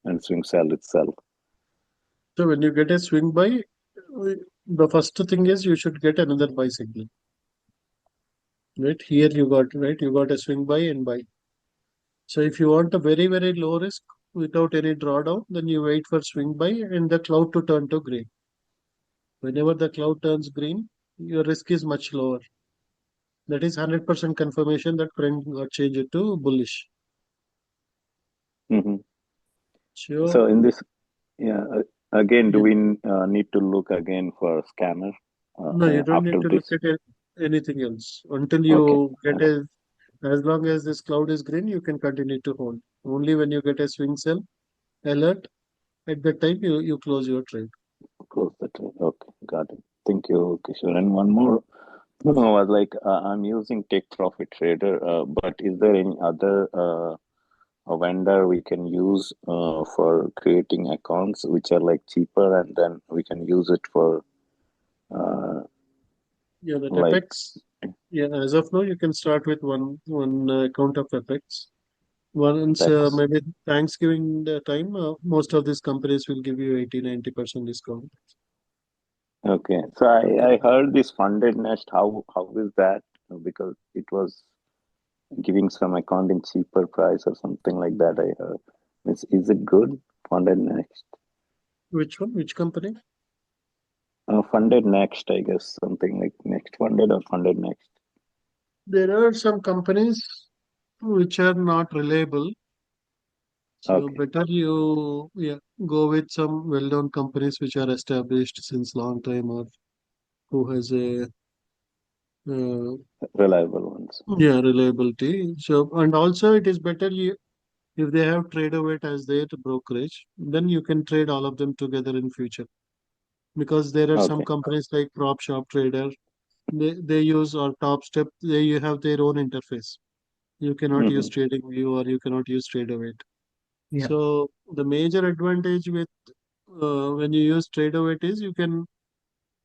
and swing sell itself? So when you get a swing buy, the first thing is you should get another buy signal. Right here you got a swing buy and buy. So if you want a very, very low risk without any drawdown, then you wait for swing buy and the cloud to turn to green. Whenever the cloud turns green, your risk is much lower. That is 100% confirmation that trend got changed to bullish. Mm-hmm. Sure. So in this, yeah, again, do we need to look again for scanner? No, you don't need to look at anything else until you get as long as this cloud is green, you can continue to hold. Only when you get a swing sell alert, at that time you close your trade. Close the trade. Okay, got it. Thank you, Kishore. And one more. Was like I'm using Take Profit Trader, but is there any other a vendor we can use for creating accounts which are like cheaper, and then we can use it for Yeah, that like FX. Yeah, as of now, you can start with one account of FX. Once maybe Thanksgiving time, most of these companies will give you 80-90% discount. Okay, so I heard this funded nest. How is that? Because it was giving some account in cheaper price or something like that. I heard. Is it good? Funded next. Which one? Which company? Funded next, I guess something like next funded or funded next. There are some companies which are not reliable. So better you go with some well-known companies which are established since long time or who has a reliable ones. Yeah, reliability. So and also it is better if they have trader weight as their brokerage, then you can trade all of them together in future. Because there are some companies like Prop Shop Trader, they use or Top Step, they have their own interface. You cannot use Trading View or you cannot use trader weight. Yeah. So the major advantage with when you use trader weight is you can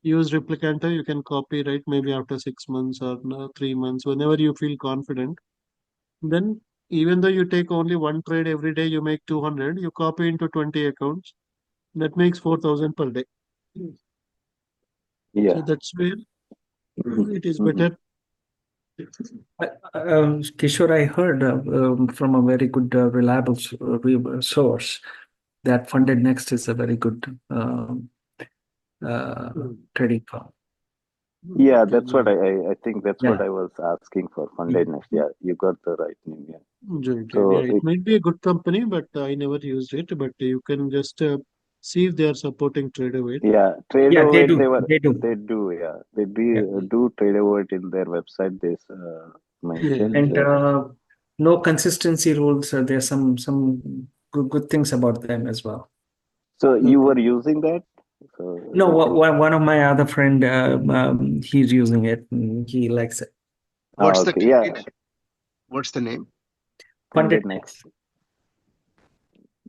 use replicanter, you can copy, right? Maybe after 6 months or 3 months, whenever you feel confident. Then even though you take only one trade every day, you make 200, you copy into 20 accounts. That makes 4,000 per day. Yeah. So that's where it is better. Kishore, I heard from a very good, reliable source that Funded Next is a very good trading firm. Yeah, that's what I think that's what I was asking for. Funded Next. Yeah, you got the right name. Yeah. Right. So Yeah, it might be a good company, but I never used it. But you can just see if they are supporting trader weight. yeah, they trader weight do. they do. Yeah, they do trader weight in their website. They mentioned. And no consistency rules. There's some good things about them as well. So you were using that? So No, that one of my other friend, he's using it. He likes it. What's the okay, yeah, ticket? What's the name? Pandit. Pandit next.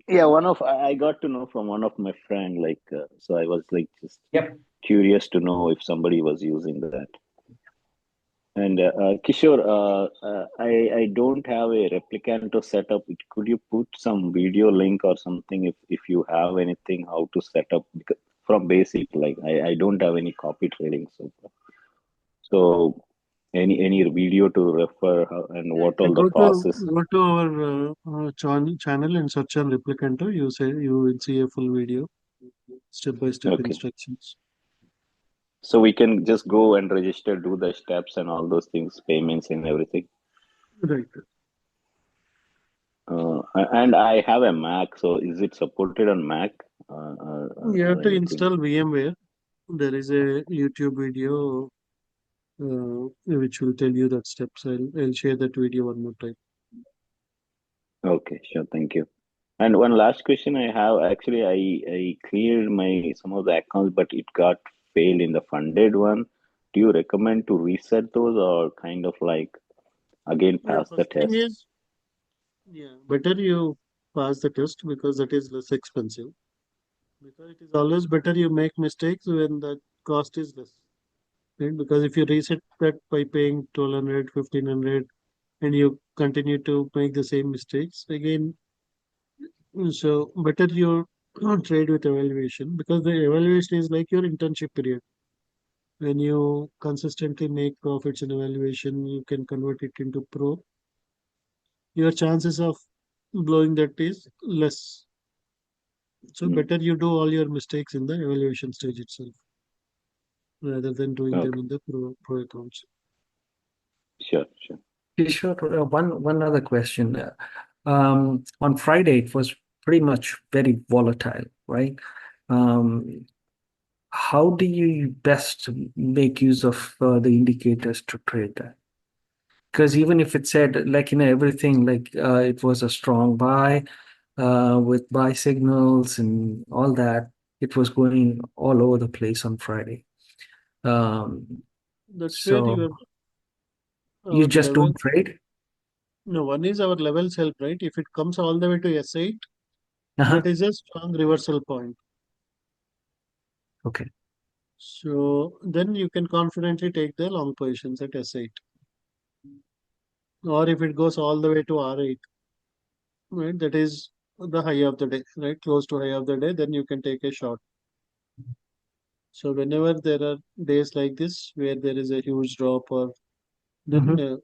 Yeah, I got to know from one of my friend, like, so I was like just Yep. curious to know if somebody was using that. And Kishore, I don't have a Replicanto setup. Could you put some video link or something if you have anything how to set up because from basic? Like I don't have any copy trading so far. So any video to refer and Yeah, what if you all the process? go to our channel and search on Replicanto, you will see a full video, step-by-step Okay, instructions. so we can just go and register, do the steps and all those things, payments and everything. Right. And I have a Mac, so is it supported on Mac? You have to Like install VMware. There is a YouTube video which will tell you that steps. I'll share that video one more time. okay, sure, thank you. And one last question I have, actually, I cleared some of the accounts, but it got failed in the funded one. Do you recommend to reset those or kind of like again Yeah, pass the first thing test? is, better you pass the test because that is less expensive. Because it is always better you make mistakes when the cost is less. Right? Because if you reset that by paying 1200, 1500, and you continue to make the same mistakes again, so better you trade with evaluation because the evaluation is like your internship period. When you consistently make profits in evaluation, you can convert it into pro. Your chances of blowing that is less. So better you do all your mistakes in the evaluation stage itself rather than doing them Okay, in the pro accounts. sure, sure. Kishore, one other question. On Friday, it was pretty much very volatile, right? How do you best make use of the indicators to trade that? Because even if it said like everything, like it was a strong buy with buy signals and all that, it was going all over the place on Friday. That's where So you our just level. don't trade? No, one is our levels help, right? If it comes all the way to S8, Uh-huh. that is a strong reversal point. Okay. So then you can confidently take the long positions at S8. Or if it goes all the way to R8, right? That is the high of the day, right? Close to high of the day, then you can take a short. So whenever there are days like this where there is a huge drop, or then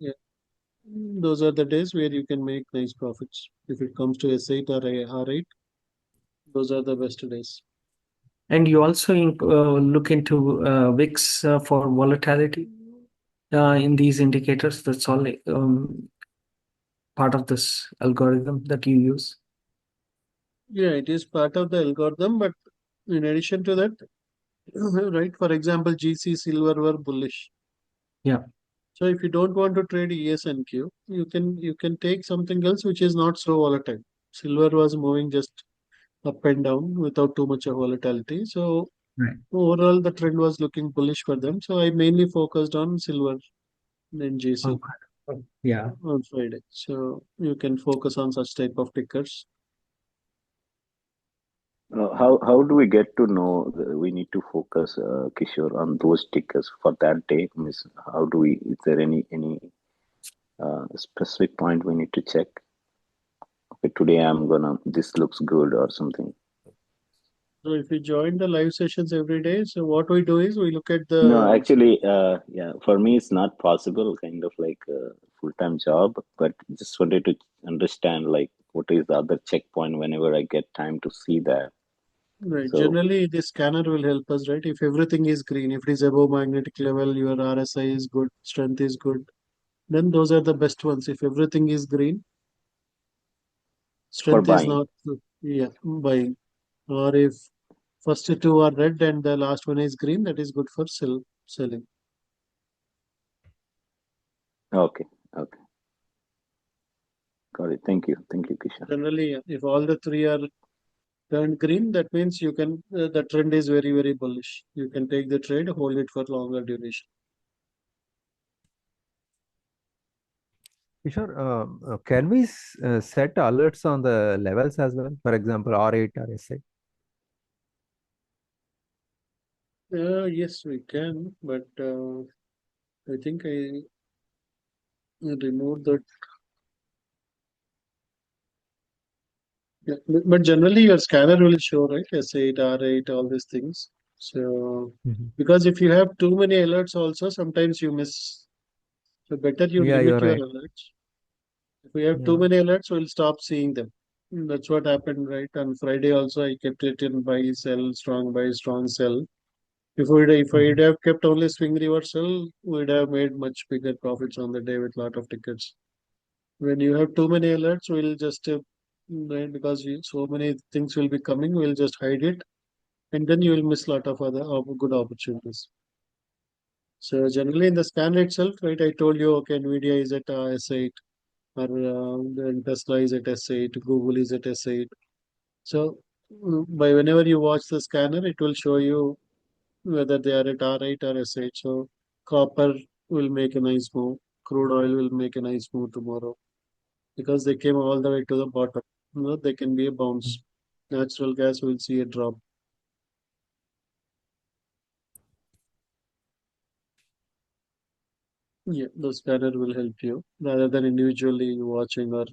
those are the days where you can make nice profits. If it comes to S8 or R8, those are the best days. And you also look into VIX for volatility in these indicators. That's all part of this algorithm that you use. Yeah, it is part of the algorithm, but in addition to that, right? For example, GC silver were bullish. Yeah. So if you don't want to trade ES and Q, you can take something else which is not so volatile. Silver was moving just up and down without too much of volatility. So Right. overall, the trend was looking bullish for them. So I mainly focused on silver and GC Yeah. on Friday. So you can focus on such type of tickers. How do we get to know that we need to focus, Kishore, on those tickers for that day? Means how do we? Is there any specific point we need to check? Okay, today this looks good or something. So if you join the live sessions every day, so what we do is we look at No, the actually, yeah, for me it's not possible, kind of like a full-time job, but just wanted to understand like what is the other checkpoint whenever I get time to see that. right. So Generally, the scanner will help us, right? If everything is green, if it is above magnetic level, your RSI is good, strength is good, then those are the best ones. If everything is green, for strength is buying, not, yeah, buying. Or if first two are red and the last one is green, that is good for selling. okay, okay, got it. Thank you, Kishore. Generally, if all the three are turned green, that means you can the trend is very, very bullish. You can take the trade, hold it for longer duration. Sure. Can we set alerts on the levels as well? For example, R8 or S8? Yes, we can, but I think I removed that. Yeah, but generally your scanner will show, right? S8, R8, all these things. So because if you have too many alerts also, sometimes you miss. So better you Yeah, limit you're your right. alerts. If we have too Yeah. many alerts, we'll stop seeing them. That's what happened, right? On Friday also, I kept it in buy, sell, sell. If I'd have kept only swing reversal, we'd have made much bigger profits on the day with lot of tickets. When you have too many alerts, we'll just right, because so many things will be coming, we'll just hide it, and then you will miss lot of other good opportunities. So generally in the scanner itself, right? I told you, okay, Nvidia is at S8, or then Tesla is at S8, Google is at S8. So by whenever you watch the scanner, it will show you whether they are at R8 or S8. So copper will make a nice move. Crude oil will make a nice move tomorrow because they came all the way to the bottom. They can be a bounce. Natural gas will see a drop. Yeah, the scanner will help you rather than individually watching, or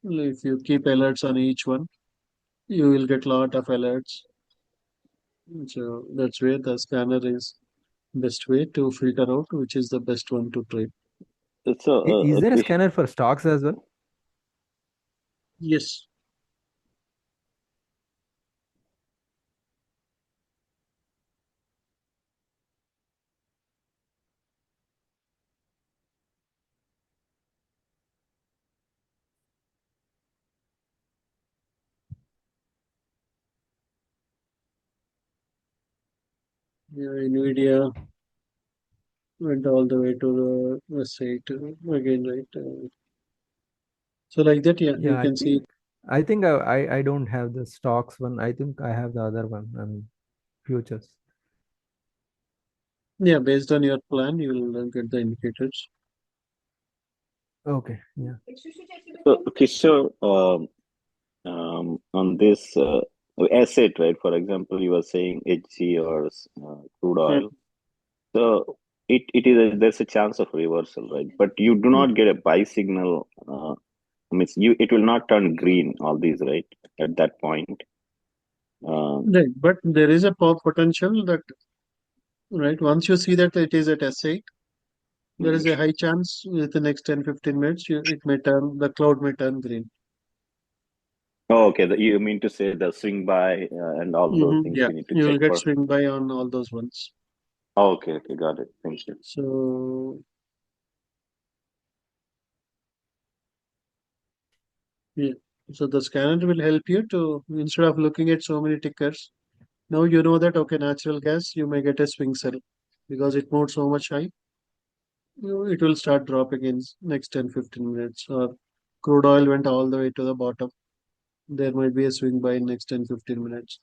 if you keep alerts on each one, you will get lot of alerts. So that's where the scanner is best way to filter out which is the best one to trade. So, Is there a Krish, scanner for stocks as well? Yes. Yeah, Nvidia went all the way to the site again, right? So like that, yeah, you Yeah, can see. I think I don't have the stocks one. I think I have the other one. Futures. Yeah, based on your plan, you will get the indicators. Okay. Yeah. so Kishore, on this asset, right? For example, you were saying HG or crude Hmm. oil. So there's a chance of reversal, right? But you do not get a buy signal. Means it will not turn green. All these, right? At that point. Right, but there is a potential that, right, once you see that it is at S8, there is a high chance with the next 10-15 minutes, the cloud may turn green. Oh, okay. You mean to say the swing buy and all those things Yeah, we need to you check will get for? swing buy on all those ones. Oh, okay, got it. Thank you. So yeah, so the scanner will help you to, instead of looking at so many tickers, now you know that, okay, natural gas, you may get a swing sell because it moved so much high. It will start dropping in next 10-15 minutes. Or crude oil went all the way to the bottom. There might be a swing by in next 10-15 minutes.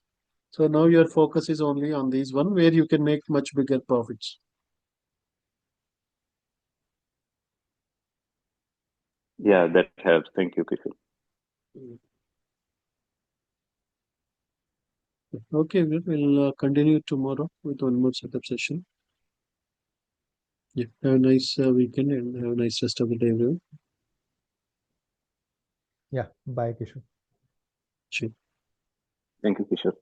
So now your focus is only on these one where you can make much bigger profits. Yeah, that helps. Thank you, Kishore. Okay, we'll continue tomorrow with one more setup session. Yeah, have a nice weekend and have a nice rest of the day, everyone. Yeah. Bye, Kishore. Sure. Thank you, Kishore.